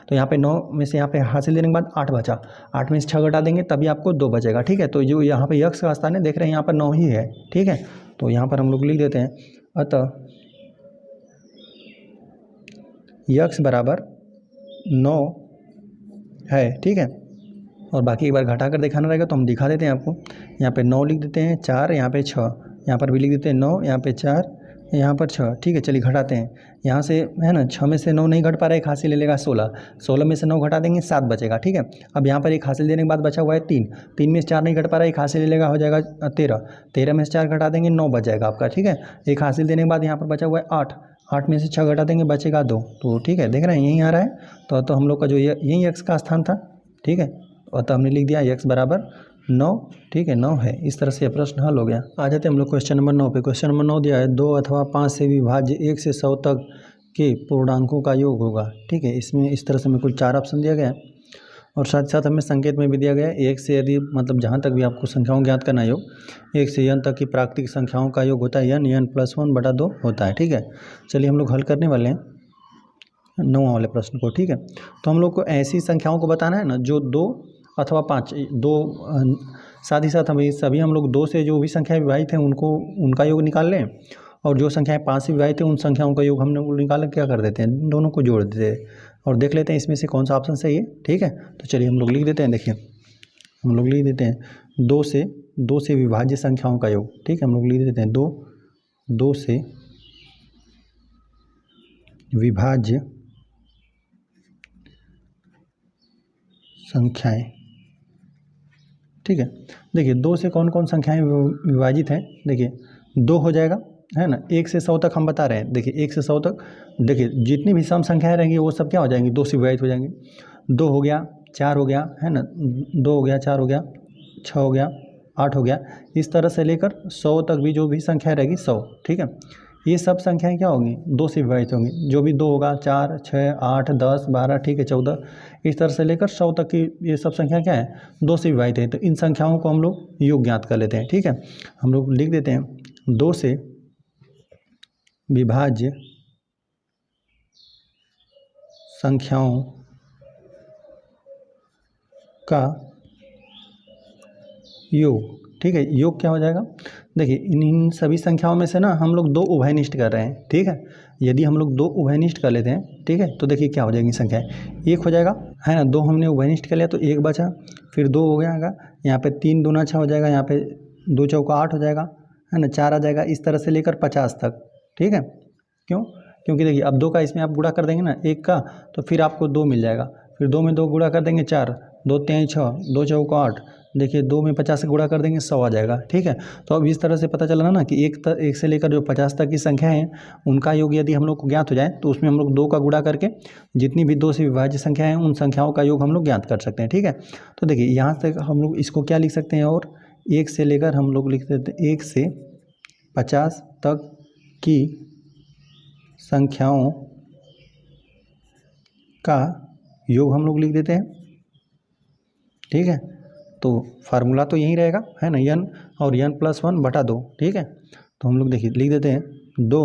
तो यहाँ पे 9 में से यहाँ पे हासिल देने के बाद 8 बचा। 8 में से 6 घटा देंगे तभी आपको 2 बचेगा, ठीक है। तो जो यहाँ पे यक्स का स्थान है देख रहे हैं यहाँ पर 9 ही है, ठीक है। तो यहाँ पर हम लोग लिख देते हैं, अतः यक्स बराबर 9 है, ठीक है। और बाकी एक बार घटा कर दिखाना रहेगा तो हम दिखा देते हैं आपको। यहाँ पे 9 लिख देते हैं, 4 यहाँ पे 6, यहाँ पर भी लिख देते हैं 9, यहाँ पे 4, यहाँ पर 6, ठीक है। चलिए घटाते हैं यहाँ से, है ना। 6 में से 9 नहीं घट पा रहा है, एक हासिल ले लेगा 16। 16 में से 9 घटा देंगे 7 बचेगा, ठीक है। अब यहाँ पर एक हासिल देने के बाद बचा हुआ है 3। 3 में से 4 नहीं घट पा रहा है, एक हासिल ले लेगा, हो जाएगा 13। 13 में से 4 घटा देंगे 9 बच जाएगा आपका, ठीक है। एक हासिल देने के बाद यहाँ पर बचा हुआ है 8। 8 में से 6 घटा देंगे बचेगा 2, तो ठीक है, देख रहे हैं यहीं आ रहा है। तो हम लोग का जो यही एक्स का स्थान था, ठीक है। और तो हमने लिख दिया एक्स बराबर 9, ठीक है, 9 है। इस तरह से यह प्रश्न हल हो गया। आ जाते हैं हम लोग क्वेश्चन नंबर 9 पे। क्वेश्चन नंबर 9 दिया है 2 अथवा 5 से विभाज्य 1 से 100 तक के पूर्णांकों का योग होगा, ठीक है। इसमें इस तरह से हमें कुल 4 ऑप्शन दिया गया है और साथ साथ हमें संकेत में भी दिया गया है 1 से, यदि मतलब जहाँ तक भी आपको संख्याओं ज्ञात करना योग, 1 से n तक की प्राकृतिक संख्याओं का योग होता है n+1/2 होता है, ठीक है। चलिए हम लोग हल करने वाले हैं 9 वाले प्रश्न को, ठीक है। तो हम लोग को ऐसी संख्याओं को बताना है ना जो 2 अथवा 5, 2 साथ ही साथ हमें सभी हम लोग 2 से जो भी संख्याएं विभाजित हैं उनका योग निकाल लें, और जो संख्याएं 5 से विभाजित हैं उन संख्याओं का योग हमने निकाल क्या कर देते हैं, दोनों को जोड़ देते हैं और देख लेते हैं इसमें से कौन सा ऑप्शन सही है, ठीक है। तो चलिए हम लोग लिख देते हैं, देखिए हम लोग लिख देते हैं 2 से विभाज्य संख्याओं का योग, ठीक है। हम लोग लिख देते हैं 2 से विभाज्य संख्याएं, ठीक है। देखिए 2 से कौन कौन संख्याएं विभाजित हैं, देखिए 2 हो जाएगा, है ना। 1 से 100 तक हम बता रहे हैं, देखिए 1 से 100 तक, देखिए जितनी भी सम संख्याएं रहेंगी वो सब क्या हो जाएंगी, 2 से विभाजित हो जाएंगी। 2 हो गया, 4 हो गया, है ना, 2 हो गया, 4 हो गया, 6 हो गया, 8 हो गया, इस तरह से लेकर 100 तक भी जो भी संख्या रहेगी 100, ठीक है। ये सब संख्याएं क्या होंगी, 2 से विभाजित होंगी। जो भी 2 होगा, 4, 6, 8, 10, 12, ठीक है, 14, इस तरह से लेकर 100 तक की ये सब संख्या क्या है, 2 से विभाजित है। तो इन संख्याओं को हम लोग योग ज्ञात कर लेते हैं, ठीक है। हम लोग लिख देते हैं 2 से विभाज्य संख्याओं का योग, ठीक है। योग क्या हो जाएगा, देखिए इन सभी संख्याओं में से ना हम लोग 2 उभयनिष्ठ कर रहे हैं, ठीक है। यदि हम लोग 2 उभयनिष्ठ कर लेते हैं, ठीक है, तो देखिए क्या हो जाएगी संख्या, 1 हो जाएगा, है ना। 2 हमने उभयनिष्ठ कर लिया तो 1 बचा, फिर 2 हो गया, यहाँ पे 3 दूना 6 हो जाएगा, यहाँ पे 2 चौका 8 हो जाएगा, है ना, 4 आ जाएगा, इस तरह से लेकर 50 तक, ठीक है। क्यों, क्योंकि देखिए अब 2 का इसमें आप गुणा कर देंगे ना 1 का, तो फिर आपको 2 मिल जाएगा, फिर 2 में 2 गुणा कर देंगे 4, 2 3 6, 2 चौका 8, देखिए 2 में 50 से गुणा कर देंगे 100 आ जाएगा, ठीक है। तो अब इस तरह से पता चला ना कि 1 से लेकर जो 50 तक की संख्या है उनका योग यदि हम लोग को ज्ञात हो जाए तो उसमें हम लोग 2 का गुणा करके जितनी भी 2 से विभाज्य संख्या है उन संख्याओं का योग हम लोग ज्ञात कर सकते हैं, ठीक है। तो देखिए यहाँ तक हम लोग इसको क्या लिख सकते हैं, और 1 से लेकर हम लोग लिख देते हैं 1 से 50 तक की संख्याओं का योग हम लोग लिख देते हैं, ठीक है। तो फार्मूला तो यही रहेगा, है ना, n और n+1/2, ठीक है। तो हम लोग देखिए लिख देते हैं 2,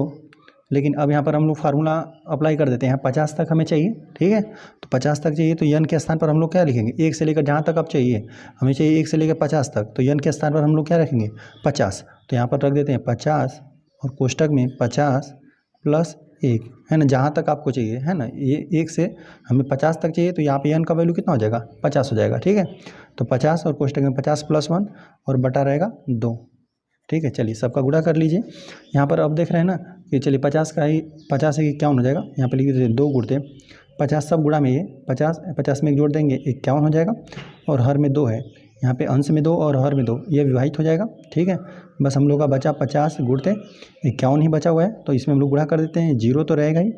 लेकिन अब यहाँ पर हम लोग फार्मूला अप्लाई कर देते हैं। 50 तक हमें चाहिए, ठीक है। तो 50 तक चाहिए तो n के स्थान पर हम लोग क्या लिखेंगे, 1 से लेकर जहाँ तक अब चाहिए, हमें चाहिए 1 से लेकर 50 तक, तो n के स्थान पर हम लोग क्या रखेंगे, 50। तो यहाँ पर रख देते हैं 50 और कोष्टक में 50 + 1, है ना, जहाँ तक आपको चाहिए, है ना, ये 1 से हमें 50 तक चाहिए, तो यहाँ पे n का वैल्यू कितना हो जाएगा, 50 हो जाएगा, ठीक है। तो 50 और कोष्टक में 50 + 1 और बटा रहेगा 2, ठीक है। चलिए सबका गुणा कर लीजिए। यहाँ पर अब देख रहे हैं ना कि चलिए 50 का ही 50 से 51 हो जाएगा, यहाँ पर लिख दीजिए 2 गुणते 50, सब गुणा में ये 50 में एक जोड़ देंगे 51 हो जाएगा, और हर में 2 है, यहाँ पे अंश में 2 और हर में 2, ये विभाजित हो जाएगा, ठीक है। बस हम लोग का बचा 50 गुणते 51 ही बचा हुआ है, तो इसमें हम लोग गुणा कर देते हैं, 0 तो रहेगा ही,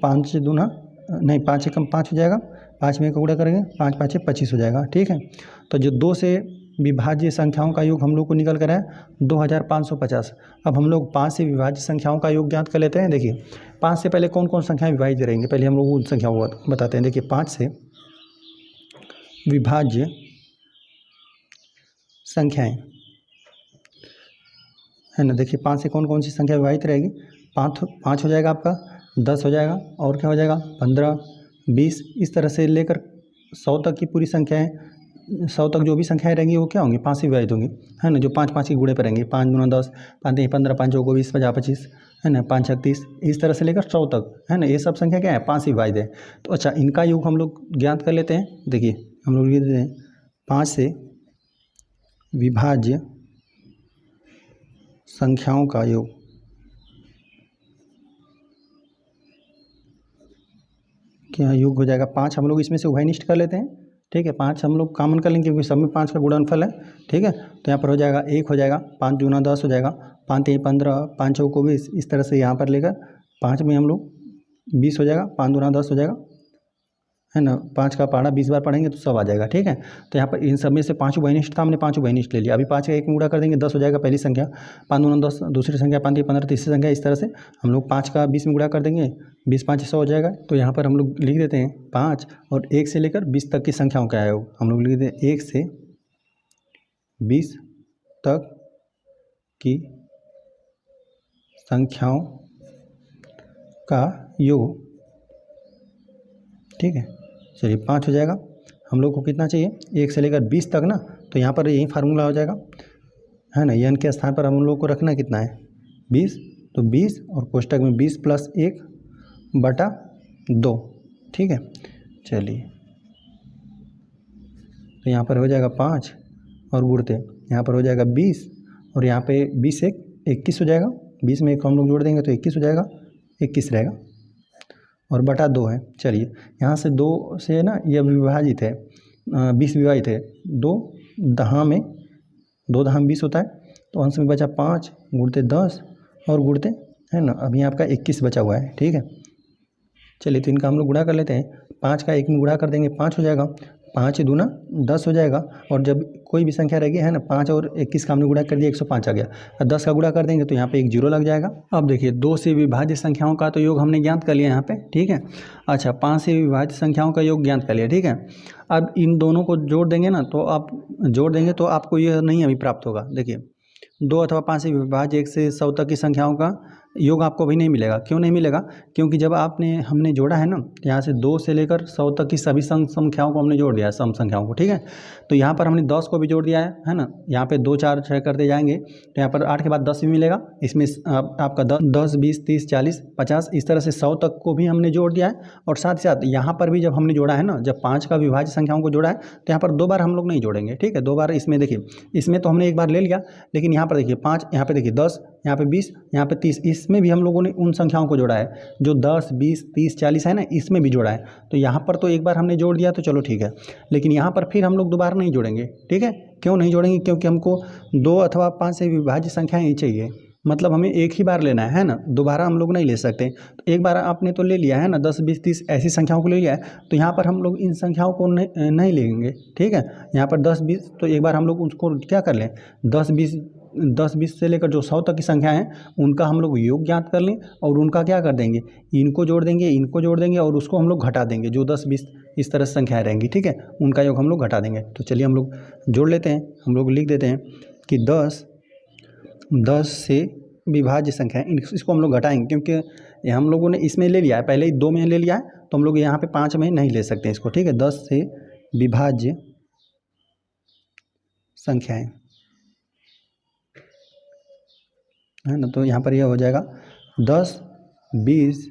5 दूना नहीं 5 एकम 5 हो जाएगा, 5 में का गुणा करेंगे 5 5 25 हो जाएगा, ठीक है। तो जो 2 से विभाज्य संख्याओं का योग हम लोग को निकल कर है 2550। अब हम लोग 5 से विभाज्य संख्याओं का योग ज्ञात कर लेते हैं। देखिए 5 से पहले कौन कौन संख्याएं विभाजित रहेंगे, पहले हम लोग उन संख्याओं को बताते हैं। देखिए 5 से विभाज्य संख्याएं, है ना, देखिए 5 से कौन कौन सी संख्या विभाजित रहेगी, 5 हो जाएगा आपका, 10 हो जाएगा, और क्या हो जाएगा 15, 20, इस तरह से लेकर 100 तक की पूरी संख्याएं, 100 तक जो भी संख्याएं रहेंगी वो क्या होंगी, 5 से विभाजित होंगी, है ना, जो 5 के गुणे पर रहेंगे, 5 दूना 10, 5 3 15, 5 चौको 20, 50 25, है ना, 5 6 30, इस तरह से लेकर 100 तक, है ना, ये सब संख्या क्या है 5 से विभाजित है। तो अच्छा इनका योग हम लोग ज्ञात कर लेते हैं। देखिए हम लोग लिख देते हैं 5 से विभाज्य संख्याओं का योग, क्या योग हो जाएगा 5, हम लोग इसमें से उभयनिष्ठ कर लेते हैं, ठीक है। 5 हम लोग कॉमन कर लेंगे क्योंकि सब में 5 का गुणनफल है, ठीक है। तो यहाँ पर हो जाएगा 1 हो जाएगा, 5 दूना 10 हो जाएगा, 5 3 15, 5 चौको 20, इस तरह से यहाँ पर लेकर 5 में हम लोग 20 हो जाएगा, 5 दूना 10 हो जाएगा, है ना, 5 का पहाड़ा 20 बार पढ़ेंगे तो सब आ जाएगा, ठीक है। तो यहाँ पर इन सब में से 5 उभयनिष्ठ था, हमने 5 उभयनिष्ठ ले लिया। अभी 5 का 1 में गुणा कर देंगे 10 हो जाएगा पहली संख्या, 5 दूना 10 दूसरी संख्या, 5 3 15 तीसरी संख्या, इस तरह से हम लोग 5 का 20 में गुणा कर देंगे, 20 5 100 हो जाएगा। तो यहाँ पर हम लोग लिख देते हैं 5 और 1 से लेकर 20 तक की संख्याओं का योग, हम लोग लिख देते हैं 1 से 20 तक की संख्याओं का योग, ठीक है। चलिए 5 हो जाएगा, हम लोग को कितना चाहिए 1 से लेकर 20 तक ना, तो यहाँ पर यही फार्मूला हो जाएगा, है ना, n के स्थान पर हम लोग को रखना कितना है 20, तो 20 और कोष्टक में 20 + 1/2, ठीक है। चलिए तो यहाँ पर हो जाएगा 5 और गुणते यहाँ पर हो जाएगा 20, और यहाँ पे 20 से 21 हो जाएगा, 20 में एक हम लोग जोड़ देंगे तो 21 हो जाएगा, 21 रहेगा, और बटा 2 है। चलिए यहाँ से 2 से ना यह विभाजित है, 20 विभाजित है, 2 दहा में 2 दहा में 20 होता है, तो अंश में बचा 5 गुणते 10 और गुणते, है ना, अभी आपका 21 बचा हुआ है, ठीक है। चलिए तो इनका हम लोग गुणा कर लेते हैं, 5 का 1 में गुणा कर देंगे 5 हो जाएगा, 5 दूना 10 हो जाएगा, और जब कोई भी संख्या रहेगी, है ना, 5 और 21 का हमने गुणा कर दिया 105 आ गया, और 10 का गुणा कर देंगे तो यहाँ पे 1 0 लग जाएगा। अब देखिए 2 से विभाज्य संख्याओं का तो योग हमने ज्ञात कर लिया यहाँ पे, ठीक है। अच्छा 5 से विभाज्य संख्याओं का योग ज्ञात कर लिया, ठीक है। अब इन दोनों को जोड़ देंगे ना, तो आप जोड़ देंगे तो आपको यह नहीं अभी प्राप्त होगा। देखिए 2 अथवा 5 से विभाज्य 1 से 100 तक की संख्याओं का योग आपको अभी नहीं मिलेगा। क्यों नहीं मिलेगा, क्योंकि जब हमने जोड़ा है ना, यहाँ से 2 से लेकर 100 तक की सभी संख्याओं को हमने जोड़ दिया है, सम संख्याओं को, ठीक है। तो यहाँ पर हमने 10 को भी जोड़ दिया है ना, यहाँ पे 2 4 6 करते जाएंगे तो यहाँ पर 8 के बाद 10 भी मिलेगा, इसमें आपका 10 20 30 40 50 इस तरह से 100 तक को भी हमने जोड़ दिया है। और साथ ही साथ यहाँ पर भी जब हमने जोड़ा है ना, जब 5 का विभाज्य संख्याओं को जोड़ा है तो यहाँ पर 2 बार हम लोग नहीं जोड़ेंगे, ठीक है। 2 बार इसमें देखिए, इसमें तो हमने 1 बार ले लिया, लेकिन यहाँ पर देखिए 5, यहाँ पे देखिए 10, यहाँ पे 20, यहाँ पे 30, इसमें भी हम लोगों ने उन संख्याओं को जोड़ा है जो 10 20 30 40 है ना, इसमें भी जोड़ा है। तो यहाँ पर तो 1 बार हमने जोड़ दिया तो चलो ठीक है, लेकिन यहाँ पर फिर हम लोग दोबारा नहीं जोड़ेंगे, ठीक है। क्यों नहीं जोड़ेंगे, क्योंकि हमको 2 अथवा 5 से विभाज्य संख्याएं ही चाहिए, मतलब हमें एक ही बार लेना है ना, दोबारा हम लोग नहीं ले सकते। तो एक बार आपने तो ले लिया है ना, 10 20 30 ऐसी संख्याओं को ले लिया है, तो यहाँ पर हम लोग इन संख्याओं को नहीं लेंगे, ठीक है। यहाँ पर 10 20 तो एक बार हम लोग उसको क्या कर लें, 10 20 10-20 से लेकर जो 100 तक की संख्या है उनका हम लोग योग ज्ञात कर लें और उनका क्या कर देंगे, इनको जोड़ देंगे और उसको हम लोग घटा देंगे। जो 10-20 इस तरह से संख्याएँ रहेंगी, ठीक है, उनका योग हम लोग घटा देंगे। तो चलिए हम लोग जोड़ लेते हैं। हम लोग लिख देते हैं कि 10 से विभाज्य संख्या है, इसको हम लोग घटाएंगे क्योंकि ये हम लोगों ने इसमें ले लिया है, पहले ही 2 में ले लिया है, तो हम लोग यहाँ पे 5 में नहीं ले सकते इसको, ठीक है। 10 से विभाज्य संख्याएं है ना, तो यहाँ पर यह हो जाएगा 10, 20,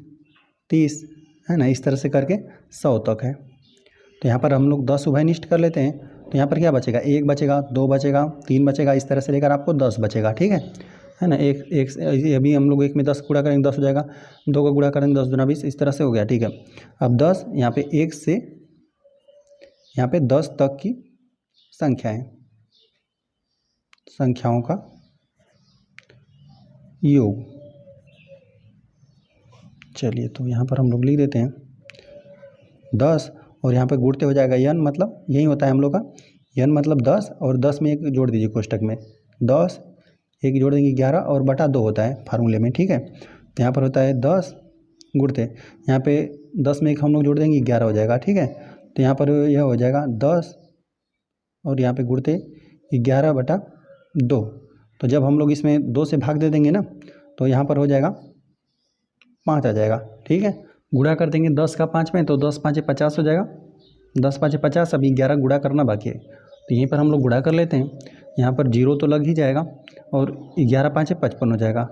30 है ना, इस तरह से करके 100 तक है। तो यहाँ पर हम लोग 10 उभयनिष्ठ कर लेते हैं, तो यहाँ पर क्या बचेगा, 1 बचेगा, 2 बचेगा, 3 बचेगा, इस तरह से लेकर आपको 10 बचेगा, ठीक है ना। एक अभी हम लोग 1 में 10 गुणा करेंगे 10 हो जाएगा, 2 का गुणा करेंगे 10 दूना 20, इस तरह से हो गया, ठीक है। अब 10 यहाँ पे 1 से यहाँ पे 10 तक की संख्याओं का योग। चलिए तो यहाँ पर हम लोग लिख देते हैं 10 और यहाँ पे गुणते हो जाएगा n, मतलब यही होता है हम लोग का n मतलब 10 और 10 में 1 जोड़ दीजिए कोष्टक में, 10 1 जोड़ देंगे 11 और बटा 2 होता है फार्मूले में, ठीक है। तो यहाँ पर होता है 10 गुणते, यहाँ पे 10 में 1 हम लोग जोड़ देंगे 11 हो जाएगा, ठीक है। तो यहाँ पर यह हो जाएगा 10 और यहाँ पे गुणते 11 बटा 2। तो जब हम लोग इसमें 2 से भाग दे देंगे ना, तो यहाँ पर हो जाएगा 5 आ जाएगा, ठीक है। गुणा कर देंगे 10 का 5 में, तो 10 5 50 हो जाएगा, 10 5 50। अभी 11 गुणा करना बाकी है, तो यहीं पर हम लोग गुणा कर लेते हैं। यहाँ पर 0 तो लग ही जाएगा और 11 5 55 हो जाएगा।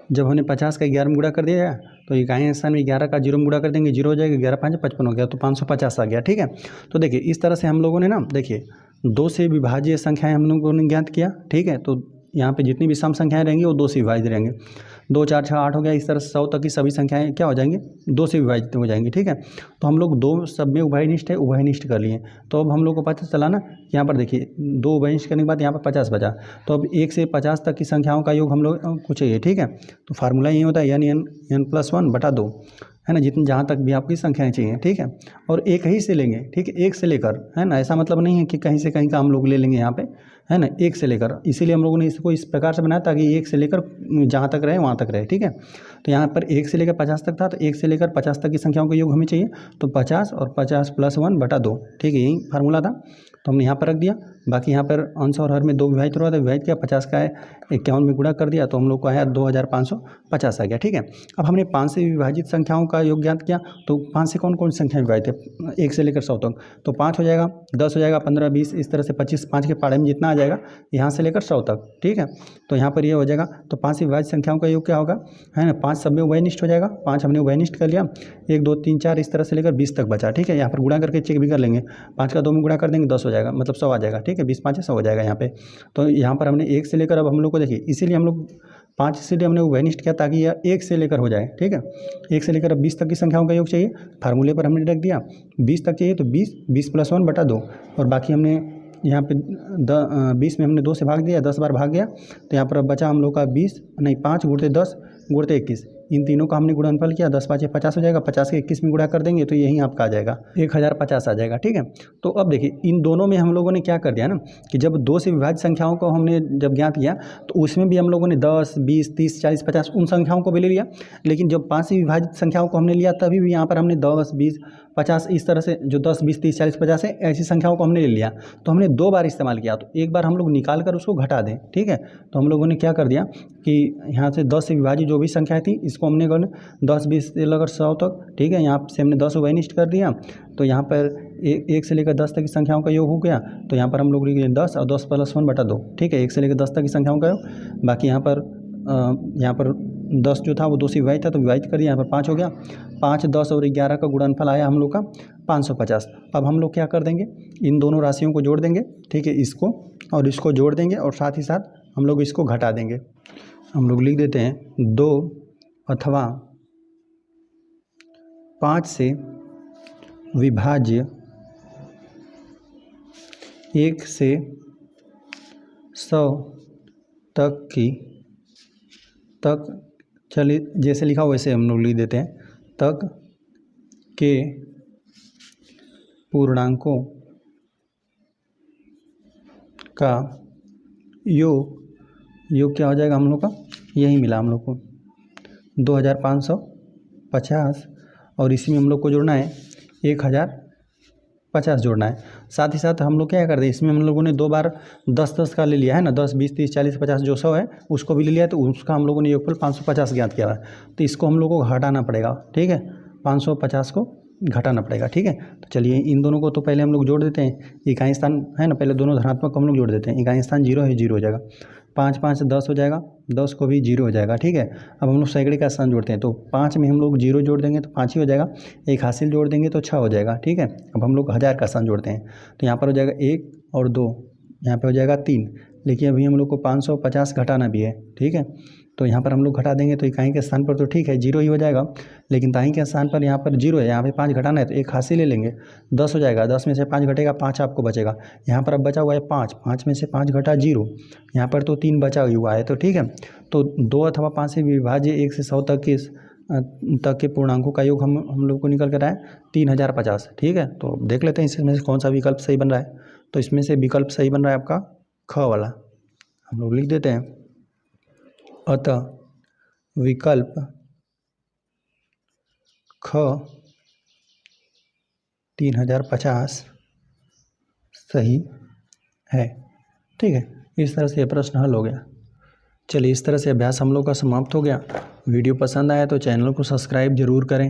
जब हमने 50 का 11 में गुणा कर दिया तो इकाई स्थान में 11 का 0 में गुणा कर देंगे, 0 हो जाएगा, 11 5 55 हो गया, तो 550 आ गया, ठीक है। तो देखिए इस तरह से हम लोगों ने ना, देखिए 2 से विभाज्य संख्याएं हम लोगों ने ज्ञात किया, ठीक है। तो यहाँ पे जितनी भी सम संख्याएं रहेंगी वो 2 से विभाजित रहेंगे, 2 4 6 8 हो गया, इस तरह से 100 तक की सभी संख्याएं क्या हो जाएंगी, 2 से विभाजित हो जाएंगी, ठीक है। तो हम लोग 2 सब में उभयनिष्ठ है, उभयनिष्ठ कर लिए। तो अब हम लोग को पता चला ना, यहाँ पर देखिए 2 उभयनिष्ठ करने के बाद यहाँ पर 50 बचा, तो अब 1 से 50 तक की संख्याओं का योग हम लोग को चाहिए, ठीक है। तो फार्मूला यही होता है n+1 बटा 2, है ना, जितनी जहाँ तक भी आपकी संख्याएं चाहिए, ठीक है। और एक ही से लेंगे, ठीक है, एक से लेकर, है ना, ऐसा मतलब नहीं है कि कहीं से कहीं का हम लोग ले लेंगे यहाँ पे, है ना, एक से लेकर, इसीलिए हम लोगों ने इसको इस प्रकार से बनाया ताकि एक से लेकर जहाँ तक रहे वहाँ तक रहे, ठीक है। तो यहाँ पर 1 से लेकर 50 तक था, तो 1 से लेकर 50 तक की संख्याओं का योग हमें चाहिए, तो 50 और 50 + 1 बटा 2, ठीक है, यही फार्मूला था। तो हमने यहाँ पर रख दिया, बाकी यहाँ पर अंश और हर में 2 विभाजित हो रहा था, विभाजित किया, 50 का 51 में गुणा कर दिया, तो हम लोग को आया 2550 आ गया, ठीक है। अब हमने 5 से विभाजित संख्याओं का योग ज्ञात किया, तो 5 से कौन कौन सी संख्या विभाजित है, 1 से लेकर 100 तक, तो 5 हो जाएगा, 10 हो जाएगा, 15 20 इस तरह से 25, 5 के पाड़े में जितना आ जाएगा यहाँ से लेकर 100 तक, ठीक है। तो यहाँ पर ये हो जाएगा, तो 5 से विभाजित संख्याओं का योग क्या होगा, है ना, 5 सब में उभयनिष्ठ हो जाएगा, 5 हमने उभयनिष्ठ कर लिया, 1 2 3 4 इस तरह से लेकर 20 तक बचा, ठीक है। यहाँ पर गुणा करके चेक भी कर लेंगे, 5 का 2 में गुणा कर देंगे 10 हो जाएगा, मतलब 100 आ जाएगा, ठीक है, 20 5 100 हो जाएगा यहाँ पे। तो यहाँ पर हमने 1 से लेकर, अब हम लोग को देखिए इसीलिए हम लोग 5 से हमने उभयनिष्ठ किया ताकि यह 1 से लेकर हो जाए, ठीक है। 1 से लेकर अब 20 तक की संख्याओं का योग चाहिए, फार्मूले पर हमने रख दिया, 20 तक चाहिए तो 20 + 1 बटा 2, और बाकी हमने यहाँ पे 20 में हमने 2 से भाग दिया, 10 बार भाग गया, तो यहाँ पर अब बचा हम लोग का 5 गुणते 10 गुणते 21, इन तीनों का हमने गुणनफल किया, 10 5 50 हो जाएगा, 50 के 21 में गुणा कर देंगे तो यही आपका आ जाएगा 1050 आ जाएगा, ठीक है। तो अब देखिए इन दोनों में हम लोगों ने क्या कर दिया ना, कि जब 2 से विभाजित संख्याओं को हमने जब ज्ञात किया तो उसमें भी हम लोगों ने 10 20 30 40 50 उन संख्याओं को भी ले लिया, लेकिन जब 5 से विभाजित संख्याओं को हमने लिया तभी भी यहाँ पर हमने 10 20 50 इस तरह से जो 10 20 30 40 50 है ऐसी संख्याओं को हमने ले लिया, तो हमने 2 बार इस्तेमाल किया, तो एक बार हम लोग निकाल कर उसको घटा दें, ठीक है। तो हम लोगों ने क्या कर दिया कि यहाँ से 10 से विभाजित जो भी संख्याएं थी इसको हमने 10 20 से लेकर 100 तक, ठीक है, यहाँ से हमने 10 उभयनिष्ठ कर दिया, तो यहाँ पर 1 से लेकर 10 तक की संख्याओं का योग हो गया, तो यहाँ पर हम लोग लिख दिए 10 और 10 + 1 बटा 2, ठीक है, 1 से लेकर 10 तक की संख्याओं का योग। बाकी यहाँ पर 10 जो था वो 2 से विभाजित था तो विभाजित कर दिया, यहाँ पर 5 हो गया, 5 10 और 11 का गुणनफल आया हम लोग का 550। अब हम लोग क्या कर देंगे, इन दोनों राशियों को जोड़ देंगे, ठीक है, इसको और इसको जोड़ देंगे और साथ ही साथ हम लोग इसको घटा देंगे। हम लोग लिख देते हैं 2 अथवा 5 से विभाज्य 1 से 100 तक चलिए जैसे लिखा वैसे हम लोग लिख देते हैं, तक के पूर्णांकों का योग योग क्या हो जाएगा हम लोग का, यही मिला हम लोग को 2550, और इसी में हम लोग को जोड़ना है 1050 जोड़ना है। साथ ही साथ हम लोग क्या कर दें, इसमें हम लोगों ने 2 बार 10-10 का ले लिया है ना, 10, 20, 30, 40, 50 जो 100 है उसको भी ले लिया, तो उसका हम लोगों ने योगफल 550 ज्ञात किया है। तो इसको हम लोग को घटाना पड़ेगा, ठीक है, 550 को घटाना पड़ेगा, ठीक है। तो चलिए इन दोनों को तो पहले हम लोग जोड़ देते हैं। इकाई स्थान है ना, पहले दोनों धनात्मक को हम लोग जोड़ देते हैं। इकाई स्थान 0 है, 0 हो जाएगा, 5 5 10 हो जाएगा, 10 को भी 0 हो जाएगा, ठीक है। अब हम लोग सैकड़े का स्थान जोड़ते हैं, तो 5 में हम लोग 0 जोड़ देंगे तो 5 ही हो जाएगा, एक हासिल जोड़ देंगे तो 6 हो जाएगा, ठीक है। अब हम लोग 1000 का स्थान जोड़ते हैं, तो यहाँ पर हो जाएगा 1 और 2, यहाँ पर हो जाएगा 3, लेकिन अभी हम लोग को 550 घटाना भी है, ठीक है। तो यहाँ पर हम लोग घटा देंगे, तो इकाई के स्थान पर तो ठीक है 0 ही हो जाएगा, लेकिन दाई के स्थान पर यहाँ पर 0 है, यहाँ पे 5 घटाना है, तो एक हासिल ले लेंगे, 10 हो जाएगा, 10 में से 5 घटेगा, 5 आपको बचेगा। यहाँ पर अब बचा हुआ है 5, 5 में से 5 घटा 0, यहाँ पर तो 3 बचा हुआ है, तो ठीक है। तो 2 अथवा 5 से विभाज्य 1 से 100 तक के पूर्णांकों का योग हम लोग को निकल कर आए 3050, ठीक है। तो देख लेते हैं इसमें से कौन सा विकल्प सही बन रहा है। तो इसमें से विकल्प सही बन रहा है आपका ख वाला, हम लोग लिख देते हैं। अतः विकल्प ख 3050 सही है, ठीक है। इस तरह से यह प्रश्न हल हो गया। चलिए इस तरह से अभ्यास हम लोग का समाप्त हो गया। वीडियो पसंद आया तो चैनल को सब्सक्राइब जरूर करें।